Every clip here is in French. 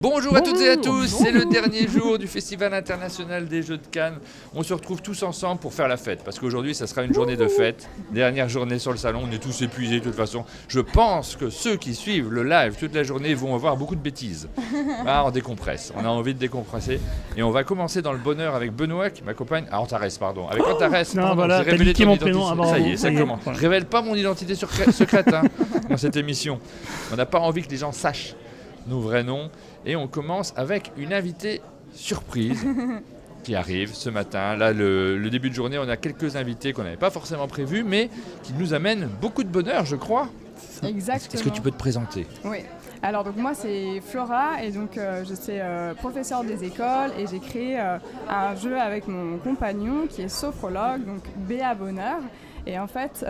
Bonjour à toutes et à tous, c'est le dernier jour du Festival international des Jeux de Cannes. On se retrouve tous ensemble pour faire la fête, parce qu'aujourd'hui ça sera une journée de fête, dernière journée sur le salon, on est tous épuisés de toute façon. Je pense que ceux qui suivent le live toute la journée vont avoir beaucoup de bêtises. Ah, on décompresse, on a envie de décompresser. Et on va commencer dans le bonheur avec Benoît qui m'accompagne, Antares pardon. Avec Antares, non, voilà, t'as niqué mon prénom. Ça y est, ça commence. Je révèle pas mon identité secrète dans cette émission. On n'a pas envie que les gens sachent nos vrais noms. Et on commence avec une invitée surprise qui arrive ce matin. Là, le début de journée, on a quelques invités qu'on n'avait pas forcément prévus, mais qui nous amènent beaucoup de bonheur, je crois. Exactement. Est-ce que tu peux te présenter ? Oui. Alors donc moi c'est Flora et donc je suis professeure des écoles et j'ai créé un jeu avec mon compagnon qui est sophrologue, donc Béa Bonheur. Et en fait,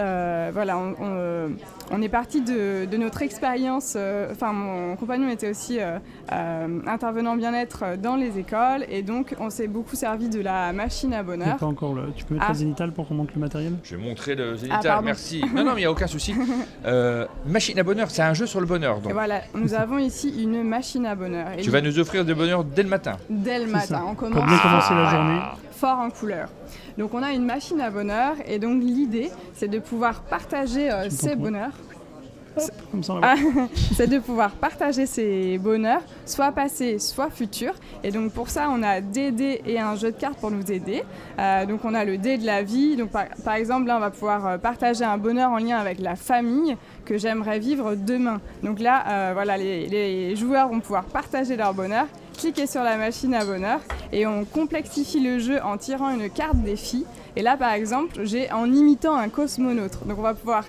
voilà, on est parti de notre expérience. Enfin, mon compagnon était aussi intervenant bien-être dans les écoles, et donc on s'est beaucoup servi de la machine à bonheur. Pas encore là. Tu peux mettre le zénital pour qu'on montre le matériel ? Je vais montrer le zénital, merci. Non, mais il n'y a aucun souci. Machine à bonheur, c'est un jeu sur le bonheur. Donc. Et voilà, nous avons ici une machine à bonheur. Et tu vas nous offrir du bonheur dès le matin. Dès le matin, on commence. Pour bien commencer la journée. Fort en couleur. Donc on a une machine à bonheur et donc l'idée c'est de pouvoir partager ces bonheurs. Comme ça, c'est de pouvoir partager ces bonheurs, soit passés, soit futurs. Et donc pour ça, on a des dés et un jeu de cartes pour nous aider. Donc on a le dé de la vie. Donc par exemple, là, on va pouvoir partager un bonheur en lien avec la famille que j'aimerais vivre demain. Donc là, voilà, les joueurs vont pouvoir partager leur bonheur, cliquer sur la machine à bonheur et on complexifie le jeu en tirant une carte défi. Et là, par exemple, j'ai en imitant un cosmonaute. Donc on va pouvoir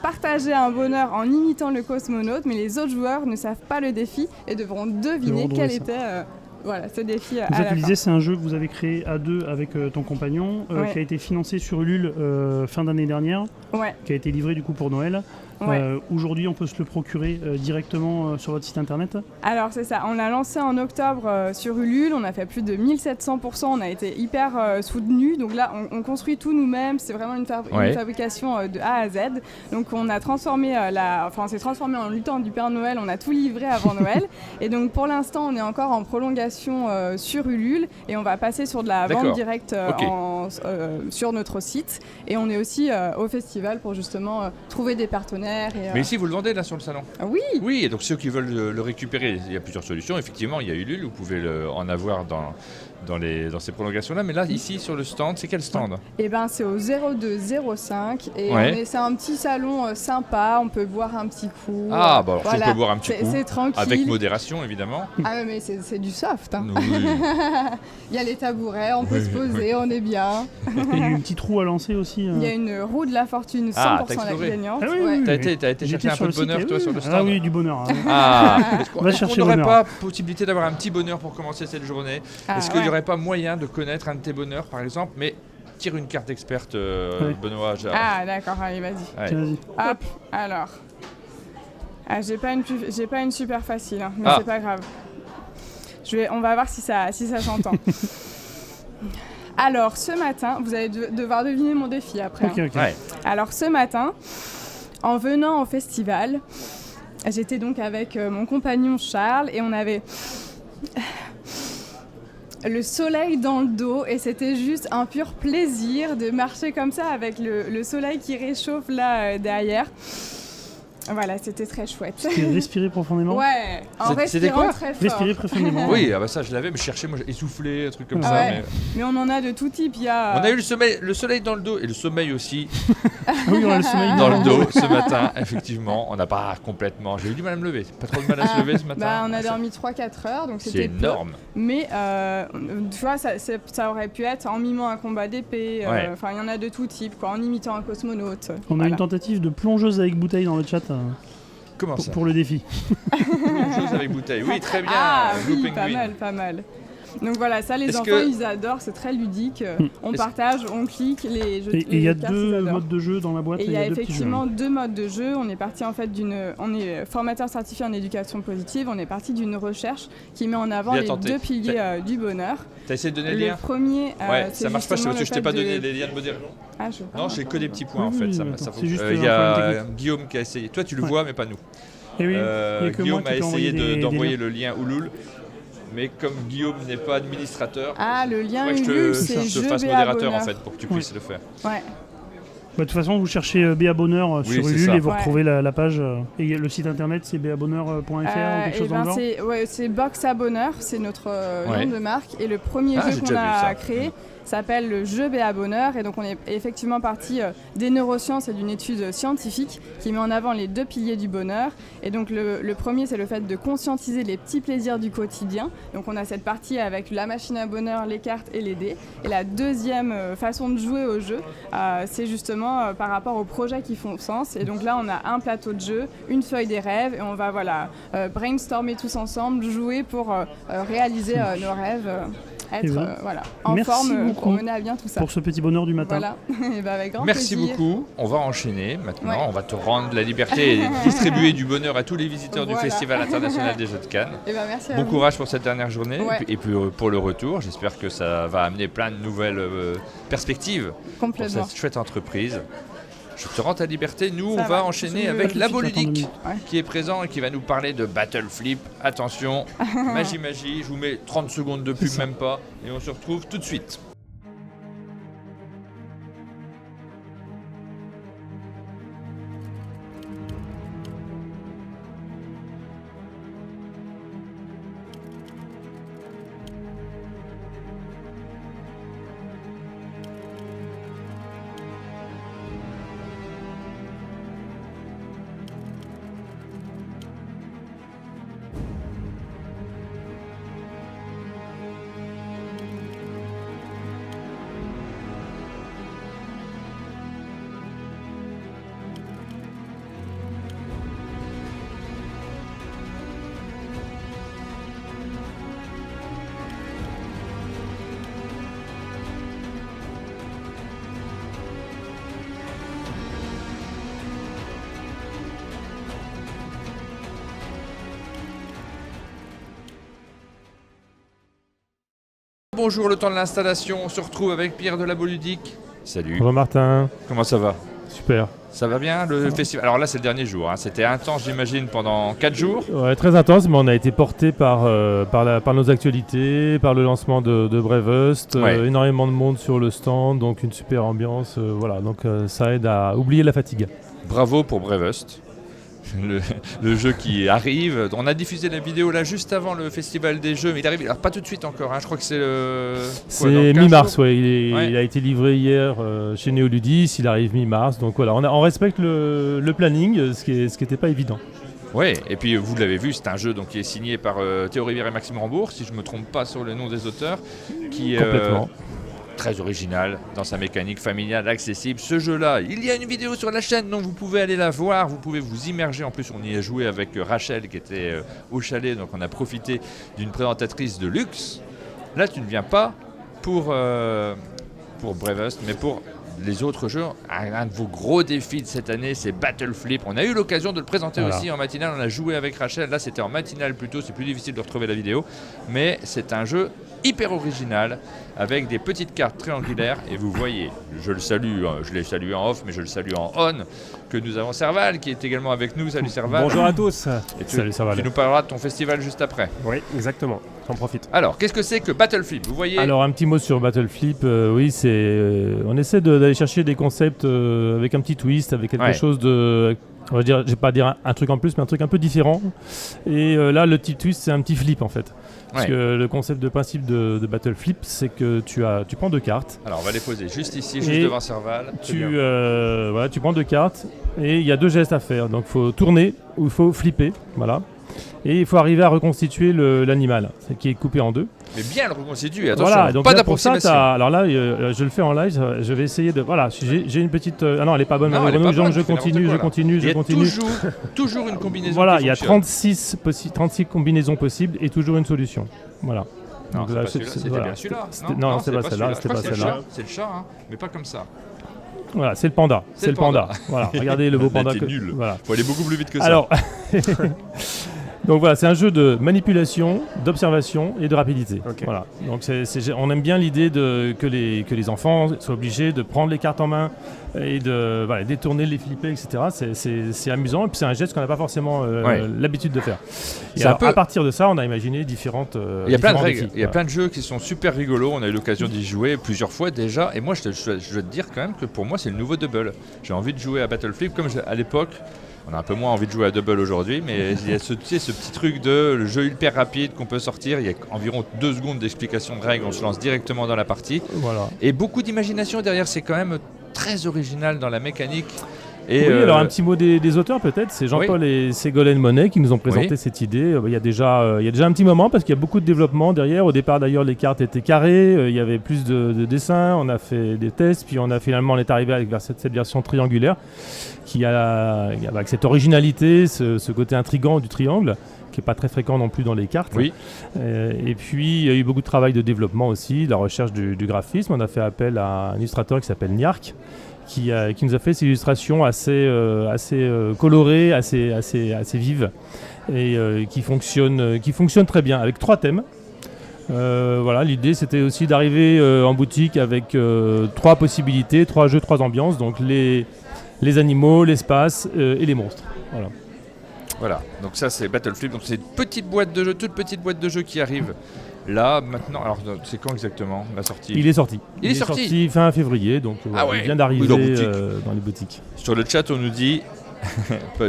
partager un bonheur en imitant le cosmonaute, mais les autres joueurs ne savent pas le défi et devront deviner quel était ce défi à la fin. L'idée, c'est un jeu que vous avez créé à deux avec ton compagnon, qui a été financé sur Ulule fin d'année dernière, qui a été livré du coup pour Noël. Aujourd'hui, on peut se le procurer directement sur votre site internet. Alors c'est ça, on l'a lancé en octobre sur Ulule, on a fait plus de 1700%, on a été hyper soutenus. Donc là, on construit tout nous-mêmes, c'est vraiment une fabrication de A à Z. Donc on a transformé on s'est transformé en lutin du Père Noël, on a tout livré avant Noël. Et donc pour l'instant, on est encore en prolongation sur Ulule et on va passer sur de la vente directe sur notre site. Et on est aussi au festival pour justement trouver des partenaires. Mais ici, vous le vendez là sur le salon ? Oui. Oui, et donc ceux qui veulent le récupérer, il y a plusieurs solutions. Effectivement, il y a Ulule, vous pouvez en avoir dans ces prolongations-là. Mais là, ici, sur le stand, c'est quel stand ? Eh bien, c'est au 0205. Et c'est un petit salon sympa, on peut boire un petit coup. Ah, bah alors si on peut boire un petit coup. C'est tranquille. Avec modération, évidemment. Ah, mais c'est du soft. Hein. Oui. Il y a les tabourets, on peut se poser, on est bien. Et il y a une petite roue à lancer aussi. Il y a une roue de la fortune 100% gagnante. Ah, oui. T'as été chercher un peu de bonheur, toi, sur le stand ? Ah oui, du bonheur. Est-ce qu'on n'aurait pas possibilité d'avoir un petit bonheur pour commencer cette journée ? Est-ce qu'il n'y aurait pas moyen de connaître un de tes bonheurs, par exemple ? Mais tire une carte experte, Benoît. Ah, d'accord, allez, vas-y. Hop, alors. J'ai pas une super facile, mais c'est pas grave. On va voir si ça s'entend. Alors, ce matin, vous allez devoir deviner mon défi après. Okay. Alors, ce matin, en venant au festival, j'étais donc avec mon compagnon Charles et on avait le soleil dans le dos et c'était juste un pur plaisir de marcher comme ça avec le soleil qui réchauffe là derrière. Voilà, c'était très chouette. Respirer profondément. Ouais, en respirant très fort. Respirer profondément. Oui, ça je l'avais, mais je cherchais, moi j'ai essoufflé, un truc comme ça. Mais on en a de tout type. On a eu le soleil dans le dos et le sommeil aussi. Oui, on a le sommeil dans le dos ce matin, effectivement. On n'a pas complètement. J'ai eu du mal à me lever. Pas trop de mal à se lever ce matin. On a dormi 3-4 heures, donc c'était énorme. Mais tu vois, ça aurait pu être en mimant un combat d'épée. Enfin, il y en a de tout type, en imitant un cosmonaute. On a une tentative de plongeuse avec bouteille dans le chat. Comment ça ? Pour le défi. Plongeuse avec bouteille. Oui, très bien. Ah oui, pas mal. Donc voilà, ça les enfants ils adorent, c'est très ludique. On partage, on clique, les jeux. Et il y a deux modes de jeu dans la boîte. Et il y a effectivement deux modes de jeu. On est parti en fait on est formateur certifié en éducation positive. On est parti d'une recherche qui met en avant les deux piliers du bonheur. T'as essayé de donner le lien ? Le premier, ça marche pas. Je t'ai pas donné les liens de modération. Non, j'ai que des petits points en fait. Il y a Guillaume qui a essayé. Toi, tu le vois, mais pas nous. Et oui, Guillaume a essayé d'envoyer le lien Ulule. mais comme Guillaume n'est pas administrateur, le lien que je te fasse modérateur en fait pour que tu puisses le faire. Ouais. De toute façon, vous cherchez BA Bonheur sur Ulule et vous retrouvez la page. Et le site internet, c'est babonheur.fr ou quelque chose dans le genre. C'est Box à Bonheur, c'est notre nom de marque. Et le premier jeu qu'on a créé s'appelle le jeu BA Bonheur. Et donc on est effectivement parti des neurosciences et d'une étude scientifique qui met en avant les 2 piliers du bonheur. Et donc le premier, c'est le fait de conscientiser les petits plaisirs du quotidien. Donc on a cette partie avec la machine à bonheur, les cartes et les dés. Et la deuxième façon de jouer au jeu, c'est justement par rapport aux projets qui font sens. Et donc là, on a un plateau de jeu, une feuille des rêves, et on va brainstormer tous ensemble, jouer pour réaliser nos rêves. En forme pour mener à bien tout ça. Pour ce petit bonheur du matin. Voilà. Et avec grand Merci plaisir. beaucoup. On va enchaîner maintenant. On va te rendre la liberté et distribuer du bonheur à tous les visiteurs du Festival international des Jeux de Cannes. Merci bon courage pour cette dernière journée et puis pour le retour. J'espère que ça va amener plein de nouvelles perspectives pour cette chouette entreprise. Je te rends ta liberté. Nous, on va enchaîner avec Labo Ludique qui est présent et qui va nous parler de Battle Flip. Attention, magie. Je vous mets 30 secondes de pub, même pas. Et on se retrouve tout de suite. Bonjour, le temps de l'installation, on se retrouve avec Pierre de Labo Ludique. Salut. Bonjour Martin. Comment ça va? Super. Ça va bien le festival? Alors là c'est le dernier jour, c'était intense j'imagine pendant 4 jours. Ouais, très intense, mais on a été porté par nos actualités, par le lancement de Bravest, énormément de monde sur le stand, donc une super ambiance, donc ça aide à oublier la fatigue. Bravo pour Bravest. Le jeu qui arrive. On a diffusé la vidéo là juste avant le festival des jeux, mais il arrive, alors pas tout de suite encore, je crois que c'est mi-mars, il a été livré hier chez Néoludis, il arrive mi-mars, donc voilà, on respecte le planning, ce qui n'était pas évident. Oui, et puis vous l'avez vu, c'est un jeu qui est signé par Théo Rivière et Maxime Rambourg, si je ne me trompe pas sur le nom des auteurs, qui complètement. Très original dans sa mécanique familiale, accessible. Ce jeu-là, il y a une vidéo sur la chaîne, donc vous pouvez aller la voir, vous pouvez vous immerger. En plus, on y a joué avec Rachel qui était au chalet, donc on a profité d'une présentatrice de luxe. Là, tu ne viens pas pour Bravest, mais pour les autres jeux. Un de vos gros défis de cette année, c'est Battle Flip. On a eu l'occasion de le présenter aussi en matinale, on a joué avec Rachel. Là, c'était en matinale plutôt, c'est plus difficile de retrouver la vidéo, mais c'est un jeu hyper original avec des petites cartes triangulaires et vous voyez, je le salue, je l'ai salué en off mais je le salue en on, que nous avons Serval qui est également avec nous. Salut Serval. Bonjour à tous. Salut Serval. Tu nous parleras de ton festival juste après. Oui, exactement, j'en profite. Alors, qu'est-ce que c'est que Battle Flip? Vous voyez. Alors un petit mot sur Battle Flip, on essaie d'aller chercher des concepts avec un petit twist, avec quelque chose de... On va dire, je vais pas dire un truc en plus, mais un truc un peu différent. Et là, le petit twist, c'est un petit flip en fait. Parce que le concept de principe de Battle Flip, c'est que tu prends 2 cartes. Alors, on va les poser juste ici, juste devant Serval. Tu prends 2 cartes et il y a 2 gestes à faire. Donc, il faut tourner ou il faut flipper. Voilà. Et il faut arriver à reconstituer l'animal qui est coupé en 2. Mais bien le reconstituer, attention, voilà, donc pas là, d'approximation. Alors là, je le fais en live, je vais essayer de... Voilà, j'ai une petite... ah non, elle n'est pas bonne, je continue. Il y a toujours une combinaison. Voilà, il y a 36 combinaisons possibles et toujours une solution. Voilà. Non, c'était bien celui-là. Non, c'est pas celle-là. C'est le chat, mais pas comme ça. Voilà, c'est le panda. C'est le panda. Voilà, regardez le beau panda. T'es nul. Voilà. Faut aller beaucoup plus vite que ça. Alors, Donc voilà, c'est un jeu de manipulation, d'observation et de rapidité. Okay. Voilà. Donc on aime bien l'idée que les enfants soient obligés de prendre les cartes en main et de détourner, les flipper, etc. C'est amusant et puis c'est un geste qu'on n'a pas forcément l'habitude de faire. Et alors, à partir de ça, on a imaginé différentes. Il y a plein de règles, il y a plein de jeux qui sont super rigolos. On a eu l'occasion d'y jouer plusieurs fois déjà. Et moi, je dois te dire quand même que pour moi, c'est le nouveau Double. J'ai envie de jouer à Battle Flip comme à l'époque. On a un peu moins envie de jouer à Double aujourd'hui, mais il y a ce petit truc de le jeu hyper rapide qu'on peut sortir. Il y a environ 2 secondes d'explication de règles, on se lance directement dans la partie. Voilà. Et beaucoup d'imagination derrière, c'est quand même très original dans la mécanique. Et oui, alors un petit mot des auteurs peut-être, c'est Jean-Paul et Ségolène Monet qui nous ont présenté cette idée. Il y a déjà un petit moment parce qu'il y a beaucoup de développement derrière. Au départ d'ailleurs les cartes étaient carrées, il y avait plus de dessins, on a fait des tests, puis on est arrivé avec cette version triangulaire qui a avec cette originalité, ce côté intriguant du triangle qui n'est pas très fréquent non plus dans les cartes. Oui. Et puis il y a eu beaucoup de travail de développement aussi, de la recherche du graphisme. On a fait appel à un illustrateur qui s'appelle Niark, qui nous a fait ces illustrations assez colorées, assez vives et qui fonctionnent très bien avec 3 thèmes. Voilà, l'idée c'était aussi d'arriver en boutique avec 3 possibilités, 3 jeux, 3 ambiances, donc les animaux, l'espace et les monstres. Voilà, donc ça c'est Battle Flip, donc c'est une petite boîte de jeu, toute petite boîte de jeu qui arrive. Là, maintenant, alors c'est quand exactement la sortie ? Il est sorti. Il est sorti fin février, donc il vient d'arriver dans les boutiques. Sur le chat, on nous dit,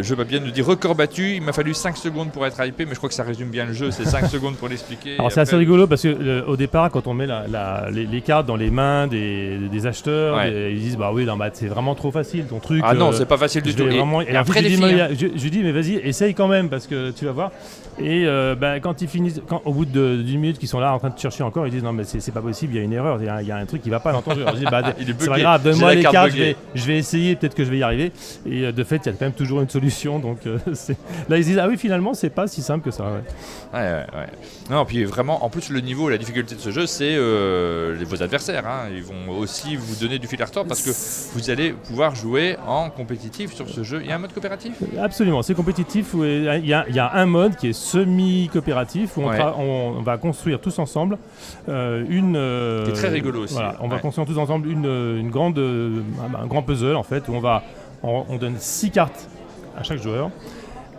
Jeu Papier nous dit record battu, il m'a fallu 5 secondes pour être hypé, mais je crois que ça résume bien le jeu, c'est 5 secondes pour l'expliquer. Alors c'est assez rigolo parce que au départ, quand on met les cartes dans les mains des acheteurs, ils disent bah oui, c'est vraiment trop facile ton truc. Ah non, c'est pas facile du tout. Et après, je dis mais vas-y, essaye quand même parce que tu vas voir. Et quand ils finissent, au bout d'une minute qu'ils sont là en train de chercher encore, ils disent non mais c'est pas possible, il y a une erreur, il y a un truc qui va pas dans ton jeu. Alors, je dis c'est pas grave, donne-moi les cartes, je vais essayer, peut-être que je vais y arriver. Et de fait, il y a quand même toujours une solution. Donc là ils disent ah oui finalement c'est pas si simple que ça. Ouais. Non, puis vraiment, en plus le niveau, la difficulté de ce jeu, c'est vos adversaires. Hein. Ils vont aussi vous donner du fil à retordre parce que vous allez pouvoir jouer en compétitif sur ce jeu. Il y a un mode coopératif ? Absolument, c'est compétitif. Il y a un mode qui est semi-coopératif où on va construire tous ensemble qui est très rigolo aussi. Voilà, on va construire tous ensemble un grand puzzle en fait où on donne 6 cartes à chaque joueur.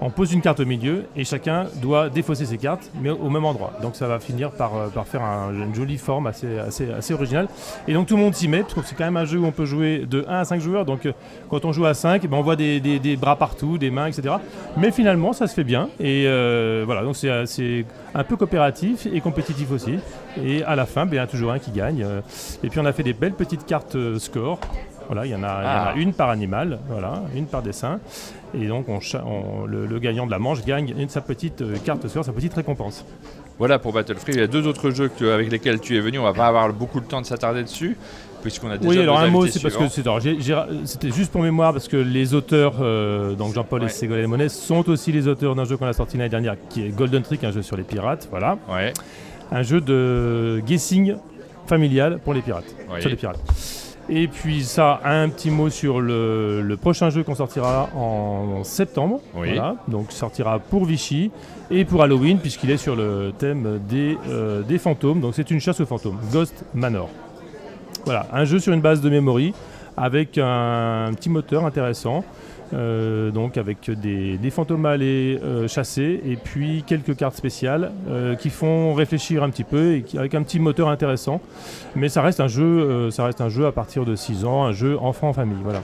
On pose une carte au milieu et chacun doit défausser ses cartes, mais au même endroit. Donc ça va finir par faire une jolie forme assez originale. Et donc tout le monde s'y met, parce que c'est quand même un jeu où on peut jouer de 1 à 5 joueurs. Donc quand on joue à 5, on voit des bras partout, des mains, etc. Mais finalement, ça se fait bien. Et voilà, donc c'est un peu coopératif et compétitif aussi. Et à la fin, il y en a toujours un qui gagne. Et puis on a fait des belles petites cartes score. Voilà, il y en a une par animal, une par dessin. Et donc le gagnant de la manche gagne sa petite carte score, sa petite récompense. Voilà pour Battle Flip. Il y a 2 autres jeux avec lesquels tu es venu. On va pas avoir beaucoup de temps de s'attarder dessus, puisqu'on a déjà. Oui, alors un mot, c'est parce que c'était juste pour mémoire, parce que les auteurs, donc Jean-Paul et Ségolène Monet, sont aussi les auteurs d'un jeu qu'on a sorti l'année dernière, qui est Golden Trick, un jeu sur les pirates. Voilà. Ouais. Un jeu de guessing familial pour les pirates. Sur les pirates. Et puis ça, un petit mot sur le prochain jeu qu'on sortira en septembre. Oui. Voilà, donc sortira pour Vichy et pour Halloween, puisqu'il est sur le thème des fantômes. Donc c'est une chasse aux fantômes, Ghost Manor. Voilà, un jeu sur une base de memory avec un petit moteur intéressant. Donc avec des fantômes à aller chasser et puis quelques cartes spéciales qui font réfléchir un petit peu et avec un petit moteur intéressant, mais ça reste un jeu à partir de 6 ans, un jeu enfant-famille. Voilà.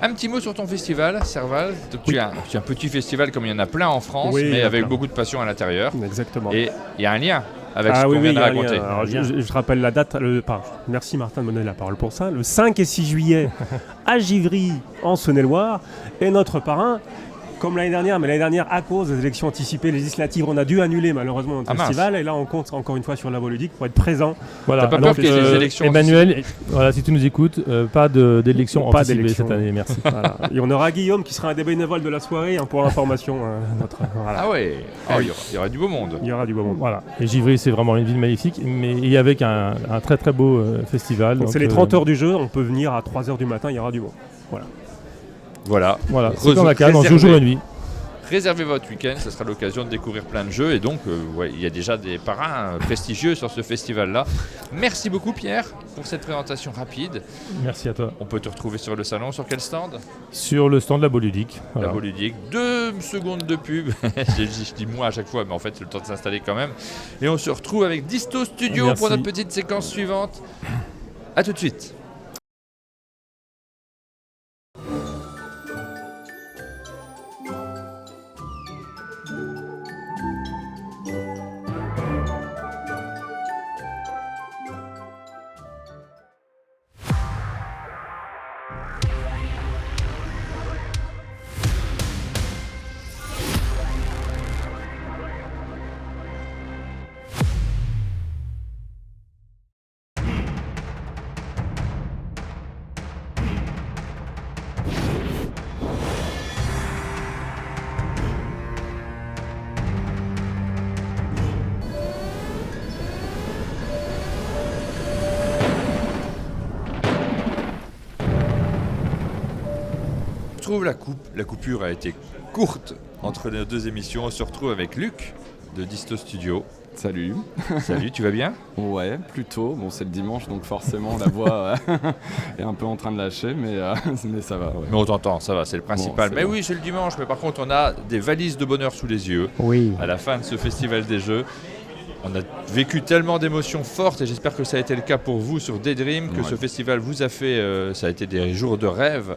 Un petit mot sur ton festival, Serval. Tu as un petit festival comme il y en a plein en France, mais avec beaucoup de passion à l'intérieur. Exactement. Et il y a un lien avec ce qu'on vient de raconter. Alors, je rappelle la date. Merci Martin de me donner la parole pour ça. Le 5 et 6 juillet à Givry, en Saône-et-Loire. Et notre parrain, comme l'année dernière, mais l'année dernière, à cause des élections anticipées législatives, on a dû annuler malheureusement notre festival. Mince. Et là, on compte encore une fois sur la voie ludique pour être présent. Voilà. T'as pas peur qu'il y ait des élections Emmanuel, voilà, si tu nous écoutes, pas d'élections anticipées cette année, merci. Voilà. Et on aura Guillaume qui sera un des bénévoles de la soirée pour l'information. Voilà. Ah ouais, il y aura du beau monde. Il y aura du beau monde. Voilà. Et Givry, c'est vraiment une ville magnifique, et avec un très très beau festival. Donc c'est les 30 heures du jeu, on peut venir à 3h du matin, il y aura du monde. Voilà. C'est comme la canne, on joue jour et nuit. réservez votre week-end, ça sera l'occasion de découvrir plein de jeux. Et donc, il y a déjà des parrains prestigieux sur ce festival-là. Merci beaucoup Pierre pour cette présentation rapide. Merci à toi. On peut te retrouver sur le salon, sur quel stand ? Sur le stand de la Beau-Ludique. Voilà. La Beau-Ludique, 2 secondes de pub. je dis moi à chaque fois, mais en fait c'est le temps de s'installer quand même. Et on se retrouve avec Disto Studio pour notre petite séquence suivante. A tout de suite. La coupure a été courte entre les deux émissions. On se retrouve avec Luc de Disto Studio. Salut. Salut, tu vas bien ? Ouais, plutôt. Bon, c'est le dimanche, donc forcément la voix est un peu en train de lâcher, mais ça va. Ouais. Mais on t'entend, ça va, c'est le principal. Bon, mais oui, c'est le dimanche, mais par contre, on a des valises de bonheur sous les yeux. Oui. À la fin de ce festival des jeux. On a vécu tellement d'émotions fortes et j'espère que ça a été le cas pour vous sur Daydream, que ce festival vous a fait, ça a été des jours de rêve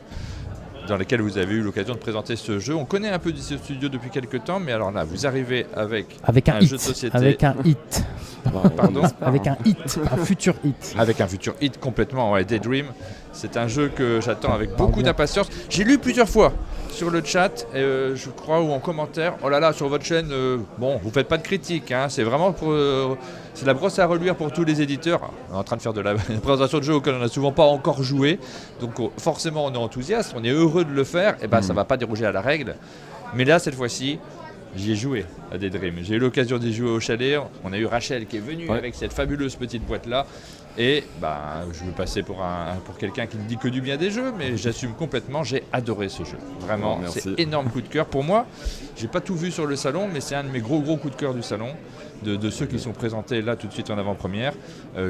dans lesquels vous avez eu l'occasion de présenter ce jeu. On connaît un peu Disto Studio depuis quelques temps, mais alors là, vous arrivez avec un jeu de société. Avec un hit. Pardon ? Avec un hit, un futur hit. Avec un futur hit complètement, ouais, Daydream. C'est un jeu que j'attends avec beaucoup d'impatience. J'ai lu plusieurs fois sur le chat, je crois, ou en commentaire. Oh là là, sur votre chaîne, bon, vous faites pas de critique, hein, c'est vraiment c'est la brosse à reluire pour tous les éditeurs. On est en train de faire de la présentation de jeux auxquels on n'a souvent pas encore joué. Donc forcément, on est enthousiaste, on est heureux de le faire. Et ben, ça va pas déroger à la règle. Mais là, cette fois-ci, j'y ai joué à Daydream. J'ai eu l'occasion d'y jouer au chalet. On a eu Rachel qui est venue avec cette fabuleuse petite boîte-là. Et je veux passer pour quelqu'un qui ne dit que du bien des jeux, mais j'assume complètement, j'ai adoré ce jeu. Vraiment, c'est énorme coup de cœur. Pour moi, j'ai pas tout vu sur le salon, mais c'est un de mes gros coups de cœur du salon, de ceux qui sont présentés là tout de suite en avant-première,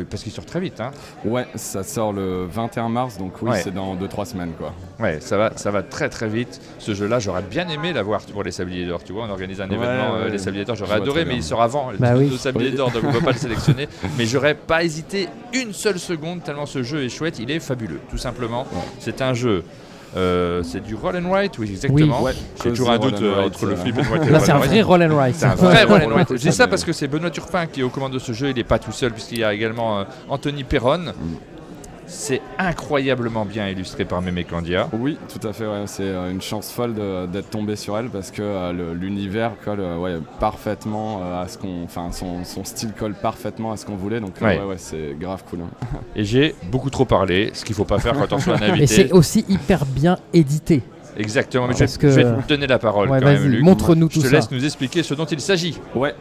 parce qu'il sort très vite. Hein. Ouais, ça sort le 21 mars, donc oui, c'est dans 2-3 semaines, quoi. Ouais, ça va très très vite. Ce jeu-là, j'aurais bien aimé l'avoir pour les Sabliers d'Or. Tu vois, on organise un événement, les Sabliers d'Or, j'aurais adoré, mais il sort avant le Sablier d'Or, donc on ne peut pas le sélectionner. Mais j'aurais pas hésité une seule seconde, tellement ce jeu est chouette, il est fabuleux, tout simplement. Ouais. C'est un jeu, c'est du roll and write, oui, exactement. Oui. J'ai toujours un doute entre le flip et le white. Là, c'est un vrai roll and write. C'est un vrai roll and write. Je dis ça parce que c'est Benoît Turpin qui est aux commandes de ce jeu, il n'est pas tout seul, puisqu'il y a également Anthony Perron. C'est incroyablement bien illustré par Mémé Candia. Oui, tout à fait. Ouais. C'est une chance folle d'être tombé sur elle parce que l'univers colle parfaitement à ce qu'on, son style colle parfaitement à ce qu'on voulait. Donc c'est grave cool. Hein. Et j'ai beaucoup trop parlé, ce qu'il faut pas faire quand on reçoit un invité. Et c'est aussi hyper bien édité. Exactement, mais je vais te donner la parole quand même, Luc. Montre-nous tout ça. Je te laisse nous expliquer ce dont il s'agit. Ouais,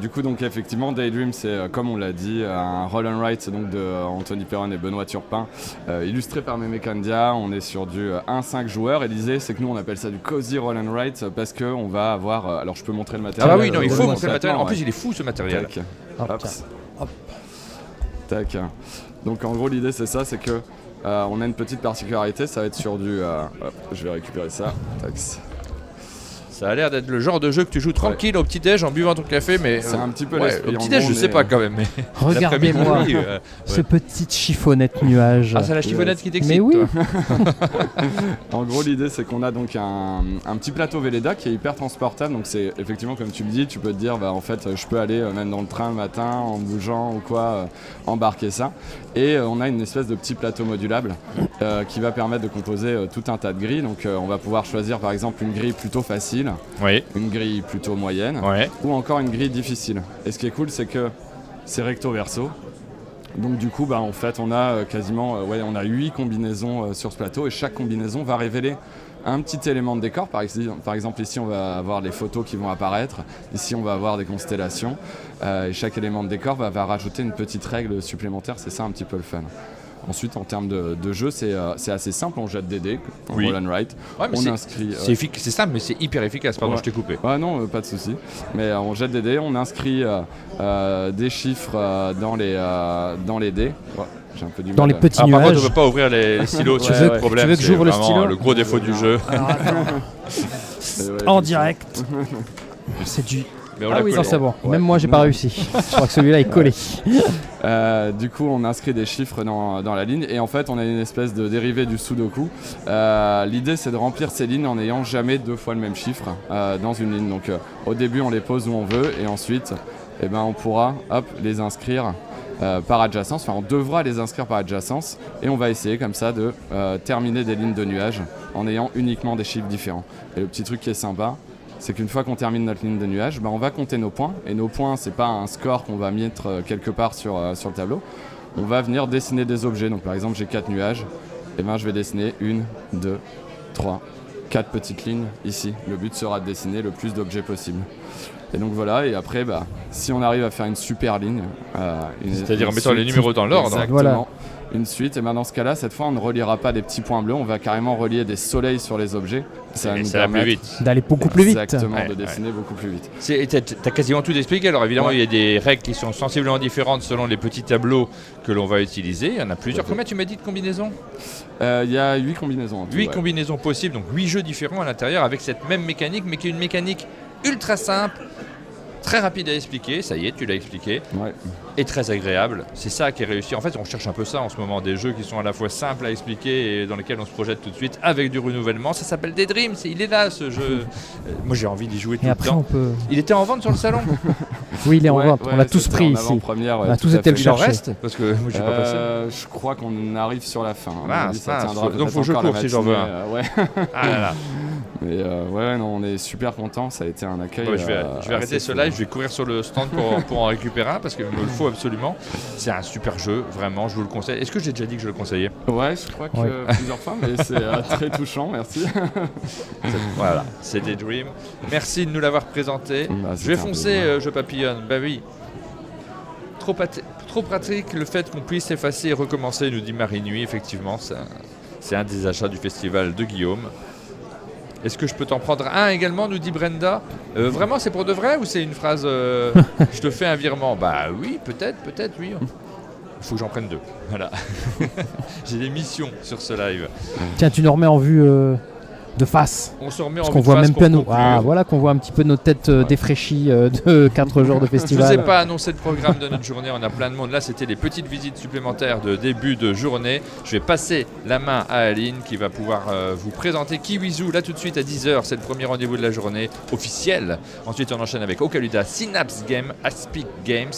du coup, donc effectivement, Daydream, c'est comme on l'a dit, un roll and write donc de Anthony Perron et Benoît Turpin, illustré par Mémé Candia. On est sur du 1-5 joueurs et l'idée, c'est que nous, on appelle ça du cozy roll and write parce qu'on va avoir. Alors, je peux montrer le matériel. Ah bah oui, non, il faut montrer le matériel. En plus, il est fou ce matériel. Tac. Hop. Tac. Donc, en gros, l'idée, c'est ça, c'est que. On a une petite particularité, ça va être sur du... je vais récupérer ça. Tax. Ça a l'air d'être le genre de jeu que tu joues tranquille au petit-déj en buvant ton café, mais... C'est un petit peu l'esprit. Au petit-déj, je sais pas quand même, mais... Regardez-moi ce petit chiffonnette nuage. Ah, c'est la chiffonnette qui t'excite, mais oui. En gros, l'idée, c'est qu'on a donc un petit plateau Velleda qui est hyper transportable. Donc, c'est effectivement, comme tu le dis, tu peux te dire, en fait, je peux aller même dans le train le matin, en bougeant ou quoi, embarquer ça. Et on a une espèce de petit plateau modulable qui va permettre de composer tout un tas de grilles. Donc, on va pouvoir choisir, par exemple, une grille plutôt facile. Oui. Une grille plutôt moyenne ou encore une grille difficile. Et ce qui est cool, c'est que c'est recto verso. Donc du coup, en fait, on a quasiment on a 8 combinaisons sur ce plateau et chaque combinaison va révéler un petit élément de décor. Par exemple, ici, on va avoir les photos qui vont apparaître. Ici, on va avoir des constellations. Et chaque élément de décor va rajouter une petite règle supplémentaire. C'est ça un petit peu le fun. Ensuite, en termes de jeu, c'est assez simple. On jette des dés, roll and write. Ouais, on inscrit. C'est simple, mais c'est hyper efficace. Pardon, je t'ai coupé. Ah non, pas de souci. Mais on jette des dés, on inscrit des chiffres dans les dés. Ouais, j'ai un peu du mal. Dans les petits nuages. Par contre, on ne peut pas ouvrir les stylos. Tu veux que j'ouvre le stylo ? Le gros défaut du jeu. En direct. C'est du. Oui, ça c'est bon. Ouais. Même moi j'ai pas réussi. Je crois que celui-là est collé. Du coup on inscrit des chiffres dans la ligne et en fait on a une espèce de dérivé du Sudoku. L'idée c'est de remplir ces lignes en n'ayant jamais 2 fois le même chiffre dans une ligne. Donc au début on les pose où on veut et ensuite on pourra les inscrire par adjacence. Enfin on devra les inscrire par adjacence et on va essayer comme ça de terminer des lignes de nuages en ayant uniquement des chiffres différents. Et le petit truc qui est sympa, c'est qu'une fois qu'on termine notre ligne de nuages, on va compter nos points. Et nos points, c'est pas un score qu'on va mettre quelque part sur le tableau. On va venir dessiner des objets. Donc par exemple, j'ai 4 nuages. Et je vais dessiner 1, 2, 3, 4 petites lignes ici. Le but sera de dessiner le plus d'objets possible. Et donc voilà, et après, si on arrive à faire une super ligne... c'est-à-dire en mettant les numéros dans l'ordre. Exactement. Voilà. Une suite, et dans ce cas-là, cette fois, on ne reliera pas des petits points bleus, on va carrément relier des soleils sur les objets. Ça va plus vite. D'aller beaucoup plus vite. Exactement, de dessiner beaucoup plus vite. Tu as quasiment tout expliqué. Alors évidemment, il y a des règles qui sont sensiblement différentes selon les petits tableaux que l'on va utiliser. Il y en a plusieurs. Combien tu m'as dit de combinaisons ? Il y a 8 combinaisons. 8 combinaisons possibles, donc 8 jeux différents à l'intérieur avec cette même mécanique, mais qui est une mécanique ultra simple, très rapide à expliquer, ça y est, tu l'as expliqué, et très agréable. C'est ça qui est réussi. En fait, on cherche un peu ça en ce moment, des jeux qui sont à la fois simples à expliquer et dans lesquels on se projette tout de suite avec du renouvellement. Ça s'appelle Daydream, il est là ce jeu. Moi j'ai envie d'y jouer tout le temps. Il était en vente sur le salon. Oui, il est en vente, on l'a tous pris ici. On a tous été le chercher. Reste parce que moi j'ai pas passé. Je crois qu'on arrive sur la fin. Donc faut que je cours si j'en veux un. Ah là là. Mais on est super contents, ça a été un accueil. Je vais arrêter ce live, je vais courir sur le stand pour en récupérer un parce qu'il me le faut absolument. C'est un super jeu, vraiment, je vous le conseille. Est-ce que j'ai déjà dit que je le conseillais ? Ouais, je crois que plusieurs fois, mais c'est très touchant, merci. Voilà, c'est Daydream. Merci de nous l'avoir présenté. Je vais foncer, je papillonne. Oui. Trop pratique le fait qu'on puisse effacer et recommencer, nous dit Marie-Nuit. Effectivement, c'est un des achats du festival de Guillaume. Est-ce que je peux t'en prendre un également, nous dit Brenda. Vraiment, c'est pour de vrai ou c'est une phrase je te fais un virement ? Oui, peut-être, oui. Il faut que j'en prenne 2. Voilà. J'ai des missions sur ce live. Tiens, tu nous remets en vue de face. On se remet en vue de face. Qu'on voit même pas nous. Voilà, qu'on voit un petit peu nos têtes défraîchies de 4 jours de festival. Je ne sais pas annoncer le programme de notre journée, on a plein de monde. Là, c'était les petites visites supplémentaires de début de journée. Je vais passer la main à Aline qui va pouvoir vous présenter Kiwizu. Là, tout de suite à 10h, c'est le premier rendez-vous de la journée officiel. Ensuite, on enchaîne avec Ocaluda, Synapse Game, Aspic Games,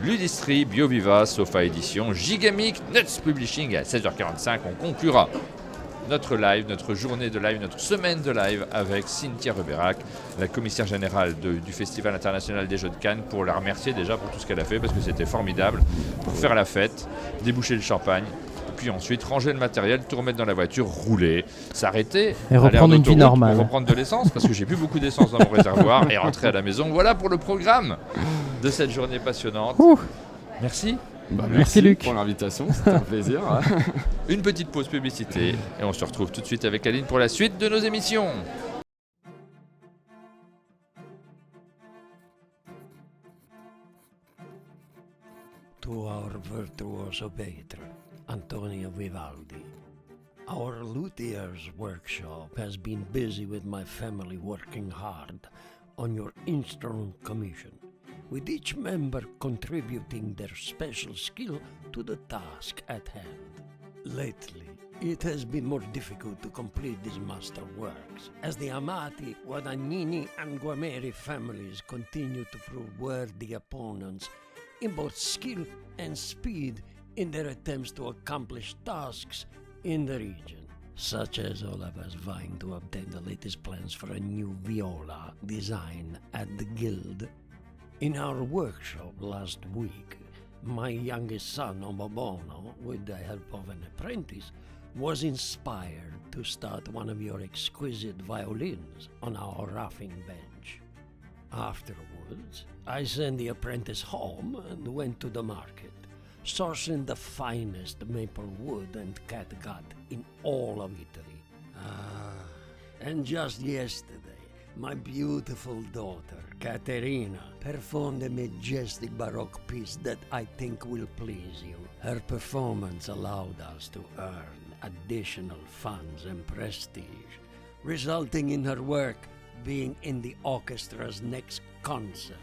Ludistry, BioViva, Sofa Édition, Gigamic, Nuts Publishing. Et à 16h45, on conclura notre live, notre journée de live, notre semaine de live avec Cynthia Reberac, la commissaire générale du Festival international des Jeux de Cannes, pour la remercier déjà pour tout ce qu'elle a fait parce que c'était formidable, pour faire la fête, déboucher le champagne, puis ensuite ranger le matériel, tout remettre dans la voiture, rouler, s'arrêter, et reprendre une vie normale. Pour reprendre de l'essence parce que j'ai plus beaucoup d'essence dans mon réservoir et rentrer à la maison. Voilà pour le programme de cette journée passionnante. Merci. Merci Luc pour l'invitation, c'était un plaisir. Une petite pause publicité et on se retrouve tout de suite avec Aline pour la suite de nos émissions. To our virtuoso patron, Antonio Vivaldi. Our luthier's workshop has been busy with my family working hard on your instrument commission, with each member contributing their special skill to the task at hand. Lately, it has been more difficult to complete these masterworks, as the Amati, Guadagnini and Guameri families continue to prove worthy opponents in both skill and speed in their attempts to accomplish tasks in the region, such as all of us vying to obtain the latest plans for a new viola design at the Guild. In our workshop last week, my youngest son, Omobono, with the help of an apprentice, was inspired to start one of your exquisite violins on our roughing bench. Afterwards, I sent the apprentice home and went to the market, sourcing the finest maple wood and catgut in all of Italy. And just yesterday, my beautiful daughter, Caterina, performed a majestic Baroque piece that I think will please you. Her performance allowed us to earn additional funds and prestige, resulting in her work being in the orchestra's next concert.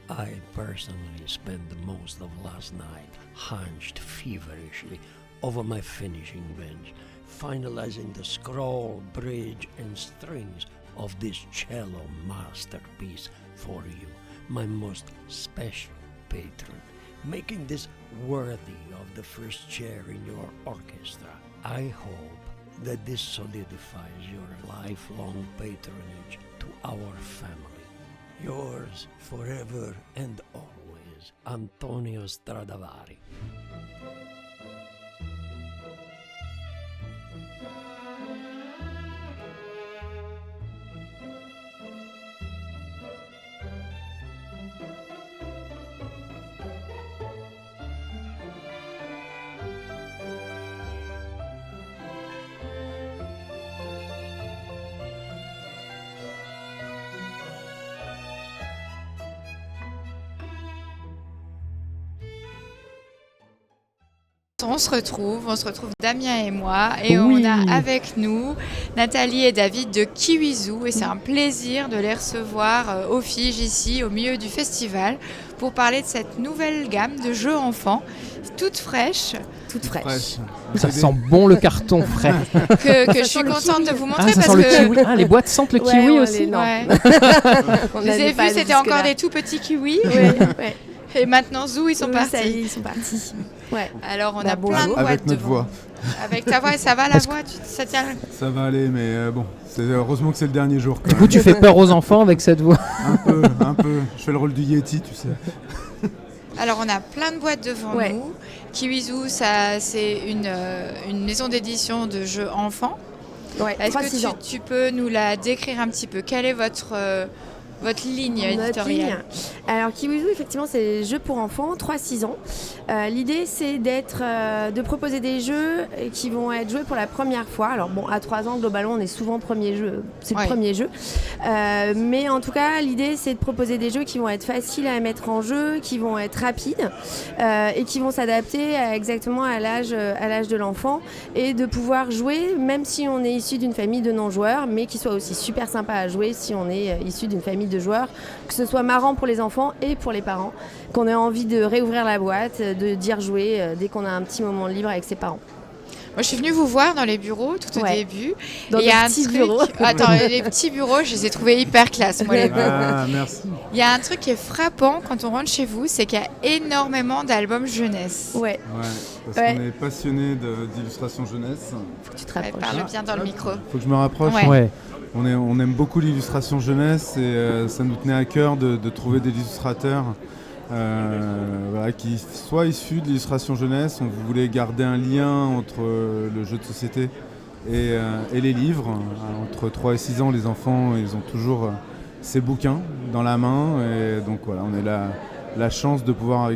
I personally spent most of last night hunched feverishly over my finishing bench, finalizing the scroll, bridge, and strings of this cello masterpiece for you, my most special patron, making this worthy of the first chair in your orchestra. I hope that this solidifies your lifelong patronage to our family. Yours forever and always, Antonio Stradivari. On se retrouve Damien et moi, et on a avec nous Nathalie et David de Kiwizu, et c'est un plaisir de les recevoir au Fige ici au milieu du festival pour parler de cette nouvelle gamme de jeux enfants, toute fraîche. Ça sent bon le carton frais. que je suis contente de vous montrer ça parce sent le que kiwi. Les boîtes sentent le kiwi aussi. Ouais. Vous avez vu, c'était encore des tout petits kiwis. Ouais. Et maintenant, Zou, ils sont partis. Ça y est, ils sont partis. Ouais. Alors, on a plein de boîtes avec notre voix. Avec ta voix, ça va la voix ça tient. Ça va aller, mais bon, heureusement que c'est le dernier jour. Du coup, tu fais peur aux enfants avec cette voix. Un peu. Je fais le rôle du Yeti, tu sais. Alors, on a plein de boîtes devant nous. Kiwizu, c'est une maison d'édition de jeux enfants. Ouais, est-ce que tu peux nous la décrire un petit peu ? Quelle est votre ligne éditoriale ? Alors Kiwizu, effectivement, c'est des jeux pour enfants, 3-6 ans. L'idée, c'est de proposer des jeux qui vont être joués pour la première fois. Alors bon, à 3 ans, globalement, on est souvent premier jeu. C'est le premier jeu. Mais en tout cas, l'idée, c'est de proposer des jeux qui vont être faciles à mettre en jeu, qui vont être rapides et qui vont s'adapter exactement à l'âge de l'enfant, et de pouvoir jouer, même si on est issu d'une famille de non-joueurs, mais qui soit aussi super sympa à jouer si on est issu d'une famille de joueurs, que ce soit marrant pour les enfants et pour les parents, qu'on ait envie de réouvrir la boîte, de d'y rejouer dès qu'on a un petit moment libre avec ses parents. Moi, je suis venue vous voir dans les bureaux tout au début. Dans les petits bureaux. Attends, les petits bureaux, je les ai trouvés hyper classe, moi, les bureaux. Ah, merci. Il y a un truc qui est frappant quand on rentre chez vous, c'est qu'il y a énormément d'albums jeunesse. Ouais. Parce qu'on est passionné d'illustration jeunesse. Faut que tu te rapproches. Parle bien dans le micro. Faut que je me rapproche. Ouais. On aime beaucoup l'illustration jeunesse, et ça nous tenait à cœur de trouver des illustrateurs qui soient issus de l'illustration jeunesse. On voulait garder un lien entre le jeu de société et les livres. Entre 3 et 6 ans, les enfants, ils ont toujours ces bouquins dans la main, et donc voilà, on est la chance de pouvoir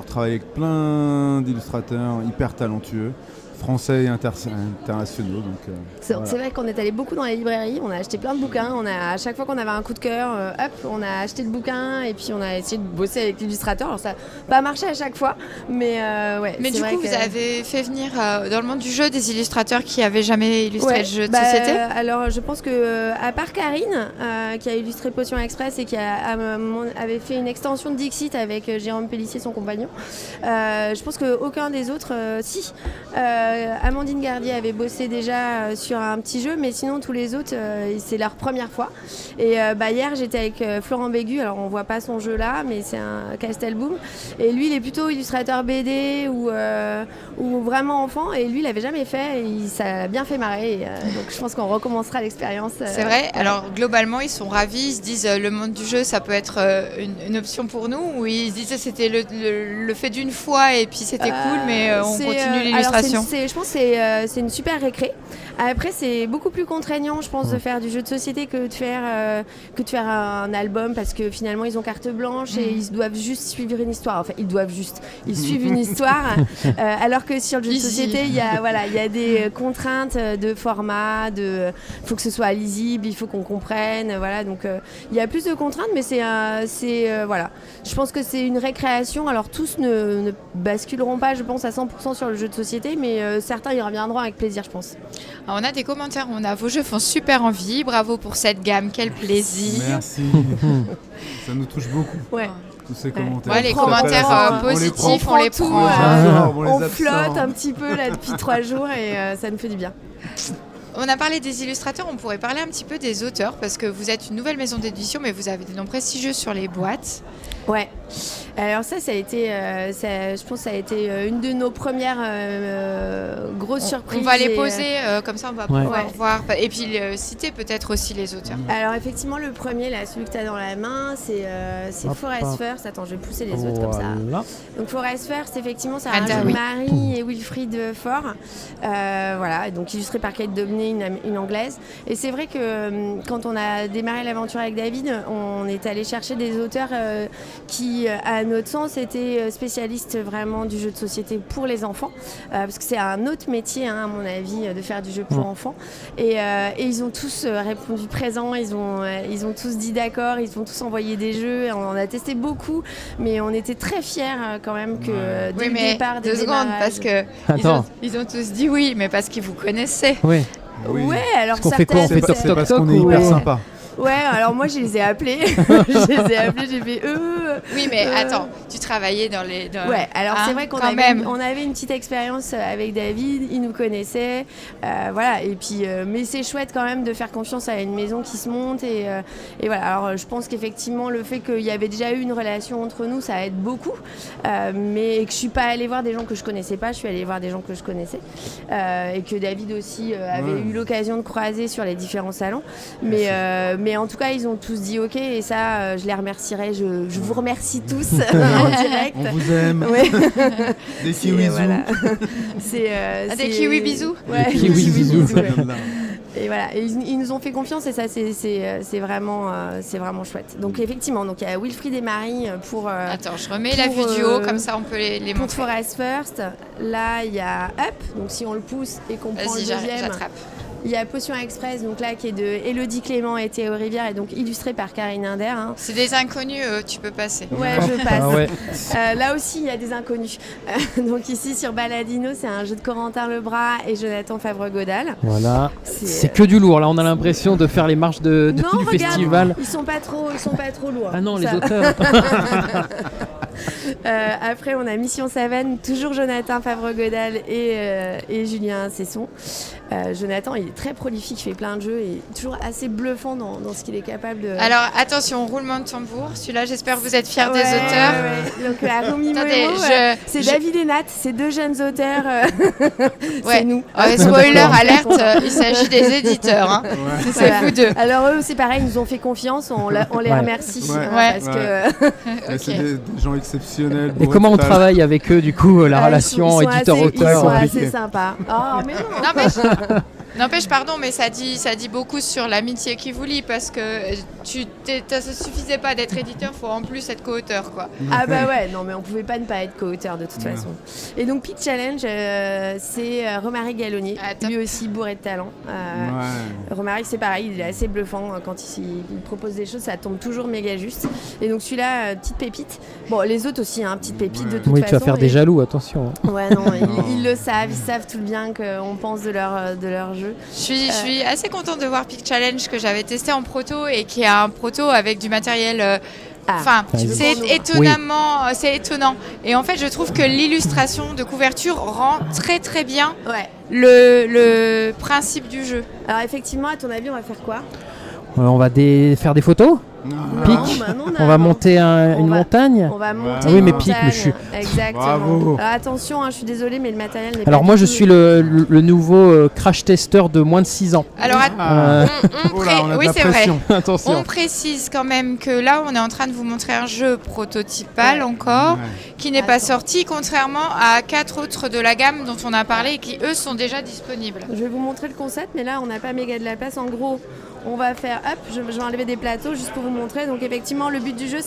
travailler avec plein d'illustrateurs hyper talentueux, français et internationaux. Donc, c'est vrai qu'on est allé beaucoup dans les librairies, on a acheté plein de bouquins, à chaque fois qu'on avait un coup de cœur, on a acheté le bouquin, et puis on a essayé de bosser avec l'illustrateur. Alors ça n'a pas marché à chaque fois, mais ouais. Mais du coup, vous avez fait venir dans le monde du jeu des illustrateurs qui n'avaient jamais illustré le jeu de société ? Alors je pense que, à part Karine, qui a illustré Potion Express et qui avait fait une extension de Dixit avec Jérôme Pellissier, son compagnon, je pense qu'aucun des autres, si. Amandine Gardier avait bossé déjà sur un petit jeu, mais sinon tous les autres, c'est leur première fois. Et hier, j'étais avec Florent Bégu, alors on voit pas son jeu là, mais c'est un Castelboom. Et lui, il est plutôt illustrateur BD ou vraiment enfant, et lui, il avait jamais fait, et ça a bien fait marrer. Donc je pense qu'on recommencera l'expérience. C'est vrai. Alors globalement, ils sont ravis, ils se disent le monde du jeu, ça peut être une option pour nous, ou ils se disent c'était le fait d'une fois et puis c'était cool, mais on continue l'illustration. je pense que c'est une super récré. Après, c'est beaucoup plus contraignant, je pense, de faire du jeu de société que de faire un album, parce que finalement, ils ont carte blanche et ils doivent juste suivre une histoire. Enfin, ils suivent une histoire, alors que sur le jeu de société, il y a des contraintes de format, faut que ce soit lisible, il faut qu'on comprenne, voilà. Donc, il y a plus de contraintes, mais voilà. Je pense que c'est une récréation. Alors, tous ne basculeront pas, je pense, à 100% sur le jeu de société, mais certains y reviendront avec plaisir, je pense. Alors, on a des commentaires, vos jeux font super envie, bravo pour cette gamme, quel plaisir. Merci. Ça nous touche beaucoup. Ouais. Tous ces commentaires. Ouais, les commentaires positifs, on les prend. On flotte un petit peu là depuis 3 jours et ça nous fait du bien. On a parlé des illustrateurs, on pourrait parler un petit peu des auteurs, parce que vous êtes une nouvelle maison d'édition, mais vous avez des noms prestigieux sur les boîtes. Ouais. Alors ça a été, je pense que ça a été une de nos premières grosses surprises. On va les poser, comme ça on va pouvoir voir. Et puis citer peut-être aussi les auteurs. Alors effectivement, le premier, là, celui que tu as dans la main, c'est Forest First. Attends, je vais pousser les autres comme ça. Donc Forest First, effectivement, c'est un jeu de Marie et Wilfried Faure. Voilà, donc illustré par Kate Dobney, une anglaise. Et c'est vrai que quand on a démarré l'aventure avec David, on est allé chercher des auteurs qui, à notre sens, étaient spécialistes vraiment du jeu de société pour les enfants, parce que c'est un autre métier, à mon avis, de faire du jeu pour enfants. Et ils ont tous répondu présent, ils ont tous dit d'accord, ils ont tous envoyé des jeux, on en a testé beaucoup, mais on était très fiers quand même que dès le départ des démarrages... parce que ils ont tous dit oui, mais parce qu'ils vous connaissaient. Oui. Ouais, alors qu'on fait quoi, on fait toc toc parce toc qu'on est hyper sympa. Ouais, alors moi je les ai appelés. J'ai fait Oui, mais attends, tu travaillais dans les. Ouais, alors c'est vrai qu'on avait une petite expérience avec David, il nous connaissait, voilà. Et puis, mais c'est chouette quand même de faire confiance à une maison qui se monte et voilà. Alors je pense qu'effectivement le fait qu'il y avait déjà eu une relation entre nous, ça aide beaucoup. Mais que je suis pas allée voir des gens que je connaissais pas, je suis allée voir des gens que je connaissais et que David aussi avait eu l'occasion de croiser sur les différents salons. Mais en tout cas, ils ont tous dit OK et ça, je les remercierai. Je vous remercie tous en direct. On vous aime. Ouais. Des kiwis bisous. Voilà. Des kiwis bisous. Ouais, des kiwis bisous. Et voilà, et ils nous ont fait confiance et ça c'est vraiment chouette. Donc effectivement, donc il y a Wilfried et Marie pour. Attends, je remets la vue du haut comme ça on peut les montrer. Pour Forest First, là il y a Up, donc si on le pousse et qu'on prend le deuxième. J'attrape. Il y a Potion Express, donc là qui est de Élodie Clément et Théo Rivière et donc illustré par Karine Inder. Hein. C'est des inconnus, tu peux passer. Ouais, je passe. Là aussi, il y a des inconnus. Donc ici sur Baladino, c'est un jeu de Corentin Lebras et Jonathan Favre-Godal. Voilà. C'est que du lourd. Là, on a l'impression de faire les marches du festival. Ils sont pas trop lourds. Ah non, les auteurs. Après, on a Mission Savane, toujours Jonathan Favre-Godal et Julien Cesson. Jonathan, il est très prolifique, il fait plein de jeux et toujours assez bluffant dans ce qu'il est capable de... Alors, attention, roulement de tambour. Celui-là, j'espère que vous êtes fiers des auteurs. Ouais. Donc, la Romy c'est David et Nat, c'est 2 jeunes auteurs. C'est nous. Spoiler alerte, il s'agit des éditeurs. Hein. Ouais. C'est vous deux. Alors, eux, c'est pareil, ils nous ont fait confiance, on les remercie. Parce que... C'est des gens exceptionnels. Et comment on travaille avec eux, du coup, la relation éditeur-auteur? Ils sont assez sympas. Oh, mais non. N'empêche, pardon, mais ça dit beaucoup sur l'amitié qui vous lie, parce que ça ne suffisait pas d'être éditeur, il faut en plus être co-auteur, quoi. Ah bah ouais, non mais on pouvait pas ne pas être co-auteur de toute façon. Et donc Pitch Challenge, c'est Romaric Gallonnier, lui aussi bourré de talent. Romaric, c'est pareil, il est assez bluffant quand il propose des choses, ça tombe toujours méga juste. Et donc celui-là, petite pépite. Bon, les autres aussi, petite pépite de toute façon. Oui, tu vas faire des jaloux, attention. Ouais, non, ils le savent, ils savent tout bien qu'on pense de leur jeu. Je suis assez contente de voir Pitch Challenge que j'avais testé en proto et qui est un proto avec du matériel. C'est étonnant. Et en fait, je trouve que l'illustration de couverture rend très très bien le principe du jeu. Alors effectivement, à ton avis, on va faire quoi ? On va faire des photos. Pic. On va monter une montagne. On va monter oui, une mais montagne. pic, je suis. Exactement. Bravo. Alors, attention, je suis désolée, mais le matériel n'est pas. Alors moi, je suis le nouveau crash tester de moins de 6 ans. Alors, oui, c'est vrai. Attention. On précise quand même que là, on est en train de vous montrer un jeu prototypal encore, qui n'est pas sorti, contrairement à 4 autres de la gamme dont on a parlé et qui, eux, sont déjà disponibles. Je vais vous montrer le concept, mais là, on n'a pas méga de la place. En gros, on va faire, je vais enlever des plateaux juste pour vous montrer. Donc effectivement, le but du jeu,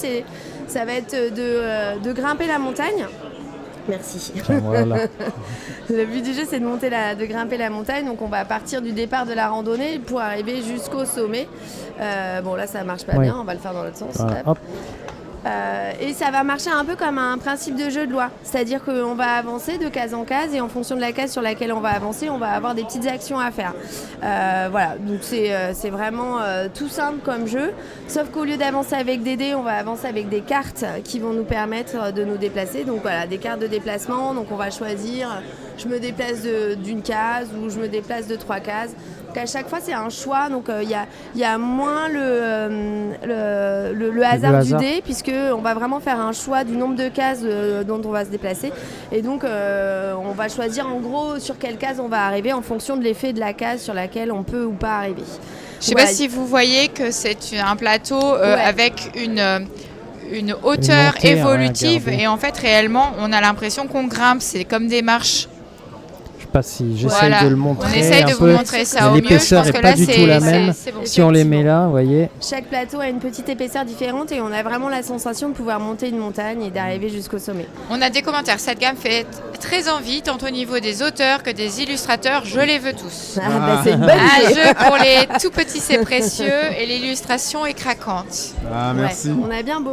ça va être de grimper la montagne. Merci. Voilà. Le but du jeu, c'est de grimper la montagne. Donc on va partir du départ de la randonnée pour arriver jusqu'au sommet. Bon là, ça marche pas bien. On va le faire dans l'autre sens. Voilà, hop. Et ça va marcher un peu comme un principe de jeu de loi. C'est-à-dire qu'on va avancer de case en case et en fonction de la case sur laquelle on va avancer, on va avoir des petites actions à faire. Voilà, donc c'est vraiment tout simple comme jeu. Sauf qu'au lieu d'avancer avec des dés, on va avancer avec des cartes qui vont nous permettre de nous déplacer. Donc voilà, des cartes de déplacement. Donc on va choisir, je me déplace d'une case ou je me déplace de 3 cases. Donc à chaque fois, c'est un choix. Donc il y a moins le hasard du dé, puisque on va vraiment faire un choix du nombre de cases dont on va se déplacer. Et donc, on va choisir en gros sur quelle case on va arriver en fonction de l'effet de la case sur laquelle on peut ou pas arriver. Je ne sais pas si vous voyez que c'est un plateau avec une hauteur montée, évolutive. Et en fait, réellement, on a l'impression qu'on grimpe. C'est comme des marches. Pas si j'essaye de le montrer. On essaye de vous montrer ça au mieux. L'épaisseur n'est pas du tout la même. Si on les met là, vous voyez. Chaque plateau a une petite épaisseur différente et on a vraiment la sensation de pouvoir monter une montagne et d'arriver jusqu'au sommet. On a des commentaires. Cette gamme fait très envie, tant au niveau des auteurs que des illustrateurs. Je les veux tous. C'est une bonne idée. Un jeu pour les tout petits, c'est précieux et l'illustration est craquante. Ah, merci. On a bien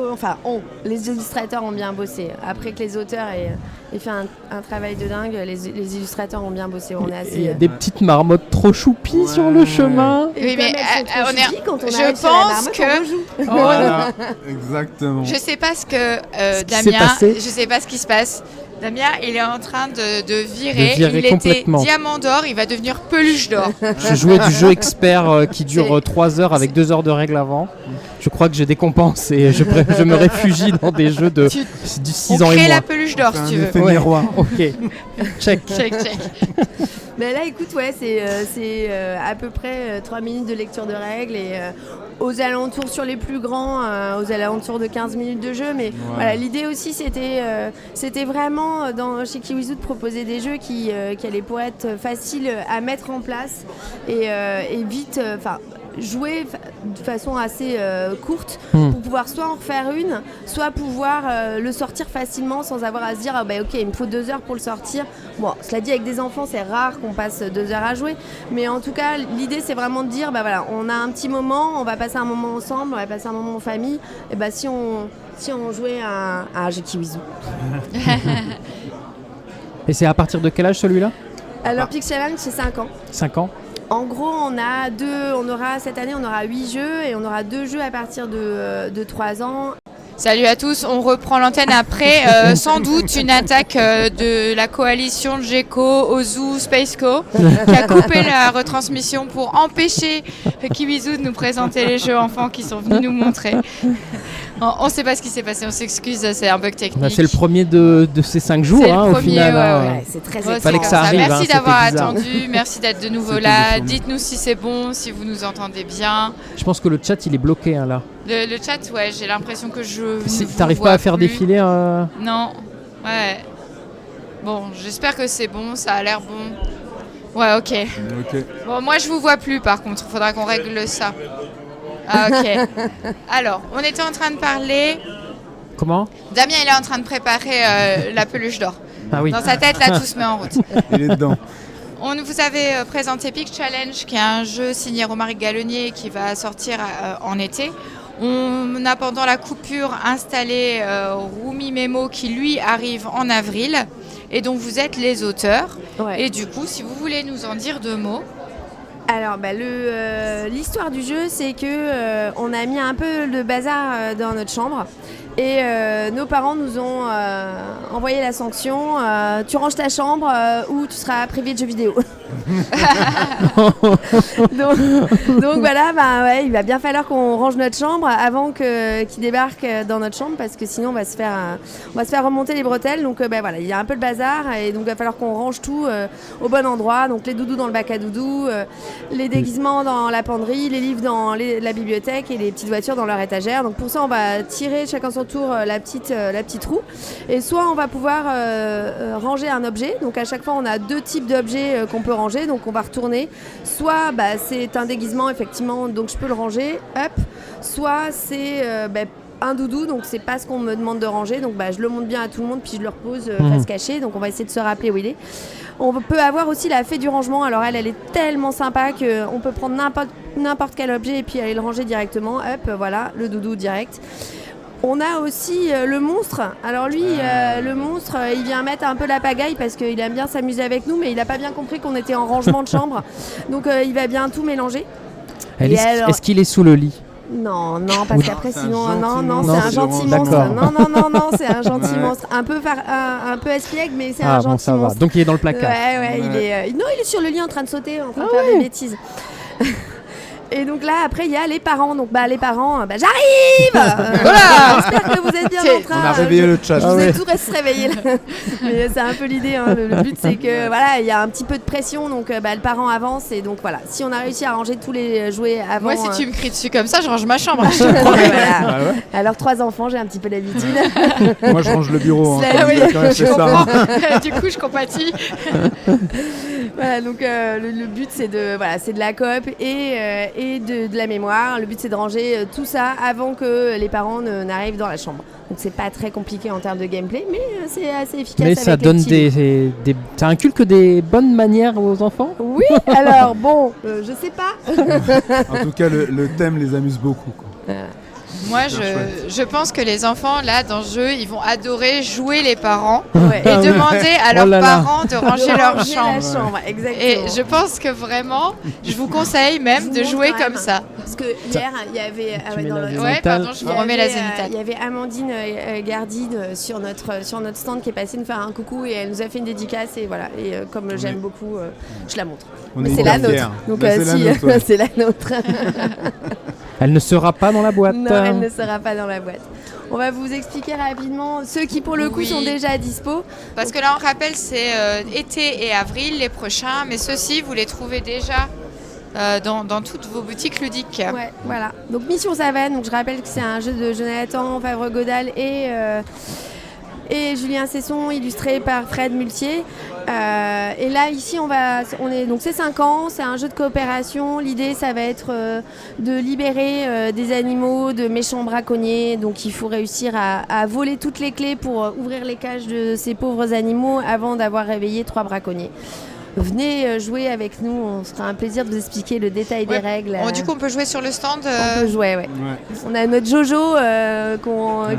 les illustrateurs ont bien bossé. Après que les auteurs aient fait un travail de dingue, les illustrateurs ont bien bossé. On est assez, Il y a des petites marmottes trop choupies sur le chemin. Oui, mais je pense que Voilà, exactement. Je sais pas ce que Damien, je sais pas ce qui se passe. Damien, il est en train de virer. Il était diamant d'or, il va devenir peluche d'or. Je jouais du jeu expert qui dure 3 heures avec 2 heures de règles avant. Je crois que j'ai des compenses et je me réfugie dans des jeux du 6 ans et moins. On crée la peluche d'or si tu veux. Miroir. Ok. Check. Mais là, écoute, c'est à peu près 3 minutes de lecture de règles et aux alentours sur les plus grands, aux alentours de 15 minutes de jeu. Mais voilà, l'idée aussi, c'était vraiment chez Kiwizu de proposer des jeux qui allaient pour être faciles à mettre en place et vite, jouer de façon assez courte pour pouvoir soit en refaire une, soit pouvoir le sortir facilement sans avoir à se dire ok, il me faut 2 heures pour le sortir. Bon, cela dit, avec des enfants, c'est rare qu'on passe 2 heures à jouer, mais en tout cas, l'idée c'est vraiment de dire voilà, on a un petit moment, on va passer un moment ensemble, on va passer un moment en famille, et si on jouait à un jeu Kiwizu. Et c'est à partir de quel âge celui-là? Alors Pixelland, c'est 5 ans. 5 ans. En gros, cette année, on aura 8 jeux et on aura 2 jeux à partir de 3 ans. Salut à tous, on reprend l'antenne après sans doute une attaque de la coalition GECO, Ozu, Spaceco qui a coupé la retransmission pour empêcher Kiwizu de nous présenter les jeux enfants qui sont venus nous montrer. On ne sait pas ce qui s'est passé, on s'excuse, c'est un bug technique. C'est le premier de ces 5 jours au final. C'est très fallait que ça arrive. Merci d'avoir attendu, merci d'être de nouveau là. Dites-nous si c'est bon, si vous nous entendez bien. Je pense que le chat il est bloqué là. Le chat, j'ai l'impression que t'arrives pas à faire défiler Non, ouais. Bon, j'espère que c'est bon, ça a l'air bon. Ouais, ok. Bon, moi je vous vois plus par contre, faudra qu'on règle ça. Ah, ok. Alors, on était en train de parler. Comment? Damien, il est en train de préparer la peluche d'or. Ah oui. Dans sa tête, là, tout se met en route. Il est dedans. On vous avait présenté Pic Challenge, qui est un jeu signé Romaric Gallonnier qui va sortir en été. On a pendant la coupure installé Rumi Memo qui lui arrive en avril et dont vous êtes les auteurs. Et du coup, si vous voulez nous en dire 2 mots. Alors, l'histoire du jeu, c'est que on a mis un peu le bazar dans notre chambre et nos parents nous ont envoyé la sanction tu ranges ta chambre ou tu seras privé de jeux vidéo. donc voilà, il va bien falloir qu'on range notre chambre avant qu'il débarque dans notre chambre, parce que sinon on va se faire remonter les bretelles. Donc voilà, il y a un peu de bazar et donc il va falloir qu'on range tout au bon endroit. Donc les doudous dans le bac à doudou, les déguisements dans la penderie, les livres dans la bibliothèque et les petites voitures dans leur étagère. Donc pour ça on va tirer chacun son tour la petite roue, et soit on va pouvoir ranger un objet. Donc à chaque fois on a 2 types d'objets qu'on peut ranger, donc on va retourner. Soit c'est un déguisement effectivement, donc je peux le ranger, hop. Soit c'est un doudou, donc c'est pas ce qu'on me demande de ranger, donc je le montre bien à tout le monde puis je le repose face cachée. Donc on va essayer de se rappeler où il est. On peut avoir aussi la fée du rangement. Alors elle est tellement sympa qu'on peut prendre n'importe quel objet et puis aller le ranger directement, hop, voilà, le doudou direct. On a aussi le monstre. Alors lui, le monstre, il vient mettre un peu la pagaille parce qu'il aime bien s'amuser avec nous, mais il n'a pas bien compris qu'on était en rangement de chambre. Donc il va bien tout mélanger. Est-ce qu'il est sous le lit ? Non, parce qu'après sinon, c'est un gentil monstre. Non, c'est un gentil monstre. Un peu espiègle, mais c'est un gentil monstre. Donc il est dans le placard. Ouais. Il est sur le lit en train de sauter, en train de faire des bêtises. Et donc là, après, il y a les parents. Donc, les parents, j'arrive. Voilà. J'espère que vous êtes bien en train. On a réveillé le chat. Je vous ai tout réveillé. Mais c'est un peu l'idée. Hein. Le but, c'est que il y a un petit peu de pression. Donc, le parent avance. Et donc, voilà. Si on a réussi à ranger tous les jouets avant. Moi, si tu me cries dessus comme ça, je range ma chambre. Voilà. Alors, 3 enfants, j'ai un petit peu l'habitude. Moi, je range le bureau. Je comprends. Du coup, je compatis. Voilà, donc le but c'est de la coop et de la mémoire. Le but c'est de ranger tout ça avant que les parents n'arrivent dans la chambre. Donc c'est pas très compliqué en termes de gameplay, mais c'est assez efficace. Mais ça donne ça inculque des bonnes manières aux enfants ? Oui, alors bon, je sais pas. En tout cas, le thème les amuse beaucoup, quoi. Moi, je pense que les enfants, là, dans ce jeu, ils vont adorer jouer les parents et demander à leurs parents de ranger leur chambre. Exactement. Et je pense que vraiment, je vous conseille même de jouer comme ça. Parce que hier, il y avait... je vous remets la zénithale. Il y avait Amandine Gardy sur notre stand qui est passée nous faire un coucou et elle nous a fait une dédicace et voilà. Et comme j'aime beaucoup, je la montre. C'est la nôtre. Donc c'est la nôtre. Elle ne sera pas dans la boîte. Non, elle ne sera pas dans la boîte. On va vous expliquer rapidement ceux qui pour le coup sont déjà dispo. Parce que là on rappelle c'est été et avril les prochains, mais ceux-ci vous les trouvez déjà dans toutes vos boutiques ludiques. Ouais, voilà. Donc Mission Savane, donc je rappelle que c'est un jeu de Jonathan Favre-Godal et Julien Cesson, illustré par Fred Multier. Et là, ici, donc c'est 5 ans, c'est un jeu de coopération. L'idée, ça va être de libérer des animaux de méchants braconniers. Donc il faut réussir à voler toutes les clés pour ouvrir les cages de ces pauvres animaux avant d'avoir réveillé 3 braconniers. Venez jouer avec nous, on sera un plaisir de vous expliquer le détail des règles. Du coup, on peut jouer sur le stand On peut jouer, ouais. On a notre Jojo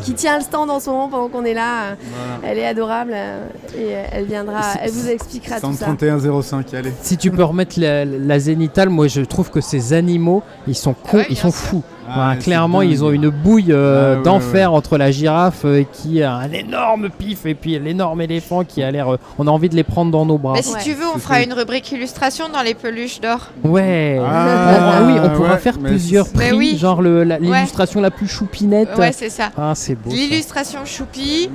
qui tient le stand en ce moment pendant qu'on est là. Elle est adorable et elle viendra, elle vous expliquera tout ça. 3105, allez. Si tu peux remettre la zénithale, moi je trouve que ces animaux, ils sont ils sont fous. Clairement, ils ont une bouille d'enfer entre la girafe qui a un énorme pif et puis l'énorme éléphant qui a l'air... on a envie de les prendre dans nos bras. Mais si tu veux, on fera une rubrique illustration dans les peluches d'or. Ouais. Oui, on pourra faire plusieurs prix, genre l'illustration la plus choupinette. Ouais, c'est ça. Ah, c'est beau. L'illustration choupi.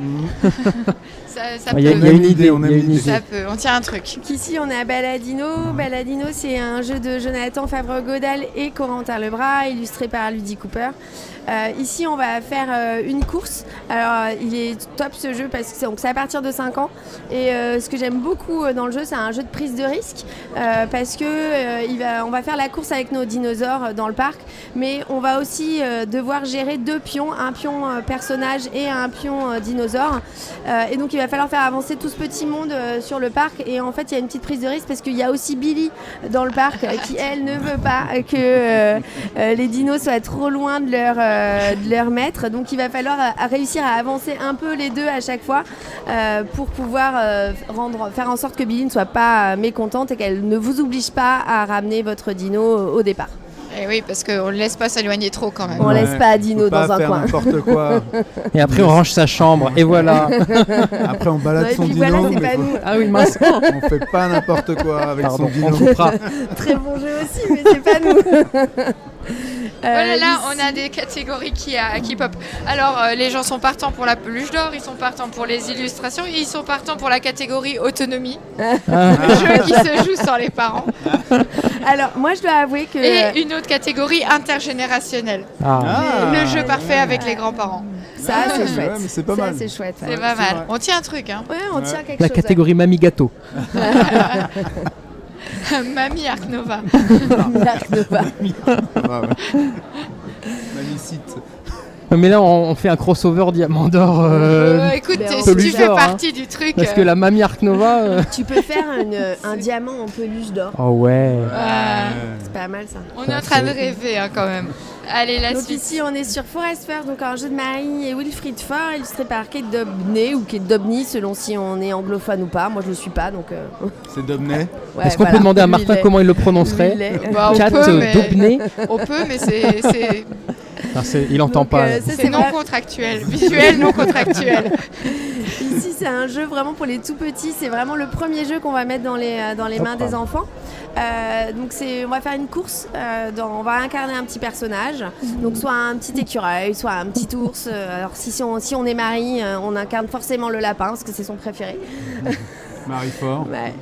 Il y a une idée, Ça peut, on tient un truc. Ici, on est à Baladino. Baladino, c'est un jeu de Jonathan Favre-Godal et Corentin Lebras, illustré par Ludie Cooper. Ici, on va faire une course. Alors, il est top ce jeu parce que c'est à partir de 5 ans. Et ce que j'aime beaucoup dans le jeu, c'est un jeu de prise de risque parce que on va faire la course avec nos dinosaures dans le parc, mais on va aussi devoir gérer 2 pions, un pion personnage et un pion dinosaure. Et donc, il va falloir faire avancer tout ce petit monde sur le parc. Et en fait, il y a une petite prise de risque parce qu'il y a aussi Billy dans le parc qui, elle, ne veut pas que les dinos soient trop loin de leur maître. Donc, il va falloir réussir à avancer un peu les deux à chaque fois pour pouvoir faire en sorte que Billy ne soit pas mécontente et qu'elle ne vous oblige pas à ramener votre dino au départ. Et oui, parce qu'on ne laisse pas s'éloigner trop quand même. On laisse pas Dino dans un coin. N'importe quoi. Et après, on range sa chambre, et voilà. Après, on balade son Dino. Voilà, c'est pas nous. Ah oui, mince. On fait pas n'importe quoi avec son Dino. On coupera. Très bon jeu aussi, mais c'est pas nous. Voilà, là, on a des catégories qui pop. Alors, les gens sont partants pour la peluche d'or, ils sont partants pour les illustrations, et ils sont partants pour la catégorie autonomie. Le jeu qui se joue sans les parents. Alors, moi, je dois avouer que... Et une autre catégorie intergénérationnelle. Le jeu parfait avec les grands-parents. Ça, c'est chouette. Ouais, mais c'est pas mal. C'est chouette. C'est pas mal. On tient un truc, hein. Ouais, on tient quelque La chose. catégorie Mamie Gâteau. Mamie Ark Nova. Ark Nova. Mamicite. Mais là, on fait un crossover Diamant d'Or. Écoute, si tu fais partie du truc. Parce que la Mamie Ark Nova. Tu peux faire un diamant en peluche d'or. Oh ouais. C'est pas mal ça. On est en train de rêver hein, quand même. Allez, la donc suite. ici, on est sur Forest First, donc un jeu de Marie et Wilfried Faure, illustré par Kate Dobney ou Kate Dobney, selon si on est anglophone ou pas. Moi, je le suis pas, donc. C'est Dobney. Ouais, Est-ce qu'on peut demander à Martin comment il le prononcerait? Kate Dobney. On peut, mais c'est. Il entend donc, pas. C'est non contractuel, visuel non contractuel. Ici, c'est un jeu vraiment pour les tout petits. C'est vraiment le premier jeu qu'on va mettre dans les mains des enfants. Donc on va faire une course, on va incarner un petit personnage, donc soit un petit écureuil, soit un petit ours. Alors si on est Marie, on incarne forcément le lapin parce que c'est son préféré. Marie Fort. Ouais.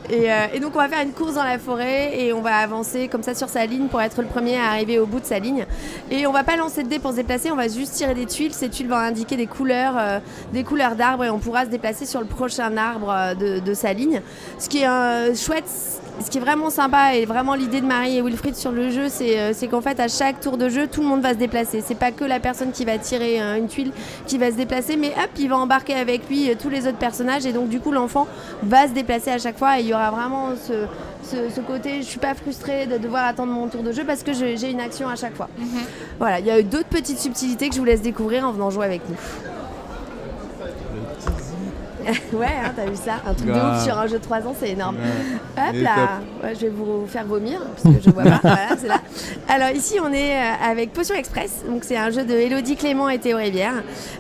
Et donc on va faire une course dans la forêt et on va avancer comme ça sur sa ligne pour être le premier à arriver au bout de sa ligne. Et on va pas lancer de dés pour se déplacer, on va juste tirer des tuiles. Ces tuiles vont indiquer des couleurs d'arbres et on pourra se déplacer sur le prochain arbre de sa ligne. Ce qui est chouette. Ce qui est vraiment sympa et vraiment l'idée de Marie et Wilfried sur le jeu, c'est qu'en fait à chaque tour de jeu, tout le monde va se déplacer. C'est pas que la personne qui va tirer une tuile qui va se déplacer, mais hop, il va embarquer avec lui tous les autres personnages et donc du coup l'enfant va se déplacer à chaque fois et il y aura vraiment ce côté, je suis pas frustrée de devoir attendre mon tour de jeu parce que j'ai une action à chaque fois. Voilà, il y a eu d'autres petites subtilités que je vous laisse découvrir en venant jouer avec nous. Ouais, hein, t'as vu ça? Un truc de ouf sur un jeu de 3 ans, c'est énorme. Hop là, ouais, je vais vous faire vomir parce que je vois pas. Voilà, c'est là. Alors ici, on est avec Potion Express. Donc c'est un jeu de Élodie Clément et Théo Rivière.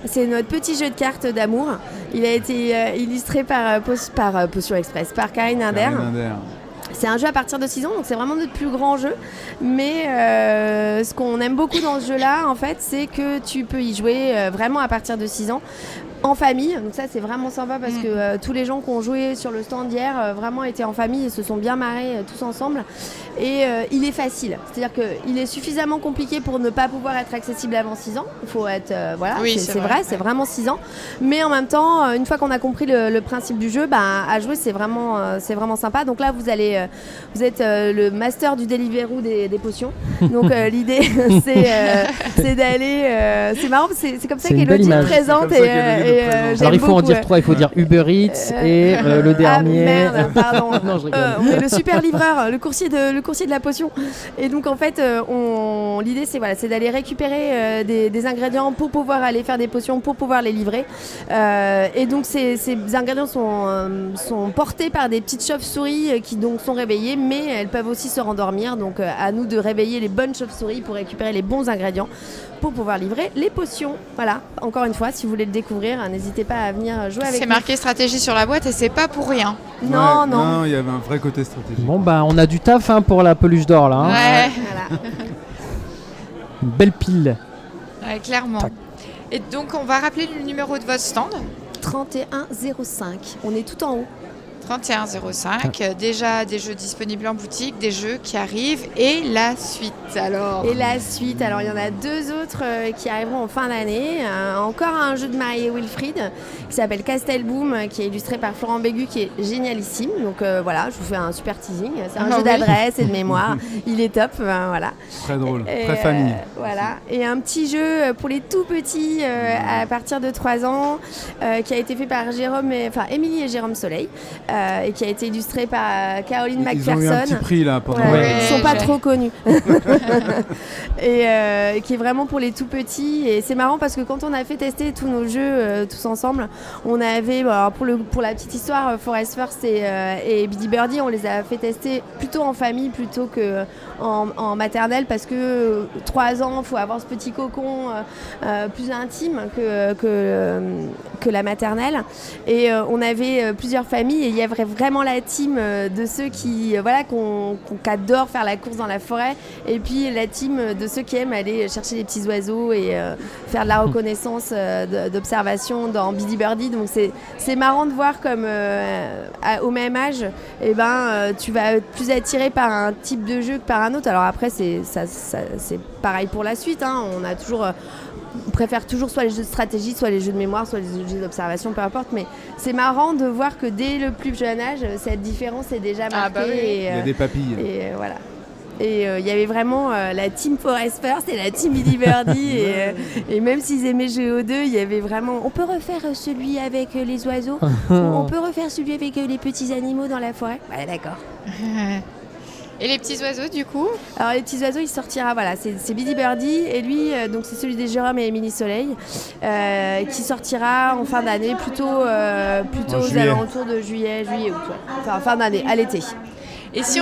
C'est notre petit jeu de cartes d'amour. Il a été illustré par Potion Express, par Karine Inder. C'est un jeu à partir de 6 ans, donc c'est vraiment notre plus grand jeu. Mais ce qu'on aime beaucoup dans ce jeu-là, en fait, c'est que tu peux y jouer vraiment à partir de 6 ans. En famille, donc ça c'est vraiment sympa parce que tous les gens qui ont joué sur le stand hier vraiment étaient en famille et se sont bien marrés tous ensemble. Et il est facile, c'est-à-dire qu'il est suffisamment compliqué pour ne pas pouvoir être accessible avant 6 ans. Il faut être, voilà, oui, c'est vrai, c'est vraiment 6 ans. Mais en même temps, une fois qu'on a compris le principe du jeu, à jouer c'est vraiment sympa. Donc là vous êtes le master du Deliveroo des potions. Donc l'idée c'est d'aller, c'est marrant, c'est comme ça qu'Élodie présente alors il faut en dire 3, il faut dire Uber Eats et le dernier. Ah merde, pardon. Non, je rigole. On est le super livreur, le coursier de la potion. Et donc en fait, l'idée c'est d'aller récupérer des ingrédients pour pouvoir aller faire des potions, pour pouvoir les livrer. Et donc ces ingrédients sont portés par des petites chauves-souris qui donc sont réveillées, mais elles peuvent aussi se rendormir. Donc à nous de réveiller les bonnes chauves-souris pour récupérer les bons ingrédients pour pouvoir livrer les potions. Voilà, encore une fois, si vous voulez le découvrir, n'hésitez pas à venir jouer avec nous. C'est marqué stratégie sur la boîte et c'est pas pour rien. Non, non, il y avait un vrai côté stratégique. Bon on a du taf pour la peluche d'or là. Hein. Ouais. Voilà. Une belle pile. Ouais, clairement. Tac. Et donc on va rappeler le numéro de votre stand. 3105. On est tout en haut. 3105, déjà des jeux disponibles en boutique, des jeux qui arrivent et la suite alors. Et la suite, alors il y en a 2 autres qui arriveront en fin d'année. Encore un jeu de Marie et Wilfried qui s'appelle Castelboom, qui est illustré par Florent Bégu, qui est génialissime. Donc voilà, je vous fais un super teasing. C'est un jeu d'adresse et de mémoire. Il est top, voilà. Très drôle, très famille. Voilà. Et un petit jeu pour les tout petits à partir de 3 ans qui a été fait par Émilie et Jérôme Soleil. et qui a été illustré par Caroline Ils McPherson. ont eu un petit prix là pendant. Ils sont pas trop connus. Et qui est vraiment pour les tout petits. Et c'est marrant parce que quand on a fait tester tous nos jeux tous ensemble, on avait, pour la petite histoire, Forest First et Biddy Birdie, on les a fait tester plutôt en famille plutôt qu'en maternelle parce que 3 ans, il faut avoir ce petit cocon plus intime que la maternelle. Et on avait plusieurs familles et il y avait vraiment la team de ceux qui adorent faire la course dans la forêt et puis la team de ceux qui aiment aller chercher les petits oiseaux et faire de la reconnaissance d'observation dans Biddy Birdie. Donc c'est marrant de voir comme au même âge tu vas être plus attiré par un type de jeu que par un autre. Alors après c'est pareil pour la suite, hein. On préfère toujours soit les jeux de stratégie, soit les jeux de mémoire, soit les jeux d'observation, peu importe. Mais c'est marrant de voir que dès le plus jeune âge, cette différence est déjà marquée. Il y a des papilles. Et voilà. Et il y avait vraiment la team Forest First et la team Biddy Birdie. Et même s'ils aimaient jouer aux deux, il y avait vraiment... On peut refaire celui avec les oiseaux. On peut refaire celui avec les petits animaux dans la forêt. Ouais, d'accord. Et les petits oiseaux, du coup? Alors, les petits oiseaux, il sortira, c'est Biddy Birdie. Et lui, donc c'est celui des Jérôme et Émilie Soleil, qui sortira en fin d'année, plutôt aux alentours de juillet, août. Enfin, fin d'année, à l'été. Et si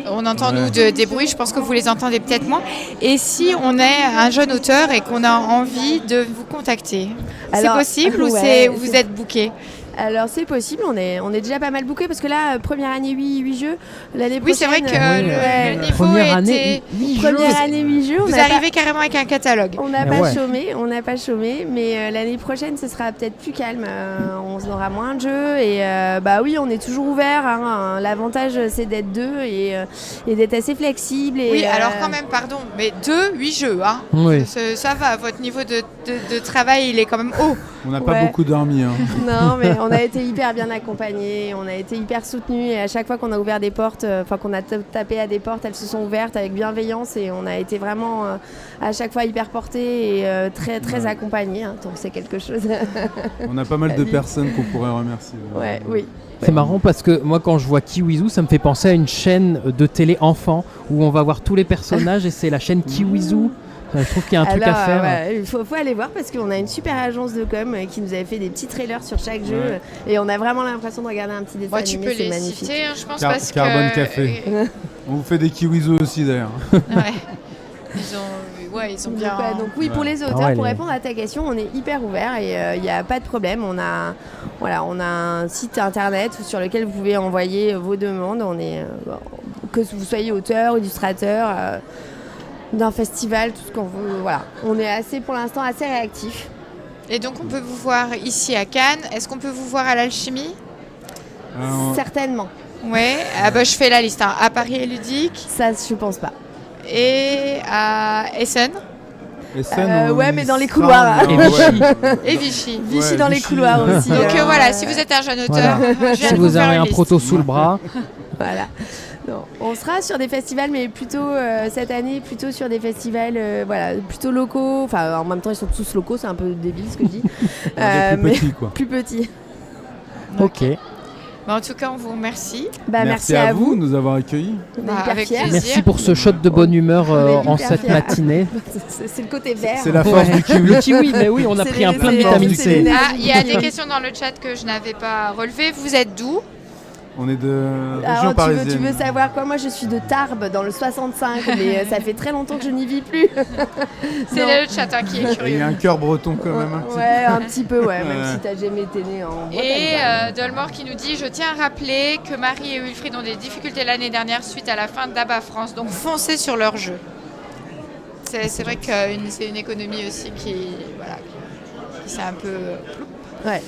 on entend nous des bruits, je pense que vous les entendez peut-être moins. Et si on est un jeune auteur et qu'on a envie de vous contacter, c'est possible ou vous êtes booké? Alors c'est possible, on est déjà pas mal booké parce que là, première année 8 jeux, l'année prochaine... Oui, c'est vrai que le niveau première était... Première année 8 jeux. Vous arrivez carrément avec un catalogue. On n'a pas chômé, mais l'année prochaine, ce sera peut-être plus calme. On aura moins de jeux et oui, on est toujours ouvert. Hein. L'avantage, c'est d'être 2 et d'être assez flexible. Et, oui, alors quand même, pardon, mais 8 jeux. Hein. Oui. Ça va, votre niveau de travail, il est quand même haut. On n'a pas beaucoup dormi. Hein. Non, mais on a été hyper bien accompagnés, on a été hyper soutenus et à chaque fois qu'on a ouvert des portes, qu'on a tapé à des portes, elles se sont ouvertes avec bienveillance et on a été vraiment à chaque fois hyper portés et très, très accompagnés. Hein, donc c'est quelque chose. On a pas mal de personnes qu'on pourrait remercier. Oui. C'est marrant parce que moi quand je vois Kiwizoo, ça me fait penser à une chaîne de télé enfant où on va voir tous les personnages et c'est la chaîne Kiwizoo. Je trouve qu'il y a un truc à faire. Il faut aller voir parce qu'on a une super agence de com qui nous avait fait des petits trailers sur chaque jeu et on a vraiment l'impression de regarder un petit dessin animé. Tu peux les magnifique. citer, hein, je pense parce Carbone Café. On vous fait des Kiwizoo aussi d'ailleurs. Ils sont bien. Donc oui, pour les auteurs, pour répondre à ta question, on est hyper ouvert et il n'y a pas de problème. On a un site internet sur lequel vous pouvez envoyer vos demandes. On est que vous soyez auteur, illustrateur. D'un festival, tout ce qu'on veut. Voilà. On est pour l'instant assez réactifs. Et donc on peut vous voir ici à Cannes. Est-ce qu'on peut vous voir à l'Alchimie? Certainement. Ouais. Je fais la liste. Hein. À Paris et Ludique. Ça, je pense pas. Et à Essen. Mais dans les couloirs. Et Vichy. Vichy dans les couloirs aussi. Donc voilà, si vous êtes un jeune auteur, si vous avez un proto sous le bras. Voilà. Non, on sera sur des festivals, mais plutôt cette année, plutôt sur des festivals plutôt locaux. Enfin, en même temps, ils sont tous locaux, c'est un peu débile ce que je dis. Plus petits, quoi. Plus petits. Ok. En tout cas, on vous remercie. Merci à vous de nous avoir accueillis. Avec plaisir. Merci pour ce shot de bonne humeur en cette matinée. C'est le côté vert. C'est la force du kiwi. Le kiwi, mais oui, on a pris un plein de vitamine C. Il y a des questions dans le chat que je n'avais pas relevées. Vous êtes d'où? On est de région parisienne. Tu veux savoir quoi? Moi, je suis de Tarbes, dans le 65, mais ça fait très longtemps que je n'y vis plus. C'est le chat qui est curieux. Il y a un cœur breton quand même. Un petit peu, même si t'as jamais été né en Bretagne. Et Dolmore qui nous dit: je tiens à rappeler que Marie et Wilfried ont des difficultés l'année dernière suite à la fin d'Abba France, donc foncez sur leur jeu. C'est vrai que c'est une économie aussi qui c'est un peu... Ouais.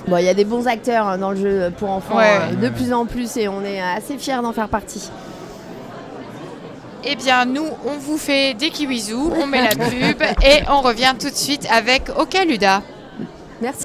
Bon, il y a des bons acteurs dans le jeu pour enfants de plus en plus et on est assez fiers d'en faire partie. Eh bien, nous, on vous fait des Kiwizoo, on met la pub et on revient tout de suite avec Okaluda. Merci.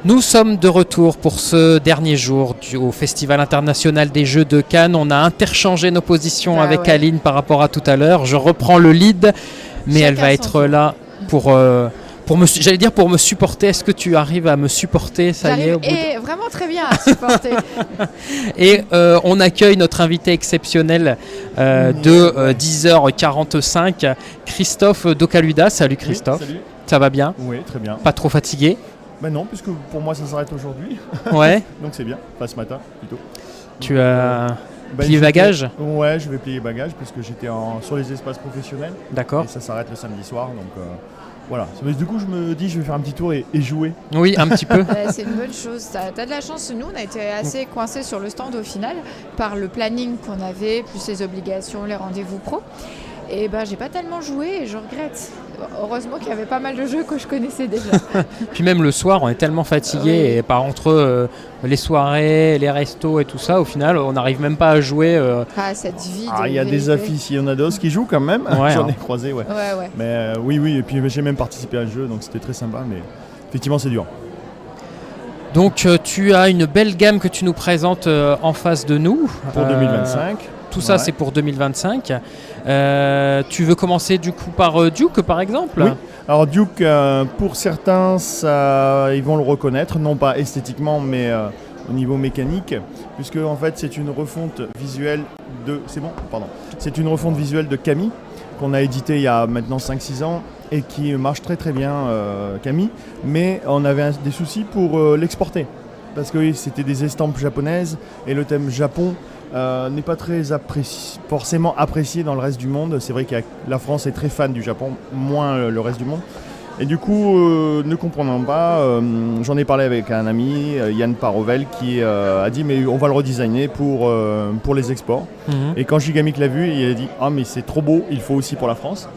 Nous sommes de retour pour ce dernier jour au Festival international des Jeux de Cannes. On a interchangé nos positions avec Aline par rapport à tout à l'heure. Je reprends le lead, mais elle va être là pour me supporter. Est-ce que tu arrives à me supporter? Ça y est, et vraiment très bien à supporter. Et on accueille notre invité exceptionnel de 10h45, Christophe Docaluda. Salut Christophe. Oui, salut. Ça va bien? Oui, très bien. Pas trop fatigué? Ben non, puisque pour moi ça s'arrête aujourd'hui. Ouais. Donc c'est bien, enfin ce matin plutôt. Tu as plié bagages? Ouais, je vais plier bagages parce que j'étais sur les espaces professionnels. D'accord. Et ça s'arrête le samedi soir, donc voilà. Mais du coup je me dis je vais faire un petit tour et jouer. Oui, un petit peu. C'est une bonne chose. T'as de la chance. Nous, on a été assez coincés sur le stand au final par le planning qu'on avait, plus les obligations, les rendez-vous pro. Et ben j'ai pas tellement joué et je regrette. Heureusement qu'il y avait pas mal de jeux que je connaissais déjà. Puis même le soir, on est tellement fatigué et entre les soirées, les restos et tout ça, au final, on n'arrive même pas à jouer. Cette vie. Il y a des aficionados qui jouent quand même. Ouais, J'en ai croisé, ouais. Mais oui, et puis j'ai même participé à un jeu, donc c'était très sympa, mais effectivement c'est dur. Donc tu as une belle gamme que tu nous présentes en face de nous. Pour 2025. Tout ça, c'est pour 2025. Tu veux commencer du coup par Duke, par exemple? Oui. Alors Duke, pour certains, ils vont le reconnaître, non pas esthétiquement, mais au niveau mécanique, puisque en fait c'est une refonte visuelle c'est une refonte visuelle de Kami qu'on a édité il y a maintenant 5-6 ans et qui marche très très bien, Kami, mais on avait des soucis pour l'exporter, parce que c'était des estampes japonaises et le thème Japon n'est pas très forcément apprécié dans le reste du monde. C'est vrai que la France est très fan du Japon, moins le reste du monde. Et du coup, ne comprenant pas, j'en ai parlé avec un ami, Yann Parovel, qui a dit mais on va le redesigner pour les exports. Et quand Gigamic l'a vu, il a dit mais c'est trop beau, il faut aussi pour la France.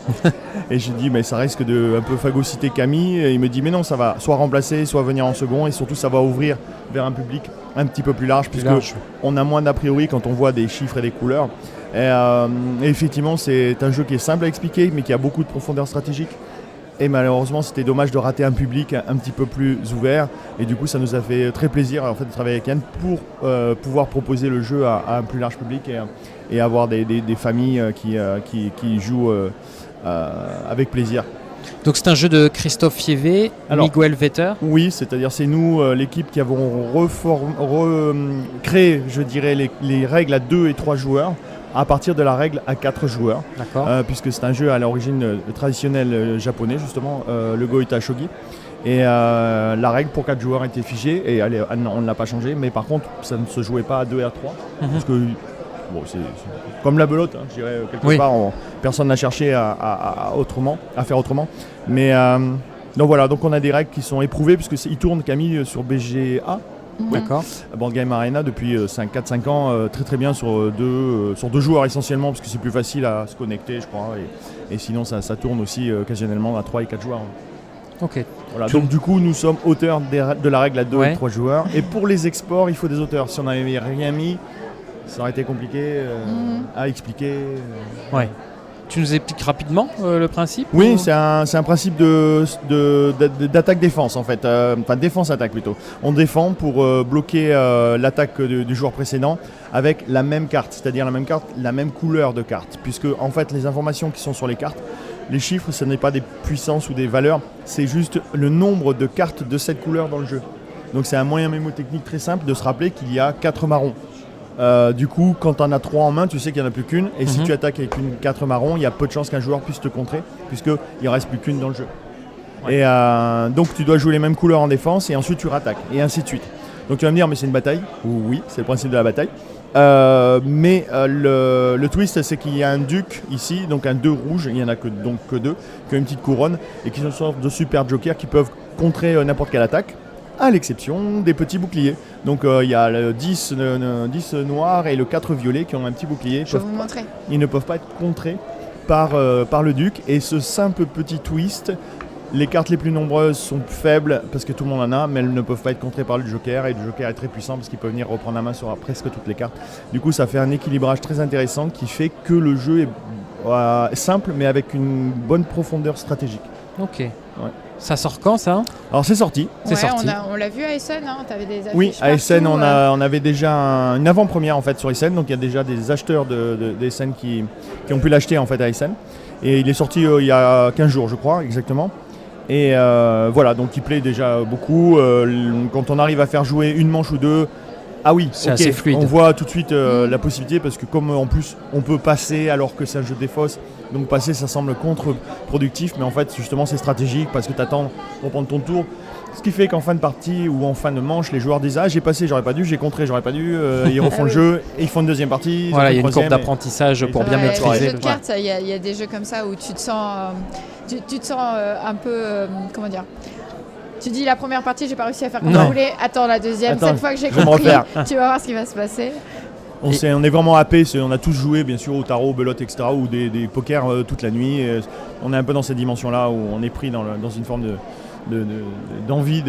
Et j'ai dit mais ça risque de un peu phagocyter Camille. Et il me dit mais non, ça va soit remplacer, soit venir en second, et surtout ça va ouvrir vers un public un petit peu plus large, puisque on a moins d'a priori quand on voit des chiffres et des couleurs. Et effectivement, c'est un jeu qui est simple à expliquer, mais qui a beaucoup de profondeur stratégique. Et malheureusement, c'était dommage de rater un public un petit peu plus ouvert. Et du coup, ça nous a fait très plaisir en fait, de travailler avec Yann pour pouvoir proposer le jeu à un plus large public et avoir des familles qui jouent avec plaisir. Donc c'est un jeu de Christophe Fievé, Miguel Vetter. Oui, c'est-à-dire c'est nous, l'équipe, qui avons créé, je dirais, les règles à 2 et 3 joueurs à partir de la règle à 4 joueurs. Puisque c'est un jeu à l'origine traditionnel japonais, justement, le Goita Shogi. Et la règle pour 4 joueurs était figée, et on ne l'a pas changé, mais par contre ça ne se jouait pas à 2 et à 3. Parce que c'est comme la belote, je dirais, quelque part, personne n'a cherché à faire autrement. Mais donc voilà, donc on a des règles qui sont éprouvées, puisqu'ils tournent, Camille, sur BGA. D'accord. Board Game Arena depuis 4-5 ans, très très bien sur deux joueurs essentiellement, parce que c'est plus facile à se connecter, je crois, et sinon ça tourne aussi occasionnellement à 3 et 4 joueurs. Ok. Voilà, donc du coup nous sommes auteurs de la règle à 2 et 3 joueurs, et pour les exports il faut des auteurs. Si on n'avait rien mis, ça aurait été compliqué à expliquer. Ouais. Tu nous expliques rapidement le principe? Oui, c'est un principe d'attaque-défense en fait, enfin défense-attaque plutôt. On défend pour bloquer l'attaque du joueur précédent avec la même carte, c'est-à-dire la même couleur de carte, puisque en fait les informations qui sont sur les cartes, les chiffres, ce n'est pas des puissances ou des valeurs, c'est juste le nombre de cartes de cette couleur dans le jeu. Donc c'est un moyen mémotechnique très simple de se rappeler qu'il y a 4 marrons. Du coup, quand tu en as 3 en main, tu sais qu'il n'y en a plus qu'une. Et si tu attaques avec une 4 marron, il y a peu de chances qu'un joueur puisse te contrer, puisqu'il ne reste plus qu'une dans le jeu. Et donc tu dois jouer les mêmes couleurs en défense, et ensuite tu rattaques, et ainsi de suite. Donc tu vas me dire, mais c'est une bataille. Oui, c'est le principe de la bataille. Mais le twist, c'est qu'il y a un duc ici, donc un 2 rouge, il n'y en a que 2, qui a une petite couronne, et qui sont une sorte de super jokers qui peuvent contrer n'importe quelle attaque, à l'exception des petits boucliers. Donc il y a le 10 noir et le 4 violet qui ont un petit bouclier. Je vais vous montrer. Ils ne peuvent pas être contrés par le duc. Et ce simple petit twist, les cartes les plus nombreuses sont faibles parce que tout le monde en a, mais elles ne peuvent pas être contrées par le joker. Et le joker est très puissant parce qu'il peut venir reprendre la main sur presque toutes les cartes. Du coup, ça fait un équilibrage très intéressant qui fait que le jeu est simple, mais avec une bonne profondeur stratégique. Ok. Ouais. Ça sort quand ça ? Alors c'est sorti. C'est sorti. On l'a vu à Essen, hein, t'avais des affiches Oui, à Essen, partout, on avait déjà une avant-première en fait sur Essen, donc il y a déjà des acheteurs d'Essen qui ont pu l'acheter en fait à Essen. Et il est sorti il y a 15 jours, je crois, exactement. Et voilà, donc il plaît déjà beaucoup. Quand on arrive à faire jouer une manche ou deux, ah oui, c'est assez fluide. On voit tout de suite la possibilité, parce que comme en plus on peut passer alors que c'est un jeu de défausse, donc passer ça semble contre-productif, mais en fait justement c'est stratégique parce que tu attends pour prendre ton tour. Ce qui fait qu'en fin de partie ou en fin de manche, les joueurs disent « Ah, j'ai passé, j'aurais pas dû, j'ai contré, j'aurais pas dû », ils refont le jeu et ils font une deuxième partie. Voilà, il y a une courbe d'apprentissage pour bien maîtriser. Les jeux de cartes, il y a des jeux comme ça où tu te sens, un peu, comment dire, tu dis la première partie, j'ai pas réussi à faire comme je voulais, attends la deuxième, cette fois que j'ai compris, tu vas voir ce qui va se passer. On est vraiment happé, on a tous joué bien sûr au tarot, au belote, etc. ou des pokers toute la nuit. On est un peu dans cette dimension-là où on est pris dans une forme d'envie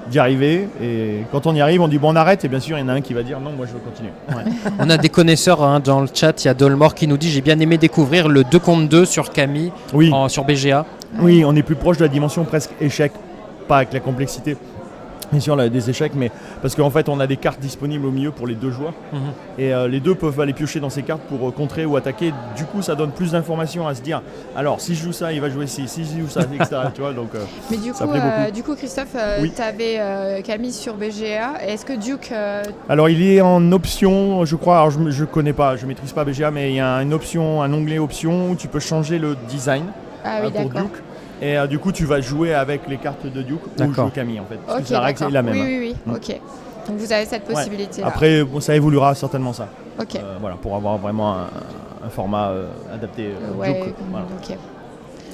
d'y arriver, et quand on y arrive on dit bon on arrête, et bien sûr il y en a un qui va dire non, moi je veux continuer. On a des connaisseurs dans le chat, il y a Dolmore qui nous dit j'ai bien aimé découvrir le 2 contre 2 sur Camille sur BGA. Oui, on est plus proche de la dimension presque échec, pas avec la complexité bien sûr des échecs, mais parce qu'en fait on a des cartes disponibles au milieu pour les deux joueurs, et les deux peuvent aller piocher dans ces cartes pour contrer ou attaquer. Du coup ça donne plus d'informations à se dire alors si je joue ça il va jouer ci, si je joue ça, etc. tu vois, donc, mais du coup Christophe, tu avais Camille sur BGA, est-ce que Duke Alors il est en option je crois, alors je connais pas, je maîtrise pas BGA, mais il y a une option, un onglet option où tu peux changer le design pour Duke. Et du coup, tu vas jouer avec les cartes de Duke ou jouer Camille en fait. Parce que la règle est la même. Oui, ok. Donc vous avez cette possibilité-là. Après, ça évoluera certainement ça. Ok. Voilà, pour avoir vraiment un format adapté. Duke. Voilà. Ok.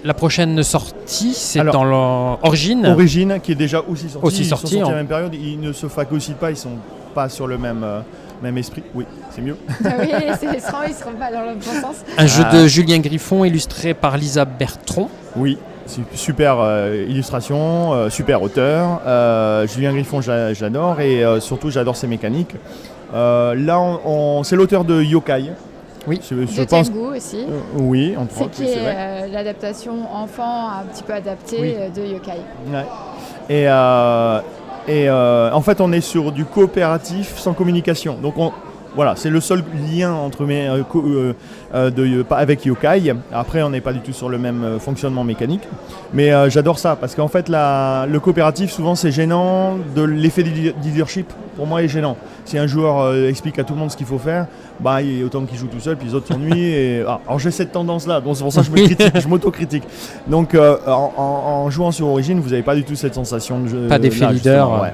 La prochaine sortie, c'est dans l'Origine. Origine, qui est déjà aussi sorti. Ils sont sortis à la même période. Ils ne se phagocytent pas, ils sont pas sur le même esprit. Oui, c'est mieux. Oui, ils seront pas dans le bon sens. Un jeu de Julien Griffon illustré par Lisa Bertrand. Oui. Super illustration, super auteur. Julien Griffon, j'adore, et surtout j'adore ses mécaniques. Là, c'est l'auteur de Yokai. Oui. Je pense. Tengu aussi. Oui, entre autres. C'est qui est l'adaptation enfant un petit peu adaptée de Yokai. Ouais. Et en fait, on est sur du coopératif sans communication. Donc voilà, c'est le seul lien entre avec Yokai. Après, on n'est pas du tout sur le même fonctionnement mécanique. Mais j'adore ça, parce qu'en fait, le coopératif, souvent, c'est gênant. L'effet de leadership, pour moi, est gênant. Si un joueur explique à tout le monde ce qu'il faut faire, il y a autant qu'il joue tout seul, puis les autres s'ennuient. Alors j'ai cette tendance-là, donc c'est pour ça que je m'autocritique. Donc en jouant sur Origine, vous n'avez pas du tout cette sensation de jeu. Pas d'effet leader. Ouais.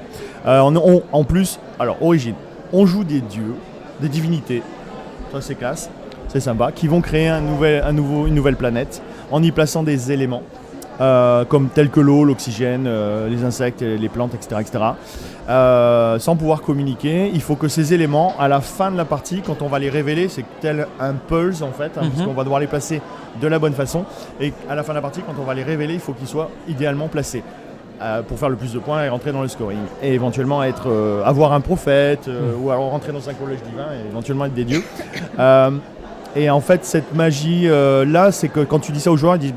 En plus, alors Origine, on joue des dieux, des divinités, ça c'est classe, c'est sympa, qui vont créer une nouvelle planète en y plaçant des éléments comme tels que l'eau, l'oxygène, les insectes, les plantes, etc. Sans pouvoir communiquer. Il faut que ces éléments, à la fin de la partie, quand on va les révéler, c'est tel un pulse en fait, parce qu'on va devoir les placer de la bonne façon, et à la fin de la partie, quand on va les révéler, il faut qu'ils soient idéalement placés. Pour faire le plus de points et rentrer dans le scoring. Et éventuellement avoir un prophète, ou alors rentrer dans un collège divin et éventuellement être des dieux. Et en fait, cette magie-là, c'est que quand tu dis ça aux joueurs, ils disent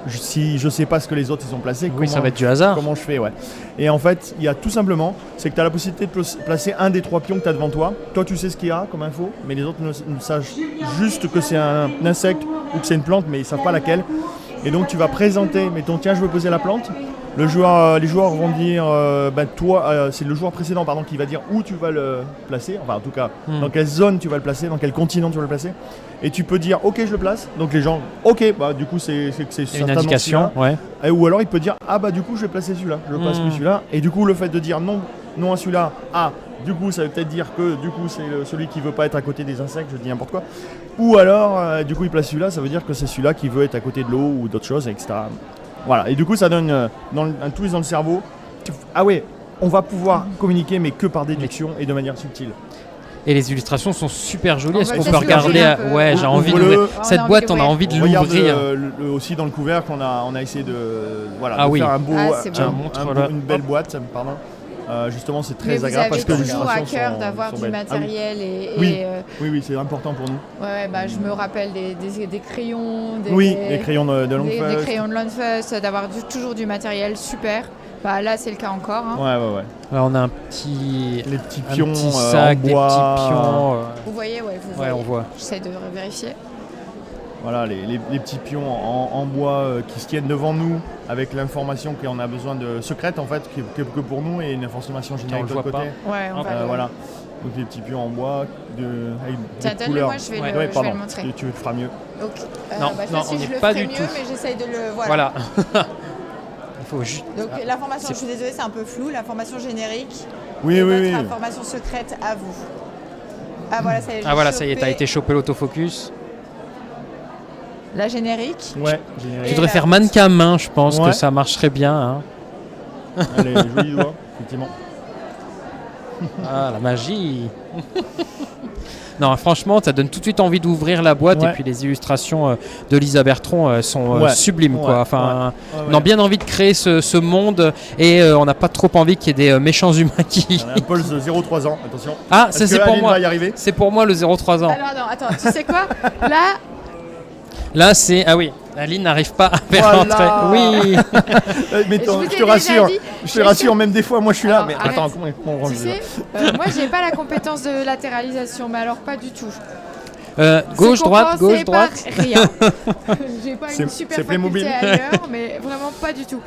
si je sais pas ce que les autres ils ont placé, ça va être du hasard. Comment je fais, Et en fait, il y a tout simplement, c'est que tu as la possibilité de placer un des 3 pions que tu as devant toi. Toi, tu sais ce qu'il y a comme info, mais les autres ne savent juste que c'est un insecte ou que c'est une plante, mais ils savent pas laquelle. Et donc, tu vas présenter, mettons, tiens, je veux poser la plante. Les joueurs vont dire, c'est le joueur précédent qui va dire où tu vas le placer, enfin en tout cas dans quelle zone tu vas le placer, dans quel continent tu vas le placer. Et tu peux dire ok je le place, donc les gens ok du coup c'est une indication, ou alors il peut dire du coup je vais placer celui-là, je place plus celui-là, et du coup le fait de dire non à celui-là, du coup ça veut peut-être dire que du coup c'est celui qui veut pas être à côté des insectes, je dis n'importe quoi, ou alors du coup il place celui-là, ça veut dire que c'est celui-là qui veut être à côté de l'eau ou d'autres choses, etc. Voilà, et du coup ça donne un twist dans le cerveau. On va pouvoir communiquer mais que par déduction et de manière subtile. Et les illustrations sont super jolies. Est-ce qu'on peut regarder j'ai envie d'ouvrir cette boîte, on a envie de l'ouvrir. Aussi dans le couvercle, on a essayé de faire un beau, une belle boîte, pardon. justement, c'est très agréable parce que les toujours à illustrations cœur sont d'avoir du belles. matériel Oui, c'est important pour nous. Je me rappelle des crayons, des crayons de longue des crayons de Longfuss, d'avoir toujours du matériel super. Là, c'est le cas encore. Hein. Ouais. Alors, on a les petits pions, sacs, en bois. Des petits pions. Vous voyez, vous voyez. On voit. J'essaie de vérifier. Voilà, les petits pions en bois qui se tiennent devant nous avec l'information qu'on a besoin de secrète en fait, que pour nous et une information générique de l'autre côté. Voilà. Donc les petits pions en bois avec des couleurs. Moi, je vais le montrer. Tu le feras mieux. Okay. Non, on n'est pas du tout. Mais j'essaye de le... Voilà. Il faut juste... Donc l'information, je suis désolée, c'est un peu flou. L'information générique oui. Information secrète à vous. Ça y est, t'as été chopé l'autofocus. La générique. Ouais, tu devrais faire mannequin main, je pense que ça marcherait bien. Hein. Allez, joli doigt, effectivement. Ah, la magie. Non, franchement, ça donne tout de suite envie d'ouvrir la boîte et puis les illustrations de Lisa Bertrand sont sublimes. On a bien envie de créer ce monde et on n'a pas trop envie qu'il y ait des méchants humains qui... On a un Paul de 0-3 ans, attention. Ah, ça c'est pour moi. C'est pour moi le 0-3 ans. Alors non, attends, tu sais quoi ? Là, c'est... Ah oui, Aline n'arrive pas à faire rentrer. Oui. Mais je te rassure, même des fois, moi je suis là. Mais attends, comment on tu sais, moi j'ai pas la compétence de latéralisation, mais alors pas du tout. Gauche, droite. Rien. J'ai pas une super faculté ailleurs, mais vraiment pas du tout.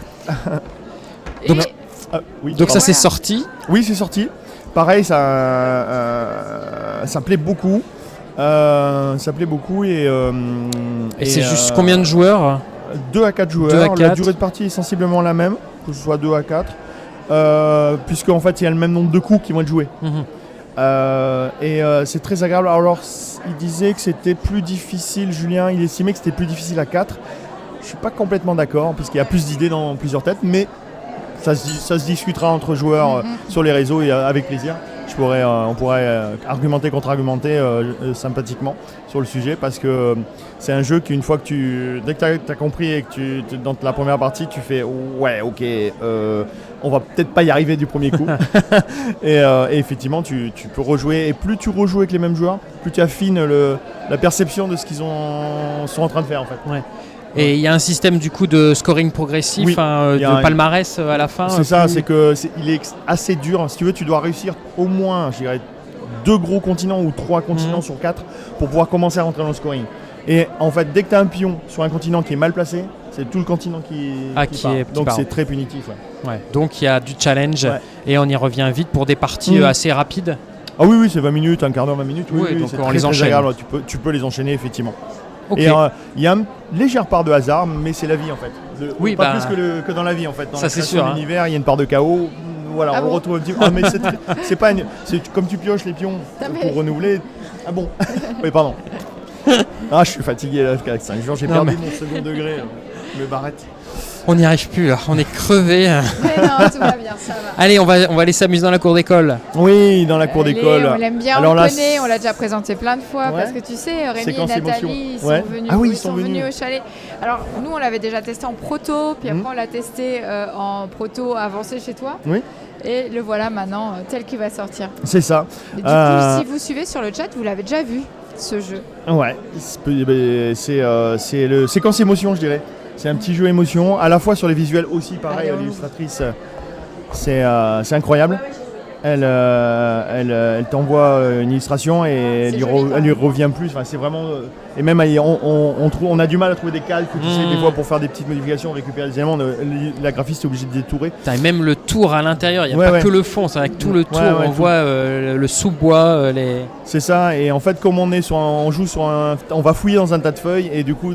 Donc ça c'est sorti. Oui, c'est sorti. Pareil, ça plaît beaucoup. Ça plaît beaucoup et c'est juste combien de joueurs ? 2 à 4 joueurs. La durée de partie est sensiblement la même, que ce soit 2 à 4, puisque en fait il y a le même nombre de coups qui vont être joués. C'est très agréable. Alors il disait que c'était plus difficile, Julien, il estimait que c'était plus difficile à 4. Je suis pas complètement d'accord, puisqu'il y a plus d'idées dans plusieurs têtes, mais ça se discutera entre joueurs sur les réseaux et avec plaisir. On pourrait argumenter, contre-argumenter sympathiquement sur le sujet parce que c'est un jeu qu'une fois que dès que tu as compris et que dans la première partie, tu fais ouais, ok, on va peut-être pas y arriver du premier coup. et effectivement, tu peux rejouer. Et plus tu rejoues avec les mêmes joueurs, plus tu affines la perception de ce qu'ils sont en train de faire en fait. Ouais. Et il y a un système du coup de scoring progressif, de palmarès à la fin. C'est ça, c'est que il est assez dur. Si tu veux, tu dois réussir au moins, je dirais, 2 gros continents ou 3 continents sur 4 pour pouvoir commencer à rentrer dans le scoring. Et en fait, dès que tu as un pion sur un continent qui est mal placé, c'est tout le continent qui part. Donc c'est très punitif. Ouais. Donc il y a du challenge et on y revient vite pour des parties assez rapides. Ah oui, c'est 20 minutes, un quart d'heure, 20 minutes. Oui, donc c'est on très, les enchaîne. agréable. Tu peux les enchaîner effectivement. Okay. Et il y a une légère part de hasard, mais c'est la vie en fait. Pas plus que dans la vie en fait. Dans ça c'est sûr. L'univers, il y a une part de chaos. Voilà, on retrouve un petit. Mais c'est pas c'est comme tu pioches les pions pour renouveler. Ah bon. Oui, pardon. Je suis fatigué là, avec 5 jours, j'ai perdu mon second degré. Je me barrette. On n'y arrive plus là, on est crevé. Mais non, tout va bien, ça va. Allez, on va aller s'amuser dans la cour d'école. Oui, dans la cour d'école. On l'aime bien, on le connaît, on l'a déjà présenté plein de fois parce que tu sais, Rémi et Nathalie, ils sont venus au chalet. Alors nous, on l'avait déjà testé en proto, puis après on l'a testé en proto avancé chez toi. Oui. Et le voilà maintenant tel qu'il va sortir. C'est ça. Et du coup, si vous suivez sur le chat, vous l'avez déjà vu, ce jeu. Ouais, c'est le séquence émotion, je dirais. C'est un petit jeu émotion, à la fois sur les visuels aussi, pareil, l'illustratrice, c'est incroyable. Elle t'envoie une illustration et elle lui revient plus. Enfin, c'est vraiment. Et même on a du mal à trouver des calques, tu sais, des fois pour faire des petites modifications, récupérer des éléments. La graphiste est obligée de détourer. T'as même le tour à l'intérieur, il n'y a pas que le fond, c'est avec tout le tour, on voit le sous-bois. C'est ça, et en fait, comme on va fouiller dans un tas de feuilles, et du coup,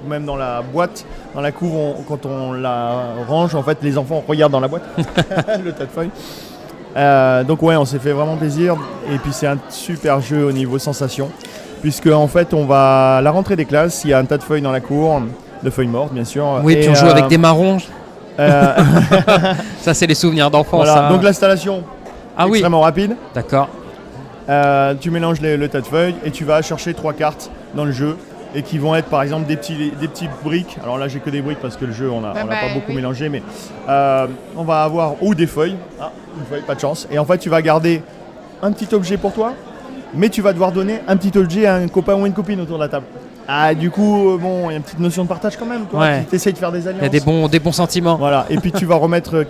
même dans la boîte, dans la couve, quand on la range, en fait, les enfants regardent dans la boîte le tas de feuilles. Donc on s'est fait vraiment plaisir et puis c'est un super jeu au niveau sensation puisque en fait on va à la rentrée des classes, il y a un tas de feuilles dans la cour, de feuilles mortes bien sûr. Oui, puis on joue avec des marrons. Ça c'est les souvenirs d'enfance. Voilà. Donc l'installation extrêmement rapide. D'accord. Tu mélanges le tas de feuilles et tu vas chercher 3 cartes dans le jeu et qui vont être par exemple des petites briques. Alors là j'ai que des briques parce que le jeu on n'a pas beaucoup mélangé, mais on va avoir ou des feuilles. Une feuille, pas de chance. Et en fait tu vas garder un petit objet pour toi, mais tu vas devoir donner un petit objet à un copain ou une copine autour de la table. Du coup, bon, il y a une petite notion de partage quand même. Tu essayes de faire des alliances. Il y a des bons sentiments. Voilà. Et puis tu vas remettre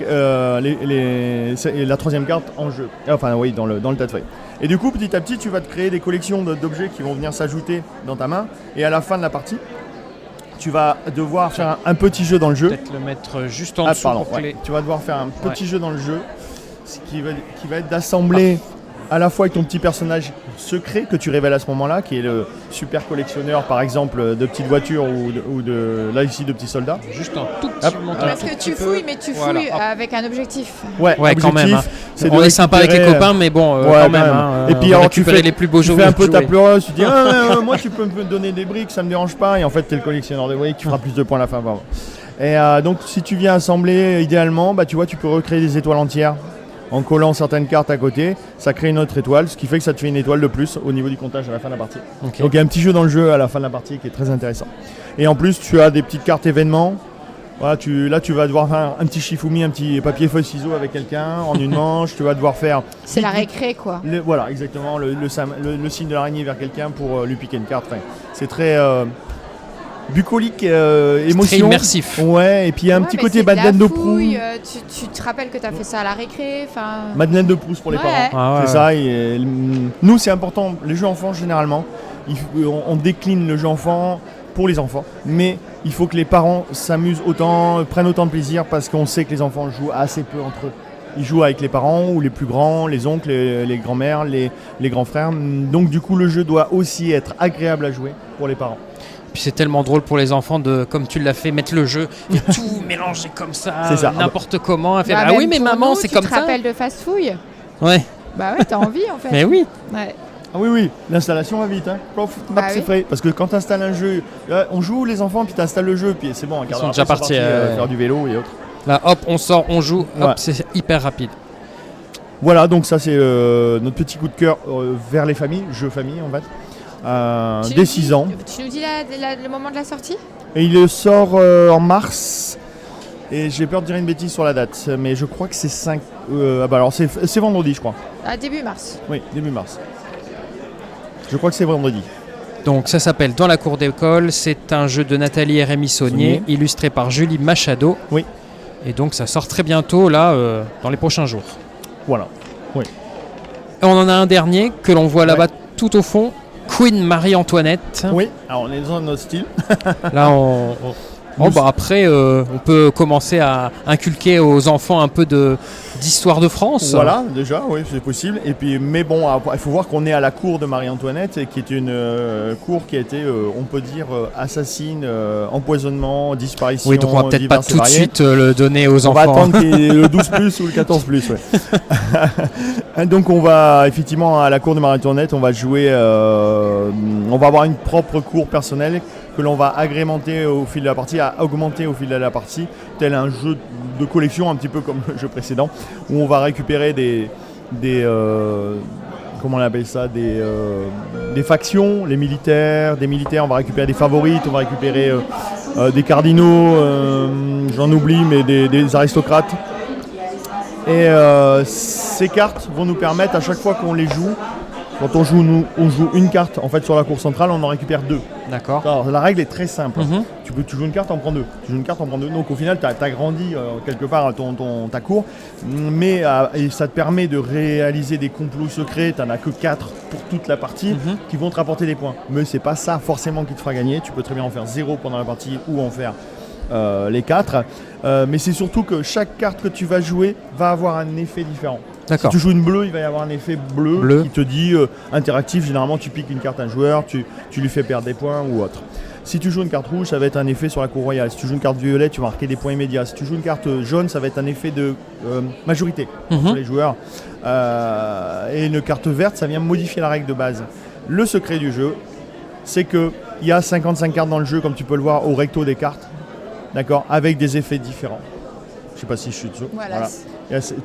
la troisième carte en jeu. Enfin, oui, dans le tas de feuilles. Et du coup, petit à petit, tu vas te créer des collections d'objets qui vont venir s'ajouter dans ta main. Et à la fin de la partie, tu vas devoir faire un petit jeu dans le jeu. Peut-être le mettre juste en dessous. Tu vas devoir faire un petit jeu dans le jeu qui va être d'assembler à la fois avec ton petit personnage secret que tu révèles à ce moment-là, qui est le super collectionneur par exemple de petites voitures ou de petits soldats. Juste un tout petit montant. Parce que tu fouilles, mais tu fouilles avec un objectif. Ouais, quand même. On est sympa avec les copains, mais bon, quand même. Et puis alors, récupérer les plus beaux jeux. Tu fais un peu ta pleureuse, tu dis moi tu peux me donner des briques, ça me dérange pas. Et en fait, tu es le collectionneur de briques, tu feras plus de points à la fin. Et donc, si tu viens assembler idéalement, tu vois, tu peux recréer des étoiles entières. En collant certaines cartes à côté, ça crée une autre étoile, ce qui fait que ça te fait une étoile de plus au niveau du comptage à la fin de la partie. Okay. Donc il y a un petit jeu dans le jeu à la fin de la partie qui est très intéressant. Et en plus, tu as des petites cartes événements. Voilà, tu vas devoir faire un petit Shifumi, un petit papier, feuille, ciseaux avec quelqu'un en une manche. Tu vas devoir faire... C'est la récré, quoi. Voilà, exactement, le signe de l'araignée vers quelqu'un pour lui piquer une carte. Enfin, c'est très... bucolique, émotion. Très immersif. Ouais, et puis il y a un petit côté Madeleine de Proust. Tu te rappelles que tu as fait ça à la récré. Madeleine de Proust pour les parents. C'est ça. Nous, c'est important. Les jeux enfants, généralement, on décline le jeu enfant pour les enfants. Mais il faut que les parents s'amusent autant, prennent autant de plaisir parce qu'on sait que les enfants jouent assez peu entre eux. Ils jouent avec les parents ou les plus grands, les oncles, les grands-mères, les grands frères. Donc du coup, le jeu doit aussi être agréable à jouer pour les parents. Puis c'est tellement drôle pour les enfants de, comme tu l'as fait, mettre le jeu et tout mélanger comme ça, n'importe comment. Faire, oui, mais maman, c'est comme ça. Tu te rappelles de fast-fouille ? Ouais. Bah ouais, t'as envie en fait. Mais oui. Ouais. Ah oui, l'installation va vite. C'est frais. Parce que quand tu installes un jeu, on joue les enfants, puis tu installes le jeu, puis c'est bon. Ils sont déjà partis faire du vélo et autres. Là, hop, on sort, on joue, hop, c'est hyper rapide. Voilà, donc ça c'est notre petit coup de cœur vers les familles, jeux famille en fait. Dès 6 ans. Tu nous dis le moment de la sortie ? Et il sort en mars. Et j'ai peur de dire une bêtise sur la date. Mais je crois que c'est 5. Alors c'est vendredi, je crois. Début mars. Oui, début mars. Je crois que c'est vendredi. Donc ça s'appelle Dans la cour d'école. C'est un jeu de Nathalie et Rémi Saunier, illustré par Julie Machado. Oui. Et donc ça sort très bientôt, là, dans les prochains jours. Voilà. Oui. Et on en a un dernier que l'on voit là-bas tout au fond. Queen Marie-Antoinette. Oui, alors on est dans notre style. Là, après, on peut commencer à inculquer aux enfants un peu d'histoire de France. Voilà, déjà, oui, c'est possible. Et puis, mais bon, il faut voir qu'on est à la cour de Marie-Antoinette, qui est une cour qui a été, on peut dire, assassine, empoisonnement, disparition. Oui, donc on va peut-être pas tout de suite le donner aux enfants. On va attendre qu'il y ait le 12+ ou le 14+. Ouais. Donc on va, effectivement, à la cour de Marie-Antoinette, on va jouer, on va avoir une propre cour personnelle que l'on va agrémenter au fil de la partie, à augmenter au fil de la partie, tel un jeu de collection, un petit peu comme le jeu précédent, où on va récupérer des comment on appelle ça, des factions, des militaires, on va récupérer des favorites, on va récupérer des cardinaux, j'en oublie, mais des aristocrates. Et ces cartes vont nous permettre, à chaque fois qu'on les joue, quand on joue une carte en fait sur la cour centrale, on en récupère 2. D'accord. Alors, la règle est très simple. Tu joues une carte, en prends 2. Tu joues une carte, en prends 2. Donc au final, tu as agrandi quelque part ta cour, mais et ça te permet de réaliser des complots secrets. Tu n'en as que 4 pour toute la partie qui vont te rapporter des points. Mais c'est pas ça forcément qui te fera gagner. Tu peux très bien en faire 0 pendant la partie ou en faire les 4. Mais c'est surtout que chaque carte que tu vas jouer va avoir un effet différent. Si tu joues une bleue, il va y avoir un effet bleu. Qui te dit interactif. Généralement, tu piques une carte à un joueur, tu lui fais perdre des points ou autre. Si tu joues une carte rouge, ça va être un effet sur la cour royale. Si tu joues une carte violette, tu vas marquer des points immédiats. Si tu joues une carte jaune, ça va être un effet de majorité sur les joueurs. Et une carte verte, ça vient modifier la règle de base. Le secret du jeu, c'est qu'il y a 55 cartes dans le jeu, comme tu peux le voir au recto des cartes, d'accord, avec des effets différents. Je ne sais pas si je suis dessous. Voilà.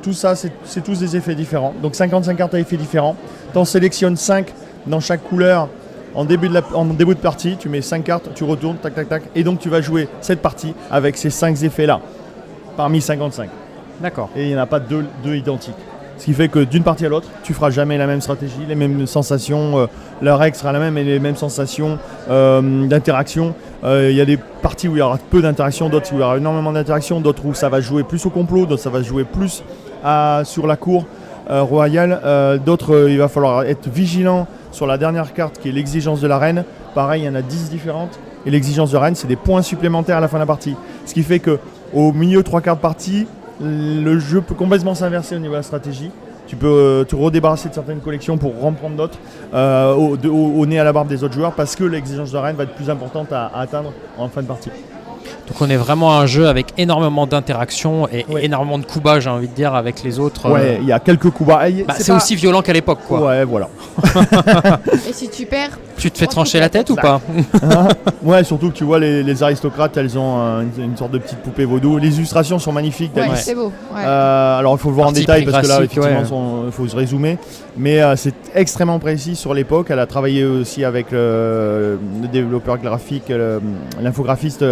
Tout ça, c'est tous des effets différents. Donc 55 cartes à effets différents. Tu en sélectionnes 5 dans chaque couleur En début de partie, tu mets 5 cartes, tu retournes, tac, tac, tac, et donc tu vas jouer cette partie avec ces 5 effets-là, parmi 55. D'accord. Et il n'y en a pas deux identiques. Ce qui fait que d'une partie à l'autre, tu feras jamais la même stratégie, les mêmes sensations, la règle sera la même et les mêmes sensations d'interaction. Il y a des parties où il y aura peu d'interaction, d'autres où il y aura énormément d'interaction, d'autres où ça va jouer plus au complot, d'autres ça va jouer plus sur la cour royale, d'autres il va falloir être vigilant sur la dernière carte qui est l'exigence de la reine. Pareil, il y en a 10 différentes et l'exigence de la reine, c'est des points supplémentaires à la fin de la partie. Ce qui fait qu'au milieu de 3 quarts de partie, le jeu peut complètement s'inverser au niveau de la stratégie. Tu peux te redébarrasser de certaines collections pour reprendre d'autres au nez à la barbe des autres joueurs parce que l'exigence de la reine va être plus importante à atteindre en fin de partie. Donc on est vraiment un jeu avec énormément d'interactions et énormément de coups bas, j'ai envie de dire, avec les autres. Ouais, il y a quelques coups bas. C'est aussi violent qu'à l'époque, quoi. Ouais, voilà. Et si tu perds, tu te fais trancher la tête ou pas? Ouais, surtout que tu vois les aristocrates, elles ont une sorte de petite poupée vaudou. Les illustrations sont magnifiques. Ouais, c'est beau. Ouais. Alors il faut le voir en détail parce que là, effectivement, ouais. Il faut se rézoomer. Mais c'est extrêmement précis sur l'époque. Elle a travaillé aussi avec le développeur graphique, l'infographiste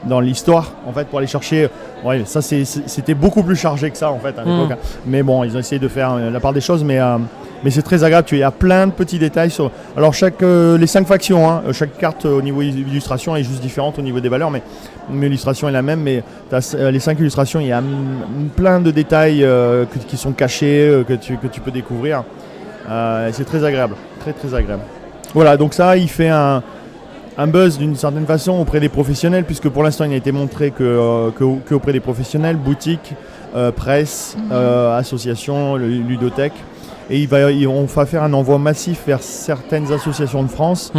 dans l'histoire, en fait, pour aller chercher. Ouais, ça c'était beaucoup plus chargé que ça, en fait, à l'époque. Hein. Mais bon, ils ont essayé de faire la part des choses, mais c'est très agréable. Il y a plein de petits détails sur. Alors les 5 factions, hein, chaque carte au niveau illustration est juste différente au niveau des valeurs, mais l'illustration est la même. Mais les 5 illustrations, il y a plein de détails qui sont cachés, que tu peux découvrir. C'est très agréable, très très agréable. Voilà, donc ça, il fait un buzz d'une certaine façon auprès des professionnels, puisque pour l'instant il n'a été montré que auprès des professionnels, boutiques, presse, associations, ludothèques. Et on va faire un envoi massif vers certaines associations de France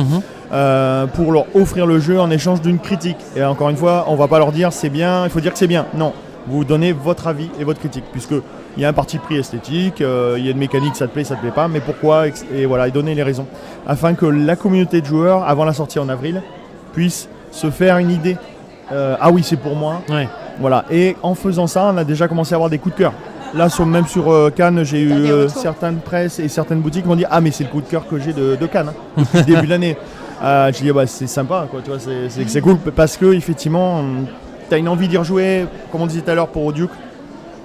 pour leur offrir le jeu en échange d'une critique. Et encore une fois, on ne va pas leur dire c'est bien, il faut dire que c'est bien. Non, vous donnez votre avis et votre critique, puisqu'il y a un parti pris esthétique, il y a une mécanique, ça te plaît pas, mais pourquoi, et voilà, et donner les raisons. Afin que la communauté de joueurs, avant la sortie en avril, puisse se faire une idée. Ah oui, c'est pour moi. Ouais. Voilà. Et en faisant ça, on a déjà commencé à avoir des coups de cœur. Là, même sur Cannes, j'ai eu certaines presses et certaines boutiques qui m'ont dit « Ah, mais c'est le coup de cœur que j'ai de Cannes, hein, depuis le début de l'année. » Je dis « C'est sympa, quoi, tu vois, c'est cool. » Parce que effectivement, tu as une envie d'y rejouer, comme on disait tout à l'heure pour Auduc.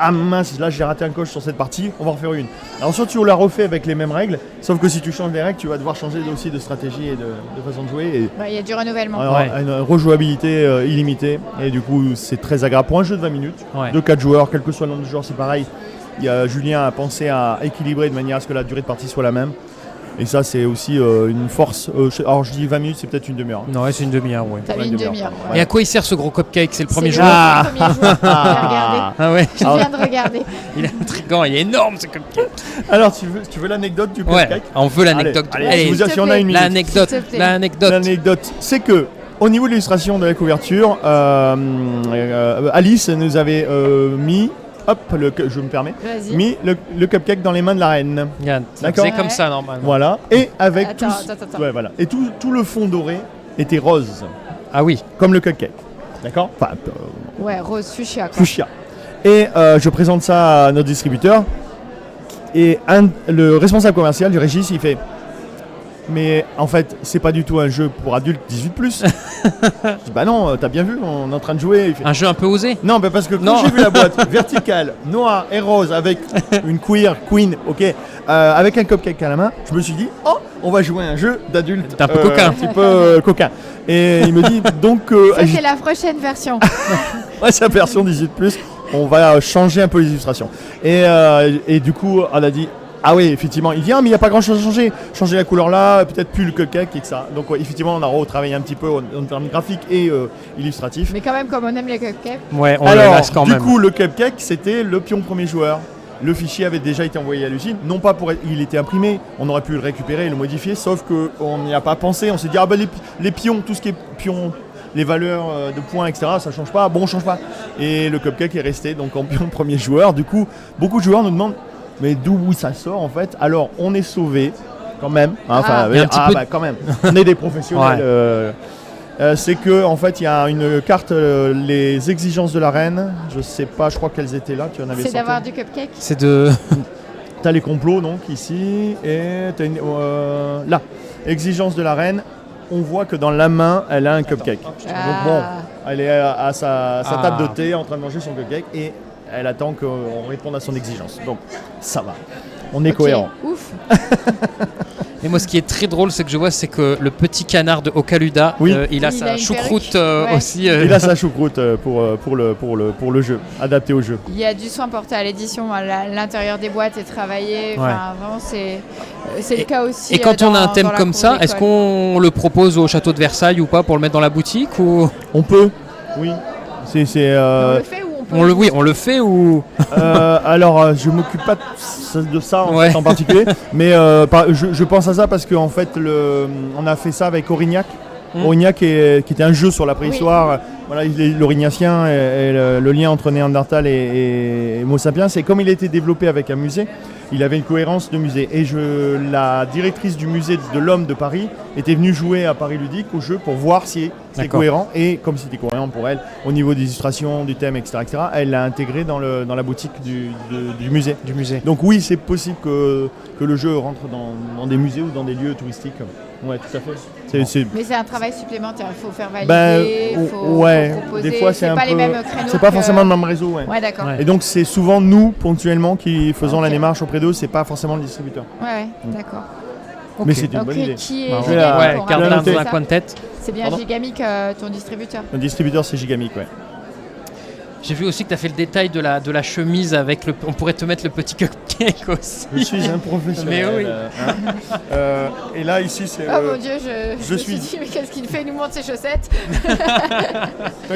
Ah mince, là j'ai raté un coche sur cette partie, on va en refaire une. Alors soit tu la refais avec les mêmes règles, sauf que si tu changes les règles, tu vas devoir changer aussi de stratégie et de façon de jouer. Il y a du renouvellement. Alors, une rejouabilité illimitée, et du coup c'est très agréable pour un jeu de 20 minutes, de 4 joueurs, quel que soit le nombre de joueurs, c'est pareil. Julien a pensé à équilibrer de manière à ce que la durée de partie soit la même. Et ça, c'est aussi une force. Alors, je dis 20 minutes, c'est peut-être une demi-heure. Non, ouais, c'est une demi-heure, oui. T'as mis une demi-heure. Ouais. Et à quoi il sert ce gros cupcake? C'est le premier joueur. C'est le premier joueur. Ah ouais. Je viens de regarder. Il est intriguant, il est énorme ce cupcake. Alors, tu veux l'anecdote du cupcake? Ouais, on veut l'anecdote. Allez, si on a une minute. L'anecdote, c'est que au niveau de l'illustration de la couverture, Alice nous avait mis. Hop, je me permets, mis le cupcake dans les mains de la reine. D'accord. C'est comme ça normalement. Voilà. Et avec Ouais, voilà. Et tout le fond doré était rose. Ah oui. Comme le cupcake. D'accord. Enfin, ouais, rose fuchsia. Quoi. Fuchsia. Et je présente ça à notre distributeur. Et le responsable commercial du Régis, il fait. Mais en fait, c'est pas du tout un jeu pour adultes 18+. Je dis bah non, t'as bien vu, on est en train de jouer. Il fait, un jeu un peu osé? Non, bah parce que quand j'ai vu la boîte verticale, noire et rose avec une queen, ok, avec un cupcake à la main, je me suis dit oh, on va jouer à un jeu d'adulte. T'es un peu coquin. Un petit peu coquin. Et il me dit donc. Ça c'est la prochaine version. Ouais, c'est la version 18+. On va changer un peu les illustrations. Et du coup, on a dit. Ah oui, effectivement, il dit mais il n'y a pas grand chose à changer. Changer la couleur là, peut-être plus le cupcake et que ça. Donc effectivement, on a retravaillé un petit peu en termes graphiques et illustratifs. Mais quand même, comme on aime les cupcakes. Ouais, on le laisse quand même. Du coup, le cupcake, c'était le pion premier joueur. Le fichier avait déjà été envoyé à l'usine, non pas il était imprimé, on aurait pu le récupérer et le modifier, sauf qu'on n'y a pas pensé. On s'est dit les pions, tout ce qui est pion, les valeurs de points, etc., ça change pas. Bon, on change pas. Et le cupcake est resté donc en pion premier joueur. Du coup, beaucoup de joueurs nous demandent. Mais d'où ça sort en fait? Alors on est sauvé quand même. Enfin, quand même. On est des professionnels. Ouais. C'est que en fait il y a une carte les exigences de la reine. Je sais pas, je crois qu'elles étaient là. Tu en avais. C'est d'avoir du cupcake. C'est de. T'as les complots donc ici et t'as là. exigence de la reine, on voit que dans la main, elle a un cupcake. Donc bon, elle est à sa table de thé en train de manger son cupcake et elle attend qu'on réponde à son exigence. Donc ça va, on est cohérent. Ouf. Et moi, ce qui est très drôle, c'est que le petit canard de Ocaluda, il a sa choucroute aussi. Il a sa choucroute pour le jeu, adapté au jeu. Il y a du soin porté à l'édition. L'intérieur des boîtes est travaillé. Enfin, vraiment, c'est le cas aussi. Et quand on a un thème comme ça, est-ce qu'on le propose au château de Versailles ou pas pour le mettre dans la boutique ou... On peut, oui. On le fait ou on le fait ou alors, je m'occupe pas de ça en particulier, mais je pense à ça parce qu'en fait, on a fait ça avec Aurignac. Aurignac qui était un jeu sur la préhistoire. Voilà, l'Aurignacien et le lien entre Néandertal et Homo sapiens. Et comme il a été développé avec un musée, il avait une cohérence de musée. Et la directrice du musée de l'Homme de Paris était venue jouer à Paris Ludique au jeu pour voir si c'était cohérent. Et comme c'était cohérent pour elle, au niveau des illustrations, du thème, etc., elle l'a intégré dans la boutique du musée. Donc oui, c'est possible que le jeu rentre dans des musées ou dans des lieux touristiques. Ouais, tout à fait. Mais c'est un travail supplémentaire, il faut faire valider, il faut proposer. Des fois c'est pas les mêmes créneaux. C'est pas forcément le même réseau. Ouais, d'accord. Et donc c'est souvent nous ponctuellement qui faisons la démarche auprès d'eux, c'est pas forcément le distributeur. Ouais, d'accord. Mais c'est une bonne idée. Qui est garde dans un coin de tête. C'est bien Gigamic, ton distributeur. Le distributeur c'est Gigamic, ouais. J'ai vu aussi que tu as fait le détail de la chemise avec on pourrait te mettre le petit cupcake aussi. Je suis un professionnel. Mais oui. Et là ici c'est. Oh mon Dieu, je me suis dit mais qu'est-ce qu'il fait? Il nous montre ses chaussettes.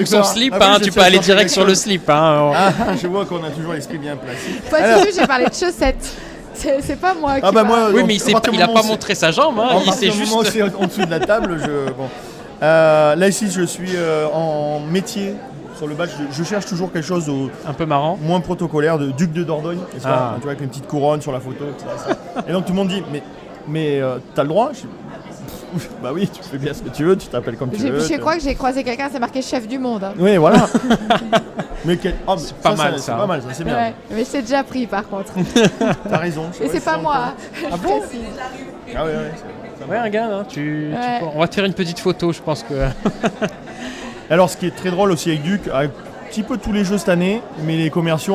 Son slip, tu peux aller direct sur le slip. Je vois qu'on a toujours l'esprit bien placé. Pas du tout, j'ai parlé de chaussettes. C'est pas moi qui moi, oui, mais il a pas montré sa jambe. Il s'est juste. Moi aussi en dessous de la table. Là ici je suis en métier. Sur le badge, je cherche toujours quelque chose un peu marrant, moins protocolaire, de duc de Dordogne, tu vois, avec une petite couronne sur la photo, etc. Et donc tout le monde dit, mais t'as le droit? Bah oui, tu fais bien ce que tu veux, tu t'appelles comme tu veux. Je crois que j'ai croisé quelqu'un, c'est marqué chef du monde. Oui, voilà. Mais c'est pas mal, c'est pas mal, ça, c'est bien. Ouais, mais c'est déjà pris par contre. T'as raison. Et c'est pas moi. Ah bon? Ah ouais, regarde, on va te faire une petite photo, je pense que. Alors, ce qui est très drôle aussi avec Duc, un petit peu tous les jeux cette année, mais les commerciaux,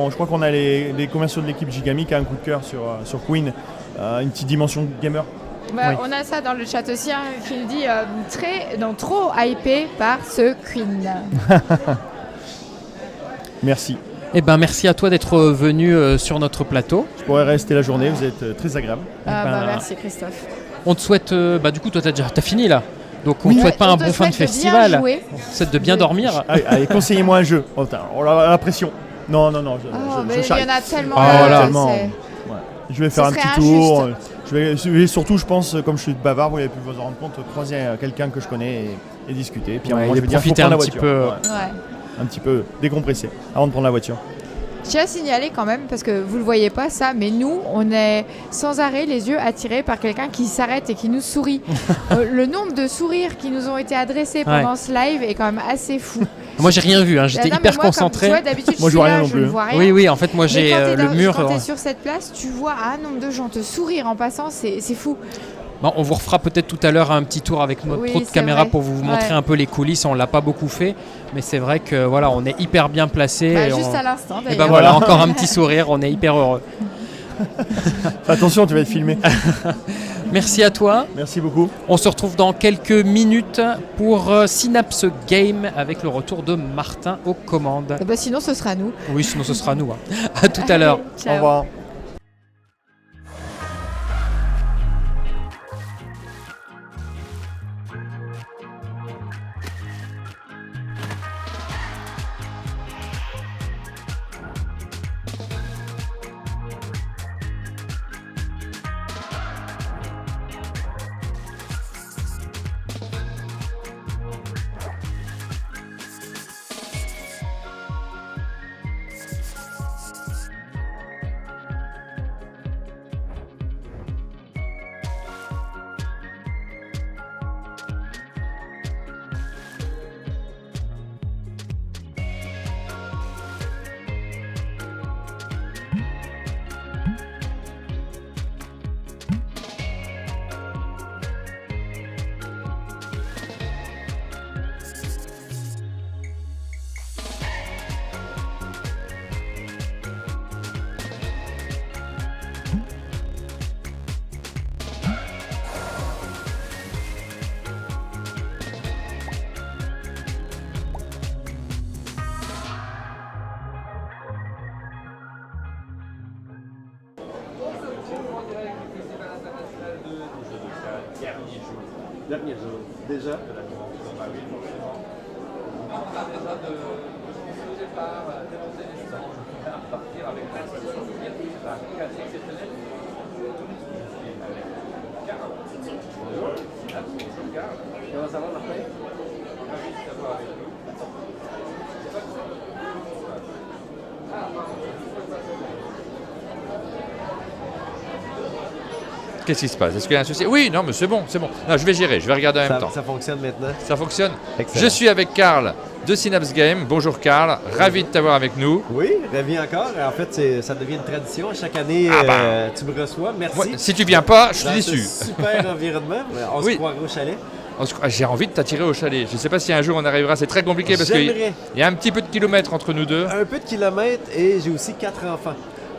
je crois qu'on a les commerciaux de l'équipe Gigamic qui a un coup de cœur sur Queen, une petite dimension gamer. On a ça dans le chat aussi, qui nous dit trop hypé par ce Queen. Merci. Eh ben, merci à toi d'être venu sur notre plateau. Je pourrais rester la journée, vous êtes très agréable. Merci Christophe. On te souhaite, du coup, toi t'as fini là. Donc on ne souhaite pas un bon fin de festival. On souhaite de bien dormir. Allez, conseillez-moi un jeu. Oh, la pression. Non. Il y en a tellement. Je vais faire un petit tour. Je vais surtout, je pense, comme je suis bavard, vous avez pu vous en rendre compte, croiser quelqu'un que je connais et discuter. Et puis moi, je vais profiter un petit peu. Un petit peu décompresser avant de prendre la voiture. Je tiens à signaler quand même, parce que vous ne le voyez pas ça, mais nous, on est sans arrêt les yeux attirés par quelqu'un qui s'arrête et qui nous sourit. Le nombre de sourires qui nous ont été adressés pendant ce live est quand même assez fou. Moi, j'ai rien vu, j'étais hyper concentré. Tu vois, d'habitude, moi, je vois rien non plus. Je ne vois rien. Oui, en fait, moi, j'ai le mur. Quand tu es sur cette place, tu vois un nombre de gens te sourire en passant, c'est fou. Bon, on vous refera peut-être tout à l'heure un petit tour avec notre autre caméra pour vous montrer un peu les coulisses. On l'a pas beaucoup fait, mais c'est vrai que voilà, on est hyper bien placé. Juste à l'instant. Et voilà, encore un petit sourire. On est hyper heureux. Attention, tu vas être filmé. Merci à toi. Merci beaucoup. On se retrouve dans quelques minutes pour Synapse Game avec le retour de Martin aux commandes. Sinon, ce sera nous. Oui, sinon ce sera nous. À tout à l'heure. Au revoir. Dernier jour, déjà. Comment ça va, Martin? Qu'est-ce qui se passe? Est-ce qu'il y a un souci? Oui, non, mais c'est bon, c'est bon. Non, je vais gérer, je vais regarder en même temps. Ça fonctionne maintenant? Ça fonctionne. Excellent. Je suis avec Karl de Synapse Game. Bonjour Karl, ravi de t'avoir avec nous. Oui, ravi encore. En fait, ça devient une tradition. Chaque année, tu me reçois. Merci. Ouais, si tu viens pas, je suis déçu. Super environnement. On se croirait au chalet. J'ai envie de t'attirer au chalet. Je ne sais pas si un jour on arrivera. C'est très compliqué parce qu'il y a un petit peu de kilomètres entre nous deux. Un peu de kilomètres et j'ai aussi 4 enfants.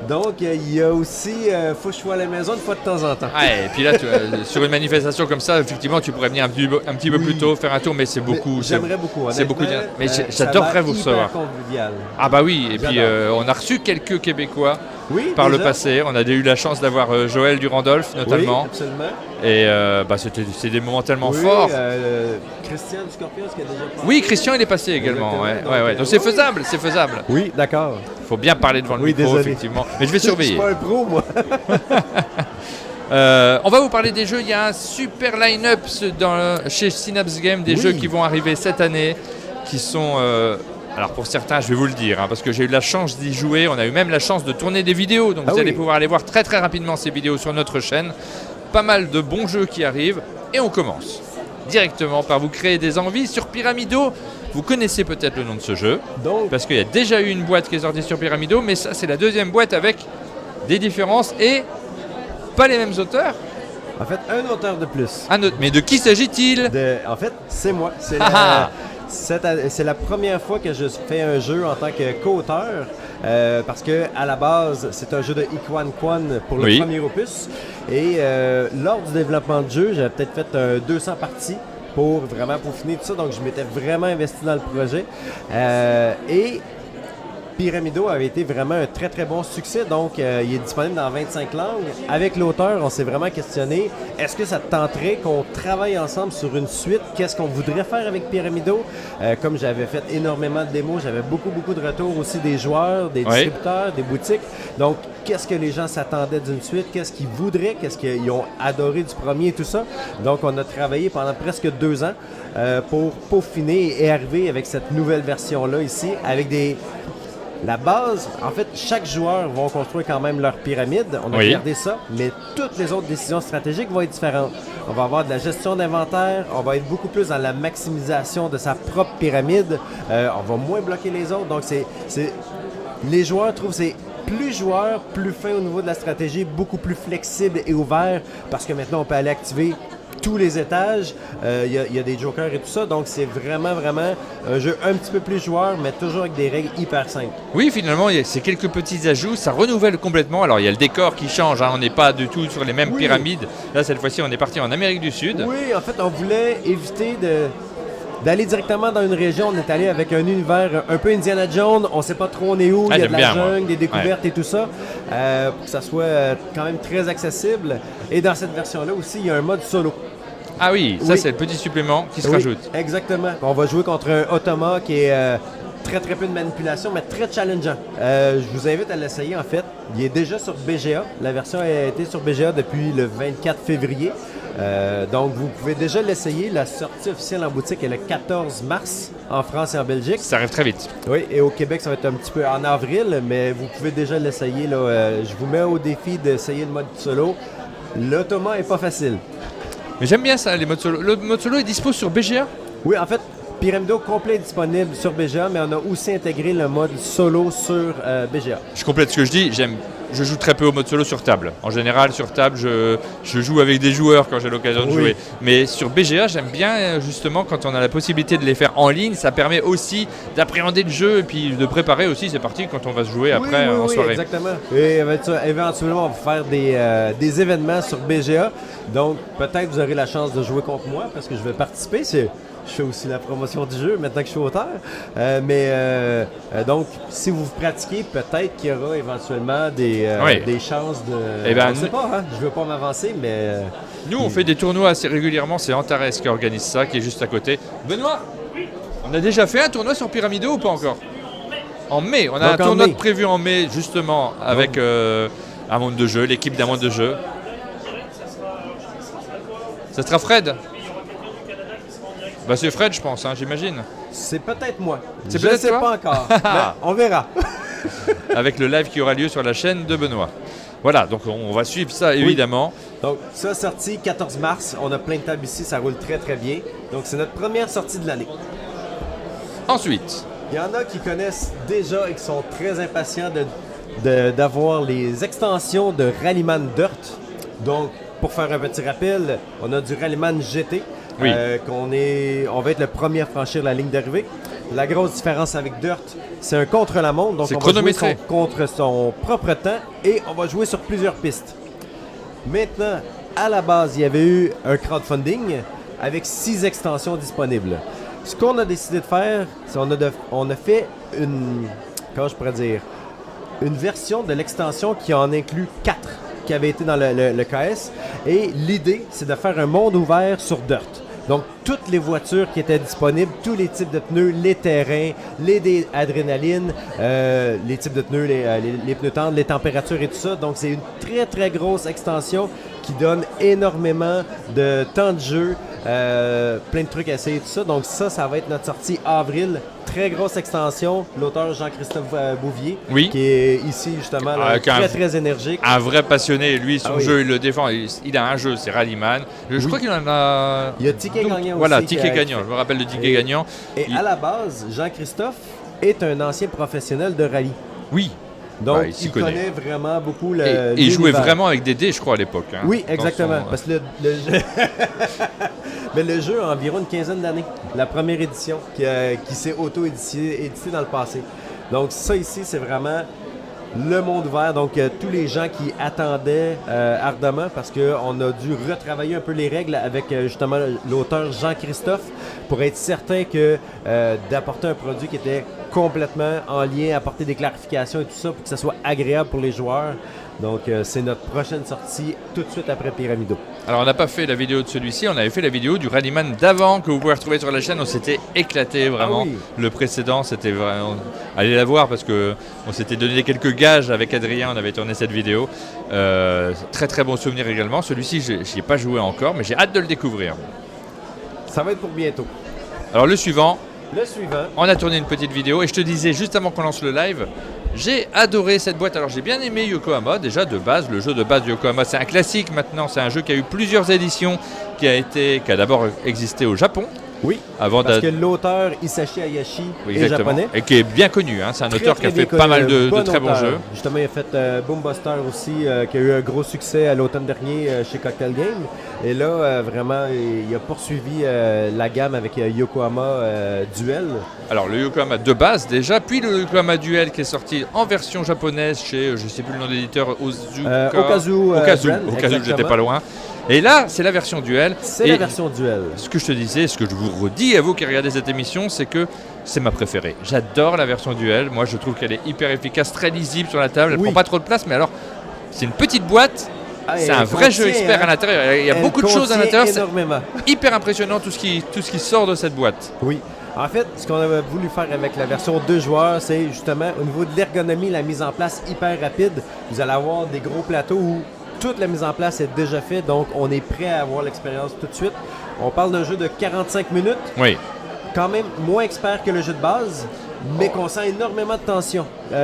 Donc, il y a aussi, faut que je sois à la maison une fois de temps en temps. Ouais, et puis là, sur une manifestation comme ça, effectivement, tu pourrais venir un petit peu plus tôt, faire un tour, mais c'est beaucoup. J'aimerais beaucoup. C'est beaucoup. Mais j'adorerais vous recevoir. Convivial. Ah bah oui, et puis on a reçu quelques Québécois par le passé. On a eu la chance d'avoir Joël Durandolph notamment. Oui, absolument. Et c'est des moments tellement forts. Christian du Scorpions qui a déjà passé. Oui, Christian il est passé également. Ouais. Donc c'est faisable, c'est faisable. Oui, d'accord. Il faut bien parler devant le micro, désolé. effectivement. Mais je vais surveiller. Je suis pas un pro, moi. On va vous parler des jeux. Il y a un super line-up chez Synapse Game, des jeux qui vont arriver cette année, qui sont... alors pour certains, je vais vous le dire, parce que j'ai eu la chance d'y jouer. On a eu même la chance de tourner des vidéos. Donc vous allez pouvoir aller voir très très rapidement ces vidéos sur notre chaîne. Pas mal de bons jeux qui arrivent. Et on commence directement par vous créer des envies sur Pyramido. Vous connaissez peut-être le nom de ce jeu, parce qu'il y a déjà eu une boîte qui est sortie sur Pyramido, mais ça c'est la deuxième boîte avec des différences et pas les mêmes auteurs. En fait, un auteur de plus. Mais de qui s'agit-il? En fait, c'est moi. C'est la première fois que je fais un jeu en tant que co-auteur, parce que à la base, c'est un jeu de Iquan Quan pour le premier opus. Et lors du développement de jeu, j'avais peut-être fait 200 parties pour vraiment peaufiner tout ça. Donc, je m'étais vraiment investi dans le projet. Et Pyramido avait été vraiment un très très bon succès, donc il est disponible dans 25 langues. Avec l'auteur, on s'est vraiment questionné, est-ce que ça te tenterait qu'on travaille ensemble sur une suite? Qu'est-ce qu'on voudrait faire avec Pyramido? Comme j'avais fait énormément de démos, j'avais beaucoup de retours aussi des joueurs, des distributeurs, des boutiques. Donc, qu'est-ce que les gens s'attendaient d'une suite? Qu'est-ce qu'ils voudraient? Qu'est-ce qu'ils ont adoré du premier et tout ça? Donc, on a travaillé pendant presque 2 ans pour peaufiner et arriver avec cette nouvelle version-là ici, avec la base, en fait, chaque joueur va construire quand même leur pyramide. On a regardé ça, mais toutes les autres décisions stratégiques vont être différentes. On va avoir de la gestion d'inventaire, on va être beaucoup plus dans la maximisation de sa propre pyramide. On va moins bloquer les autres. Donc, les joueurs trouvent que c'est plus joueur, plus fin au niveau de la stratégie, beaucoup plus flexible et ouvert, parce que maintenant, on peut aller activer tous les étages, il y a des jokers et tout ça, donc c'est vraiment un jeu un petit peu plus joueur, mais toujours avec des règles hyper simples. Oui, finalement, c'est quelques petits ajouts, ça renouvelle complètement. Alors il y a le décor qui change, on n'est pas du tout sur les mêmes pyramides. Là, cette fois-ci, on est parti en Amérique du Sud. Oui, en fait, on voulait éviter d'aller directement dans une région. On est allé avec un univers un peu Indiana Jones, on sait pas trop on est où, il y a de la jungle, des découvertes et tout ça, pour que ça soit quand même très accessible. Et dans cette version-là aussi, il y a un mode solo. Ah oui, ça c'est le petit supplément qui se rajoute. Exactement. On va jouer contre un automa qui est très peu de manipulation, mais très challengeant. Je vous invite à l'essayer en fait. Il est déjà sur BGA. La version a été sur BGA depuis le 24 février. Donc vous pouvez déjà l'essayer. La sortie officielle en boutique est le 14 mars en France et en Belgique. Ça arrive très vite. Oui, et au Québec, ça va être un petit peu en avril, mais vous pouvez déjà l'essayer. Je vous mets au défi d'essayer le mode solo. L'automa est pas facile. Mais j'aime bien ça, les modes solo. Le mode solo est dispo sur BGA? Oui, en fait, Pyramido complet est disponible sur BGA, mais on a aussi intégré le mode solo sur BGA. Je complète ce que je dis, je joue très peu au mode solo sur table. En général, sur table, je joue avec des joueurs quand j'ai l'occasion de jouer. Mais sur BGA, j'aime bien justement quand on a la possibilité de les faire en ligne. Ça permet aussi d'appréhender le jeu et puis de préparer aussi, c'est parti, quand on va se jouer après en soirée. Exactement. Et éventuellement, on va faire des événements sur BGA. Donc, peut-être vous aurez la chance de jouer contre moi parce que je vais participer. je fais aussi la promotion du jeu maintenant que je suis auteur. Donc, si vous pratiquez, peut-être qu'il y aura éventuellement des chances de... je ne sais pas, hein? Je ne veux pas m'avancer, mais... Nous, on fait des tournois assez régulièrement. C'est Antares qui organise ça, qui est juste à côté. Benoît, on a déjà fait un tournoi sur Pyramido ou pas encore? En mai. On a un tournoi prévu en mai, justement, avec un monde de jeu, l'équipe d'un monde de jeu. Ça sera Fred? Bah c'est Fred, je pense, hein, j'imagine. C'est peut-être moi. C'est je ne sais pas encore. On verra. Avec le live qui aura lieu sur la chaîne de Benoît. Voilà, donc on va suivre ça, évidemment. Donc, ça, sorti 14 mars. On a plein de tables ici, ça roule très, très bien. Donc, c'est notre première sortie de l'année. Ensuite, il y en a qui connaissent déjà et qui sont très impatients d'avoir les extensions de Rallyman Dirt. Donc, pour faire un petit rappel, on a du Rallyman GT. Oui. On va être le premier à franchir la ligne d'arrivée. La grosse différence avec Dirt, c'est un contre-la-montre. Donc, on va jouer contre son propre temps et on va jouer sur plusieurs pistes. Maintenant, à la base, il y avait eu un crowdfunding avec 6 extensions disponibles. Ce qu'on a décidé de faire, c'est on a fait une version de l'extension qui en inclut 4 qui avait été dans le KS. Et l'idée, c'est de faire un monde ouvert sur Dirt. Donc, toutes les voitures qui étaient disponibles, tous les types de pneus, les terrains, les adrénalines, les types de pneus, les pneus tendres, les températures et tout ça. Donc, c'est une très, très grosse extension qui donne énormément de temps de jeu, plein de trucs à essayer, tout ça. Donc, ça va être notre sortie avril. Très grosse extension. L'auteur Jean-Christophe Bouvier, qui est ici, justement, très énergique. Un vrai passionné. Lui, son jeu, il le défend. Il a un jeu, c'est Rallyman. Je crois qu'il en a... Il y a Ticket Gagnant aussi. Voilà, Ticket Gagnant. Je me rappelle de Ticket Gagnant. Et à la base, Jean-Christophe est un ancien professionnel de rallye. Oui. Donc, il connaît vraiment beaucoup le... Et il jouait vraiment avec des dés, je crois, à l'époque. Hein, oui, exactement. Parce que le jeu... Mais le jeu a environ une quinzaine d'années. La première édition qui s'est auto-édité dans le passé. Donc, ça ici, c'est vraiment le monde ouvert. Donc, tous les gens qui attendaient ardemment, parce qu'on a dû retravailler un peu les règles avec justement l'auteur Jean-Christophe pour être certain d'apporter un produit qui était complètement en lien, apporter des clarifications et tout ça pour que ça soit agréable pour les joueurs. Donc, c'est notre prochaine sortie tout de suite après Pyramido. Alors, on n'a pas fait la vidéo de celui-ci, on avait fait la vidéo du Rallyman d'avant que vous pouvez retrouver sur la chaîne. On s'était éclaté vraiment. Ah oui. Le précédent, c'était vraiment... Allez la voir parce qu'on s'était donné quelques gages avec Adrien, on avait tourné cette vidéo. Très très bon souvenir également. Celui-ci, je n'y ai pas joué encore, mais j'ai hâte de le découvrir. Ça va être pour bientôt. Alors, le suivant. On a tourné une petite vidéo et je te disais juste avant qu'on lance le live, j'ai adoré cette boîte. Alors j'ai bien aimé Yokohama, déjà de base, le jeu de base de Yokohama, c'est un classique maintenant, c'est un jeu qui a eu plusieurs éditions, qui a d'abord existé au Japon. Oui, parce que l'auteur Hisashi Hayashi est japonais. Et qui est bien connu, hein. C'est un auteur qui a fait pas mal de très bons jeux. Justement, il a fait Boom Buster aussi, qui a eu un gros succès à l'automne dernier chez Cocktail Game. Et là, vraiment, il a poursuivi la gamme avec Yokohama Duel. Alors, le Yokohama de base déjà, puis le Yokohama Duel qui est sorti en version japonaise chez, je ne sais plus le nom de l'éditeur, Okazu, j'étais pas loin. Et là, c'est la version Duel. C'est la version Duel. Ce que je te disais, ce que je vous redis à vous qui regardez cette émission, c'est que c'est ma préférée. J'adore la version Duel. Moi, je trouve qu'elle est hyper efficace, très lisible sur la table. Elle prend pas trop de place, mais alors, c'est une petite boîte. C'est un vrai jeu expert à l'intérieur. Il y a beaucoup de choses à l'intérieur. C'est hyper impressionnant tout ce qui sort de cette boîte. Oui. En fait, ce qu'on avait voulu faire avec la version 2 joueurs, c'est justement au niveau de l'ergonomie, la mise en place hyper rapide. Vous allez avoir des gros plateaux où toute la mise en place est déjà faite, donc on est prêt à avoir l'expérience tout de suite. On parle d'un jeu de 45 minutes. Oui. Quand même moins expert que le jeu de base, mais qu'on sent énormément de tension. Il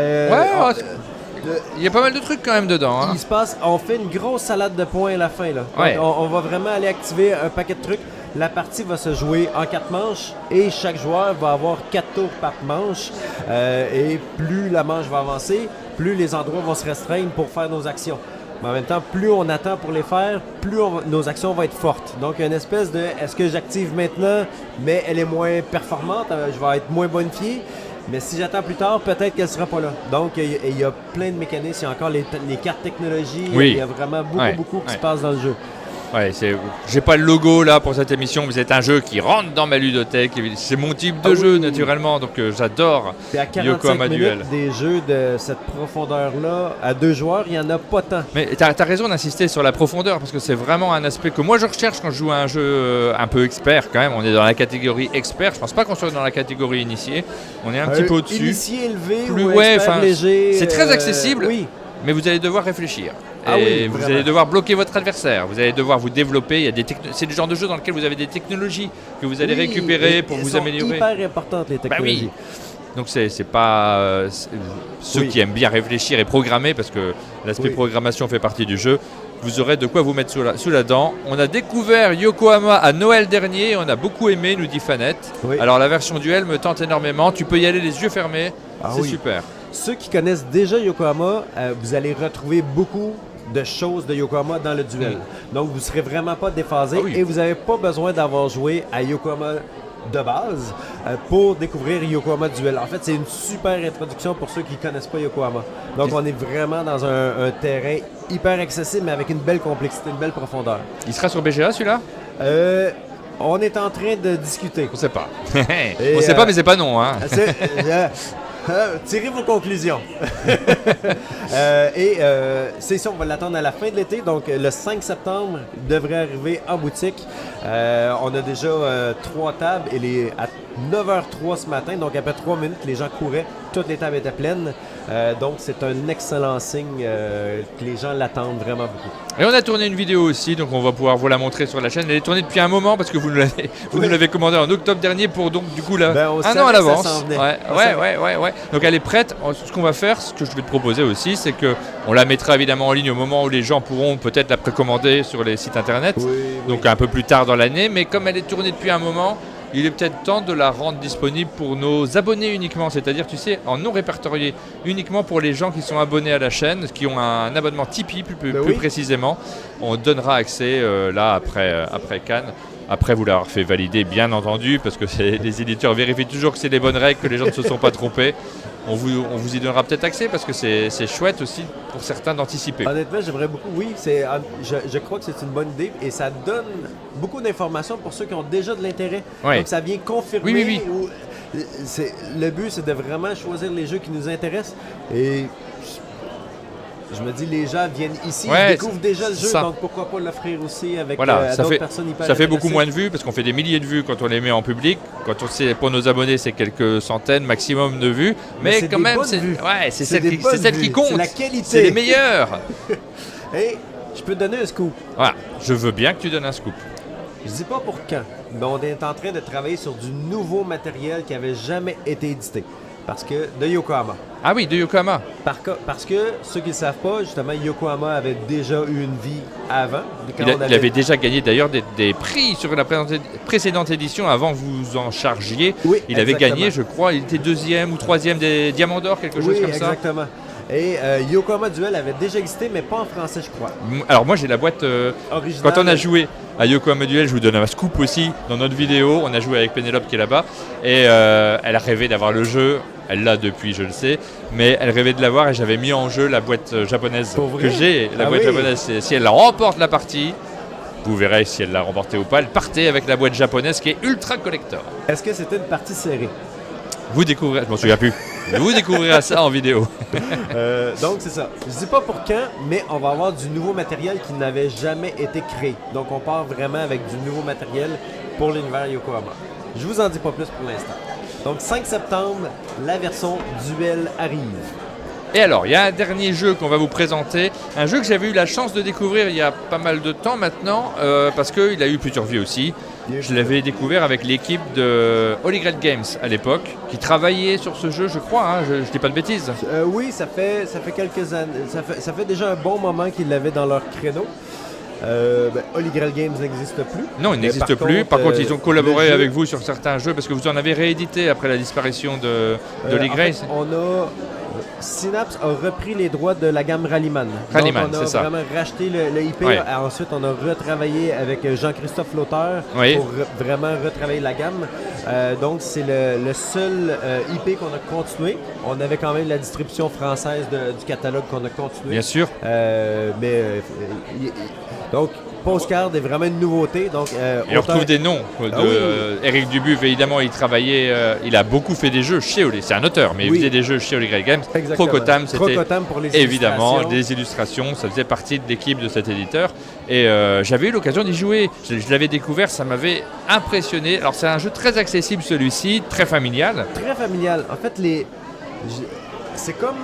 y a pas mal de trucs quand même dedans. Hein. Il se passe, on fait une grosse salade de points à la fin. Là. Ouais. On va vraiment aller activer un paquet de trucs. La partie va se jouer en 4 manches et chaque joueur va avoir 4 tours par manche. Et plus la manche va avancer, plus les endroits vont se restreindre pour faire nos actions. Mais en même temps, plus on attend pour les faire, plus nos actions vont être fortes. Donc, il y a une espèce de « est-ce que j'active maintenant, mais elle est moins performante, je vais être moins bonifié, mais si j'attends plus tard, peut-être qu'elle ne sera pas là. » Donc, il y a plein de mécanismes, il y a encore les cartes technologies, il y a vraiment beaucoup qui se passe dans le jeu. Ouais, j'ai pas le logo là pour cette émission, mais c'est un jeu qui rentre dans ma ludothèque. C'est mon type de jeu naturellement, donc j'adore Yokohama Duel. Des jeux de cette profondeur-là, à 2 joueurs, il n'y en a pas tant. Mais tu as raison d'insister sur la profondeur, parce que c'est vraiment un aspect que moi je recherche quand je joue à un jeu un peu expert quand même. On est dans la catégorie expert, je pense pas qu'on soit dans la catégorie initié. On est un petit peu au-dessus. Initié, élevé, plus, ou expert léger. C'est très accessible. Oui. Mais vous allez devoir réfléchir. Oui, vous allez devoir bloquer votre adversaire. Vous allez devoir vous développer. C'est le genre de jeu dans lequel vous avez des technologies que vous allez récupérer pour vous améliorer. C'est hyper importante les technologies. Donc c'est pas ceux qui aiment bien réfléchir et programmer, parce que l'aspect programmation fait partie du jeu. Vous aurez de quoi vous mettre sous la dent. On a découvert Yokohama à Noël dernier. On a beaucoup aimé, nous dit Fanette. Alors la version duel me tente énormément. Tu peux y aller les yeux fermés. C'est super. Ceux qui connaissent déjà Yokohama, vous allez retrouver beaucoup de choses de Yokohama dans le duel. Donc, vous ne serez vraiment pas déphasé et vous n'avez pas besoin d'avoir joué à Yokohama de base pour découvrir Yokohama Duel. En fait, c'est une super introduction pour ceux qui ne connaissent pas Yokohama. Donc, on est vraiment dans un terrain hyper accessible, mais avec une belle complexité, une belle profondeur. Il sera sur BGA, celui-là? On est en train de discuter. On ne sait pas. On ne sait pas, mais c'est pas non. Hein. Tirez vos conclusions. C'est ça, on va l'attendre à la fin de l'été. Donc, le 5 septembre, il devrait arriver en boutique. On a déjà 3 tables. Il est à 9h03 ce matin. Donc, après 3 minutes, les gens couraient. Toutes les tables étaient pleines. Donc, c'est un excellent signe que les gens l'attendent vraiment beaucoup. Et on a tourné une vidéo aussi, donc on va pouvoir vous la montrer sur la chaîne. Elle est tournée depuis un moment parce que vous nous l'avez commandée en octobre dernier pour donc du coup un an à l'avance. Ouais. Donc elle est prête. Ce qu'on va faire, ce que je vais te proposer aussi, c'est qu'on la mettra évidemment en ligne au moment où les gens pourront peut-être la précommander sur les sites internet. Donc un peu plus tard dans l'année, mais comme elle est tournée depuis un moment, il est peut-être temps de la rendre disponible pour nos abonnés uniquement, c'est-à-dire, tu sais, en non répertorié, uniquement pour les gens qui sont abonnés à la chaîne, qui ont un abonnement Tipeee plus précisément. On donnera accès là après Cannes. Après vous l'avoir fait valider, bien entendu, parce que les éditeurs vérifient toujours que c'est les bonnes règles, que les gens ne se sont pas trompés. On vous y donnera peut-être accès, parce que c'est chouette aussi pour certains d'anticiper. Honnêtement, j'aimerais beaucoup, je crois que c'est une bonne idée et ça donne beaucoup d'informations pour ceux qui ont déjà de l'intérêt. Donc ça vient confirmer. Le but, c'est de vraiment choisir les jeux qui nous intéressent. Et je me dis, les gens viennent ici, ils découvrent déjà le jeu, donc pourquoi pas l'offrir aussi avec d'autres personnes hyper Ça fait beaucoup moins de vues, parce qu'on fait des milliers de vues quand on les met en public. Pour nos abonnés, c'est quelques centaines maximum de vues. Mais quand même, c'est celle qui compte. C'est la qualité. C'est les meilleurs. Et je peux te donner un scoop. Voilà, je veux bien que tu donnes un scoop. Je dis pas pour quand, mais on est en train de travailler sur du nouveau matériel qui avait jamais été édité. Parce que de Yokohama. Ah oui, de Yokohama. Parce que ceux qui ne le savent pas, justement, Yokohama avait déjà eu une vie avant. Il avait déjà gagné d'ailleurs des prix sur la précédente édition avant que vous en chargiez. Oui, il avait gagné, je crois, il était 2e ou 3e des Diamants d'Or, quelque chose comme ça. Oui, exactement. Et Yokohama Duel avait déjà existé, mais pas en français, je crois. Alors moi, j'ai la boîte... Quand on a joué à Yokohama Duel, je vous donne un scoop aussi dans notre vidéo. On a joué avec Pénélope qui est là-bas. Et elle a rêvé d'avoir le jeu. Elle l'a depuis, je le sais. Mais elle rêvait de l'avoir et j'avais mis en jeu la boîte japonaise que j'ai. La boîte japonaise, si elle remporte la partie, vous verrez si elle l'a remportée ou pas. Elle partait avec la boîte japonaise qui est ultra collector. Est-ce que c'était une partie serrée? Vous découvrirez, je m'en souviens plus. Vous découvrirez ça en vidéo. Donc c'est ça. Je dis pas pour quand, mais on va avoir du nouveau matériel qui n'avait jamais été créé. Donc on part vraiment avec du nouveau matériel pour l'univers Yokohama. Je vous en dis pas plus pour l'instant. Donc 5 septembre, la version Duel arrive. Et alors, il y a un dernier jeu qu'on va vous présenter, un jeu que j'avais eu la chance de découvrir il y a pas mal de temps maintenant, parce qu'il a eu plusieurs vies aussi. Je l'avais découvert avec l'équipe de Holy Grail Games à l'époque, qui travaillait sur ce jeu, je crois, hein, je dis pas de bêtises. Oui, ça fait quelques années, ça fait déjà un bon moment qu'ils l'avaient dans leur créneau. Holy Grail Games n'existe plus. Non, il n'existe plus. Par contre, ils ont collaboré avec vous sur certains jeux parce que vous en avez réédité après la disparition de Holy Grail. En fait, Synapse a repris les droits de la gamme Rallyman. Rallyman, donc on a vraiment racheté le IP. Ouais. Ensuite, on a retravaillé avec Jean-Christophe Lauteur pour vraiment retravailler la gamme. Donc, c'est le seul IP qu'on a continué. On avait quand même la distribution française du catalogue qu'on a continué. Bien sûr. Donc, postcard est vraiment une nouveauté. Donc, et on retrouve des noms. Éric Dubuff, évidemment, il travaillait, il a beaucoup fait des jeux chez Oli. C'est un auteur, mais il faisait des jeux chez Holy Grail Games. Crocotam, c'était pour les évidemment des illustrations. Ça faisait partie de l'équipe de cet éditeur. Et j'avais eu l'occasion d'y jouer. Je l'avais découvert, ça m'avait impressionné. Alors, c'est un jeu très accessible, celui-ci, très familial. Très familial. En fait, c'est comme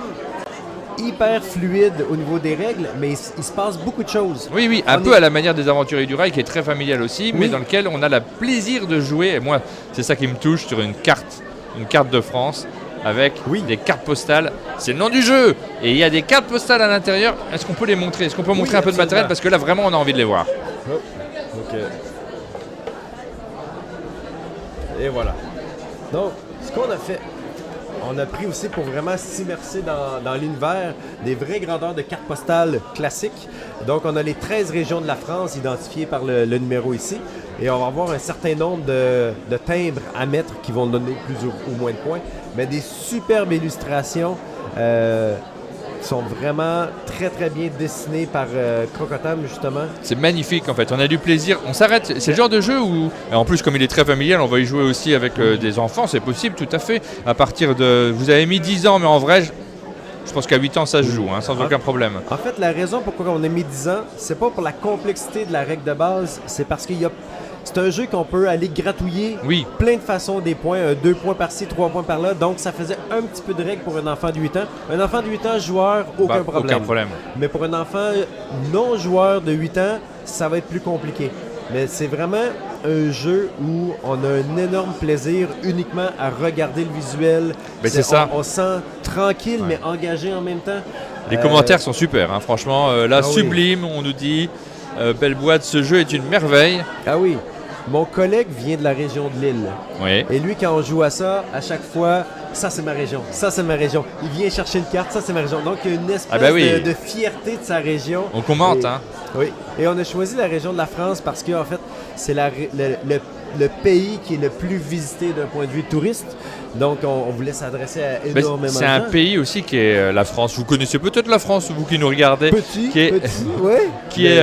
hyper fluide au niveau des règles, mais il se passe beaucoup de choses. Oui, un peu à la manière des Aventuriers du Rail, qui est très familial aussi, mais dans lequel on a le plaisir de jouer. Et moi, c'est ça qui me touche sur une carte de France, avec des cartes postales. C'est le nom du jeu. Et il y a des cartes postales à l'intérieur. Est-ce qu'on peut les montrer? Est-ce qu'on peut montrer un peu de matériel? Parce que là, vraiment, on a envie de les voir. Ok. Et voilà. Donc, ce qu'on a fait, on a pris aussi pour vraiment s'immerser dans l'univers des vraies grandeurs de cartes postales classiques. Donc, on a les 13 régions de la France identifiées par le numéro ici. Et on va avoir un certain nombre de timbres à mettre qui vont donner plus ou moins de points. Mais des superbes illustrations qui sont vraiment très très bien dessinées par Crocotam, justement. C'est magnifique en fait, on a du plaisir, on s'arrête, c'est le genre de jeu où, en plus comme il est très familial, on va y jouer aussi avec des enfants, c'est possible tout à fait, à partir de, vous avez mis 10 ans, mais en vrai, je pense qu'à 8 ans ça se joue, sans aucun problème. En fait, la raison pourquoi on a mis 10 ans, c'est pas pour la complexité de la règle de base, c'est parce qu'il y a... C'est un jeu qu'on peut aller gratouiller plein de façons des points, 2 points par-ci, 3 points par-là. Donc, ça faisait un petit peu de règle pour un enfant de 8 ans. Un enfant de 8 ans, joueur, aucun problème. Mais pour un enfant non-joueur de 8 ans, ça va être plus compliqué. Mais c'est vraiment un jeu où on a un énorme plaisir uniquement à regarder le visuel. C'est ça. On se sent tranquille, mais engagé en même temps. Les commentaires sont super, franchement. Sublime, on nous dit. Belle boîte, ce jeu est une merveille. Ah oui. Mon collègue vient de la région de Lille. Oui. Et lui, quand on joue à ça, à chaque fois, ça c'est ma région, ça c'est ma région. Il vient chercher une carte, ça c'est ma région. Donc il y a une espèce de fierté de sa région. On commente, Oui. Et on a choisi la région de la France parce que en fait, c'est le pays qui est le plus visité d'un point de vue touriste. Donc, on voulait s'adresser à énormément de gens. C'est un pays aussi qui est la France. Vous connaissez peut-être la France, vous qui nous regardez. Qui est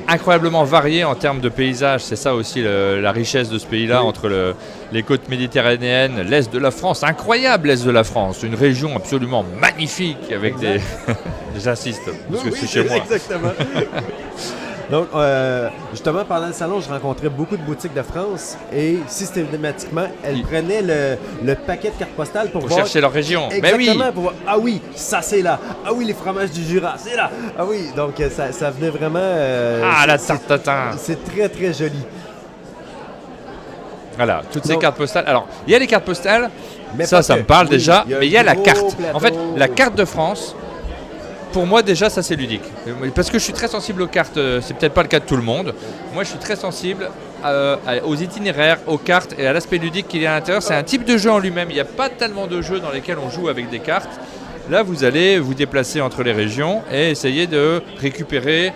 incroyablement varié en termes de paysages. C'est ça aussi la richesse de ce pays-là, entre les côtes méditerranéennes, l'Est de la France. Incroyable l'Est de la France. Une région absolument magnifique avec des... J'insiste, parce que c'est chez moi. Exactement. Donc, justement, pendant le salon, je rencontrais beaucoup de boutiques de France et systématiquement, elles prenaient le paquet de cartes postales pour voir... chercher leur région. Exactement, pour voir, ah oui, ça c'est là. Ah oui, les fromages du Jura, c'est là. Ah oui, donc ça venait vraiment... la tarte tatin. C'est très, très joli. Voilà, toutes ces cartes postales. Alors, il y a les cartes postales, ça me parle déjà, mais il y a la carte. En fait, la carte de France... Pour moi, déjà, ça c'est ludique. Parce que je suis très sensible aux cartes. C'est peut-être pas le cas de tout le monde. Moi, je suis très sensible aux itinéraires, aux cartes et à l'aspect ludique qu'il y a à l'intérieur. C'est un type de jeu en lui-même. Il n'y a pas tellement de jeux dans lesquels on joue avec des cartes. Là, vous allez vous déplacer entre les régions et essayer de récupérer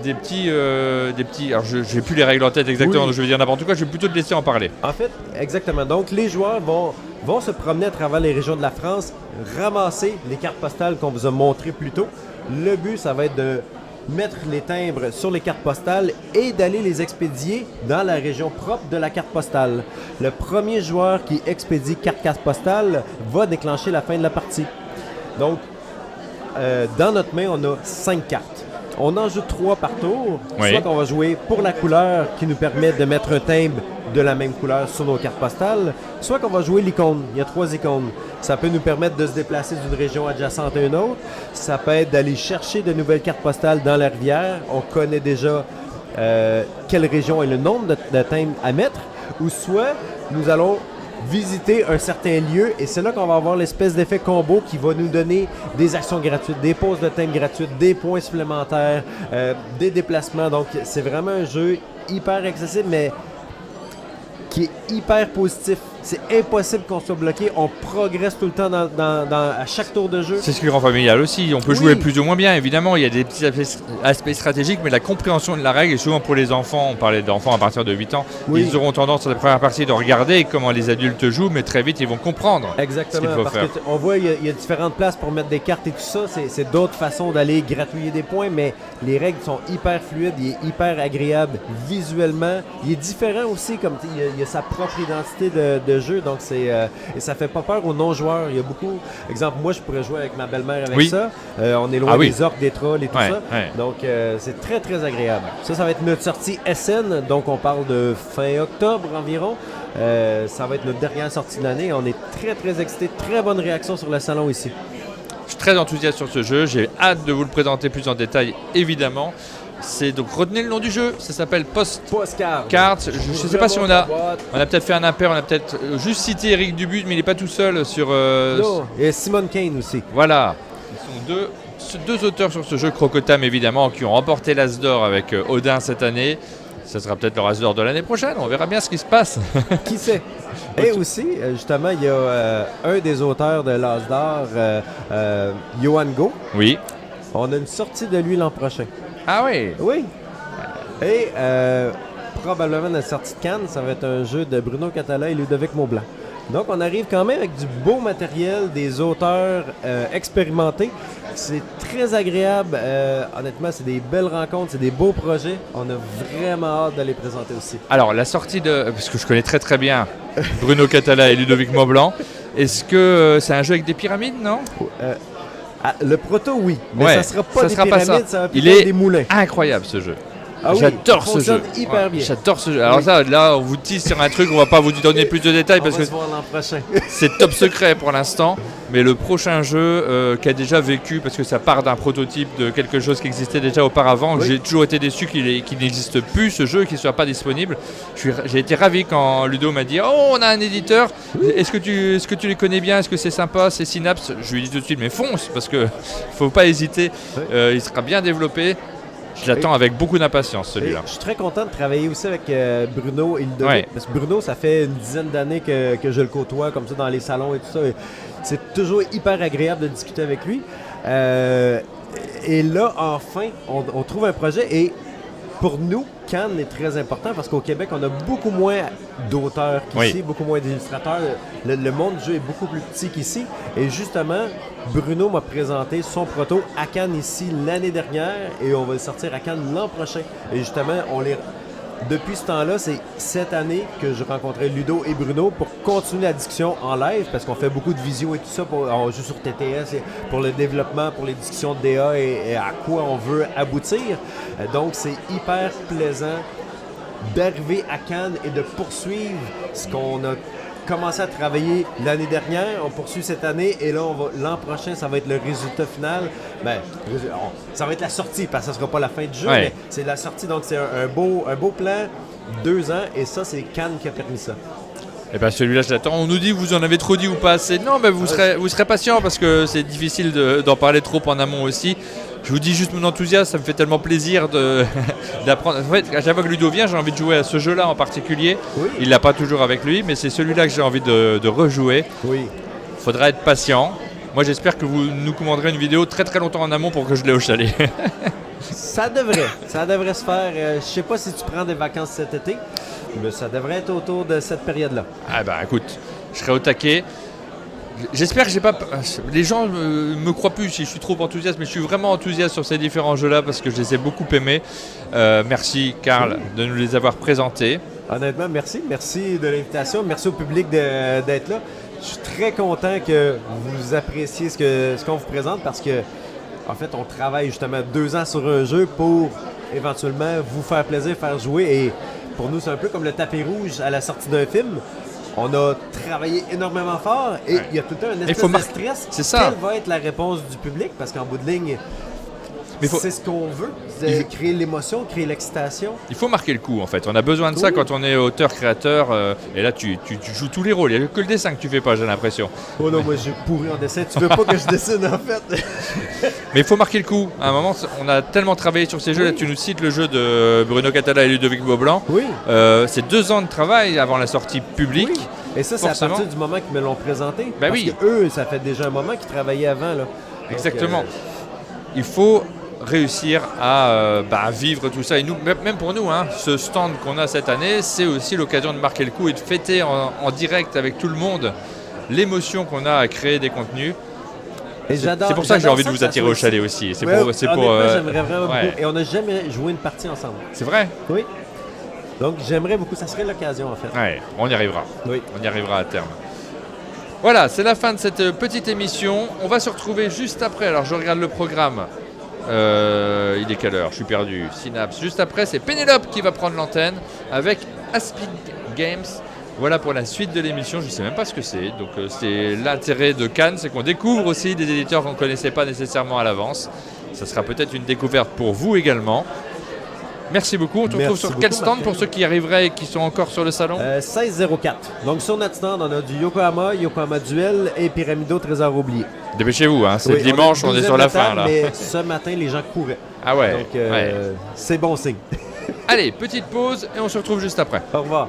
des petits... Alors, je n'ai plus les règles en tête exactement, donc je vais dire n'importe quoi. Je vais plutôt te laisser en parler. En fait, exactement. Donc, les joueurs vont se promener à travers les régions de la France, ramasser les cartes postales qu'on vous a montrées plus tôt. Le but, ça va être de mettre les timbres sur les cartes postales et d'aller les expédier dans la région propre de la carte postale. Le premier joueur qui expédie carte postale va déclencher la fin de la partie. Donc, dans notre main, on a 5 cartes. On en joue 3 par tour. Soit qu'on va jouer pour la couleur qui nous permet de mettre un timbre de la même couleur sur nos cartes postales, soit qu'on va jouer l'icône. Il y a 3 icônes. Ça peut nous permettre de se déplacer d'une région adjacente à une autre. Ça peut être d'aller chercher de nouvelles cartes postales dans la rivière. On connaît déjà quelle région et le nombre de timbres à mettre. Ou soit nous allons visiter un certain lieu et c'est là qu'on va avoir l'espèce d'effet combo qui va nous donner des actions gratuites, des pauses de timbres gratuites, des points supplémentaires, des déplacements. Donc c'est vraiment un jeu hyper accessible mais qui est hyper positif. c'est impossible qu'on soit bloqué. On progresse tout le temps à chaque tour de jeu. C'est ce qui rend familial aussi. On peut jouer plus ou moins bien, évidemment. Il y a des petits aspects stratégiques, mais la compréhension de la règle, et souvent pour les enfants, on parlait d'enfants à partir de 8 ans, ils auront tendance à la première partie de regarder comment les adultes jouent, mais très vite, ils vont comprendre ce qu'il faut faire. On voit il y a différentes places pour mettre des cartes et tout ça. C'est d'autres façons d'aller gratouiller des points, mais les règles sont hyper fluides, il est hyper agréable visuellement. Il est différent aussi, comme il a sa propre identité de jeu, donc et ça fait pas peur aux non-joueurs. Il y a beaucoup, exemple, moi je pourrais jouer avec ma belle-mère avec ça. On est loin des orques, des trolls et tout ça. Donc c'est très très agréable. Ça va être notre sortie SN, donc on parle de fin octobre environ. Ça va être notre dernière sortie de l'année. On est très très excités, très bonne réaction sur le salon ici. Je suis très enthousiaste sur ce jeu, j'ai hâte de vous le présenter plus en détail évidemment. C'est donc, retenez le nom du jeu, ça s'appelle Postcards. Je ne sais pas si on a peut-être fait un impair, on a peut-être juste cité Eric Dubut, mais il n'est pas tout seul sur... Non, et Simon Kane aussi. Voilà, ils sont deux auteurs sur ce jeu, Crocotam évidemment, qui ont remporté l'As d'or avec Odin cette année. Ça sera peut-être le As d'or de l'année prochaine, on verra bien ce qui se passe. Qui sait? Et aussi, justement, il y a un des auteurs de l'As d'or, Johan Go. Oui. On a une sortie de lui l'an prochain. Ah oui? Oui. Et probablement la sortie de Cannes, ça va être un jeu de Bruno Catala et Ludovic Maublanc. Donc on arrive quand même avec du beau matériel, des auteurs expérimentés. C'est très agréable. Honnêtement, c'est des belles rencontres, c'est des beaux projets. On a vraiment hâte de les présenter aussi. Alors la sortie parce que je connais très très bien Bruno Catala et Ludovic Maublanc, est-ce que c'est un jeu avec des pyramides, non? Le proto, oui. Mais ça sera pas des pyramides, ça va Il est des moulins. Incroyable ce jeu. Ah j'adore ce jeu. Hyper bien. J'adore ce jeu. Alors ça, là, on vous tease sur un truc, on va pas vous donner plus de détails parce que c'est top secret pour l'instant. Mais le prochain jeu qui a déjà vécu, parce que ça part d'un prototype de quelque chose qui existait déjà auparavant, j'ai toujours été déçu qu'il n'existe plus ce jeu, qu'il ne soit pas disponible. J'ai été ravi quand Ludo m'a dit « Oh, on a un éditeur, est-ce que tu les connais bien, est-ce que c'est sympa, c'est Synapse ?» Je lui ai dit tout de suite « Mais fonce, parce qu'il ne faut pas hésiter, il sera bien développé. » Je l'attends avec beaucoup d'impatience, celui-là. Je suis très content de travailler aussi avec Bruno et Ludovic. Parce que Bruno, ça fait une dizaine d'années que je le côtoie comme ça dans les salons et tout ça. C'est toujours hyper agréable de discuter avec lui. Et là, enfin, on trouve un projet. Et pour nous, Cannes est très important parce qu'au Québec, on a beaucoup moins d'auteurs qu'ici, beaucoup moins d'illustrateurs. Le monde du jeu est beaucoup plus petit qu'ici. Et justement, Bruno m'a présenté son proto à Cannes ici l'année dernière et on va le sortir à Cannes l'an prochain. Et justement, depuis ce temps-là, c'est cette année que je rencontrais Ludo et Bruno pour continuer la discussion en live parce qu'on fait beaucoup de visio et tout ça. On joue sur TTS pour le développement, pour les discussions de DA et à quoi on veut aboutir. Donc, c'est hyper plaisant d'arriver à Cannes et de poursuivre ce qu'on a commencé à travailler l'année dernière, on poursuit cette année et là l'an prochain ça va être le résultat final. Ça va être la sortie parce que ça sera pas la fin du jeu, mais c'est la sortie, donc c'est un beau plan, 2 ans et ça c'est Cannes qui a permis ça. Et bien celui-là je l'attends. On nous dit vous en avez trop dit ou pas assez. Non mais vous serez patient parce que c'est difficile d'en parler trop en amont aussi. Je vous dis juste mon enthousiasme, ça me fait tellement plaisir d'apprendre. En fait, à chaque fois que Ludo vient, j'ai envie de jouer à ce jeu-là en particulier. Il l'a pas toujours avec lui, mais c'est celui-là que j'ai envie de rejouer. Faudra être patient. Moi, j'espère que vous nous commanderez une vidéo très très longtemps en amont pour que je l'ai au chalet. Ça devrait se faire. Je sais pas si tu prends des vacances cet été, mais ça devrait être autour de cette période-là. Ah bah écoute, je serai au taquet. J'espère que j'ai pas. Les gens me croient plus si je suis trop enthousiaste, mais je suis vraiment enthousiaste sur ces différents jeux-là parce que je les ai beaucoup aimés. Merci Karl de nous les avoir présentés. Honnêtement, merci de l'invitation, merci au public d'être là. Je suis très content que vous appréciez ce qu'on vous présente parce que en fait, on travaille justement 2 ans sur un jeu pour éventuellement vous faire plaisir, faire jouer. Et pour nous, c'est un peu comme le tapis rouge à la sortie d'un film. On a travaillé énormément fort et il y a tout le temps un espèce de stress. C'est ça. Quelle va être la réponse du public? Parce qu'en bout de ligne, c'est ce qu'on veut. Créer l'émotion, créer l'excitation. Il faut marquer le coup en fait. On a besoin de ça quand on est auteur-créateur. Et là, tu joues tous les rôles. Il n'y a que le dessin que tu fais pas, j'ai l'impression. Oh non, moi j'ai pourri en dessin. Tu veux pas que je dessine en fait? Mais il faut marquer le coup. À un moment, on a tellement travaillé sur ces jeux. Là, tu nous cites le jeu de Bruno Catala et Ludovic Maublanc. Oui. C'est 2 ans de travail avant la sortie publique. Et ça, c'est à partir du moment qu'ils me l'ont présenté. Parce que eux, ça fait déjà un moment qu'ils travaillaient avant. Là. Exactement. Il faut réussir à vivre tout ça. Et nous, même pour nous, ce stand qu'on a cette année, c'est aussi l'occasion de marquer le coup et de fêter en direct avec tout le monde l'émotion qu'on a à créer des contenus. C'est pour ça que j'ai envie de vous attirer au chalet aussi. J'aimerais vraiment beaucoup. Et on n'a jamais joué une partie ensemble. C'est vrai? Oui. Donc j'aimerais beaucoup. Ça serait l'occasion en fait. Ouais, on y arrivera. Oui. On y arrivera à terme. Voilà, c'est la fin de cette petite émission. On va se retrouver juste après. Alors je regarde le programme. Il est quelle heure? Je suis perdu. Synapse. Juste après, c'est Pénélope qui va prendre l'antenne avec Aspig Games. Voilà pour la suite de l'émission. Je ne sais même pas ce que c'est. Donc c'est l'intérêt de Cannes, c'est qu'on découvre aussi des éditeurs qu'on ne connaissait pas nécessairement à l'avance. Ça sera peut-être une découverte pour vous également. Merci beaucoup. On te retrouve sur quel stand pour ceux qui arriveraient et qui sont encore sur le salon? 1604. Donc sur notre stand, on a du Yokohama Duel et Pyramido Trésor oublié. Dépêchez-vous, c'est dimanche, on est sur la fin là. Mais ce matin, les gens couraient. Ah ouais. Donc c'est bon signe. Allez, petite pause et on se retrouve juste après. Au revoir.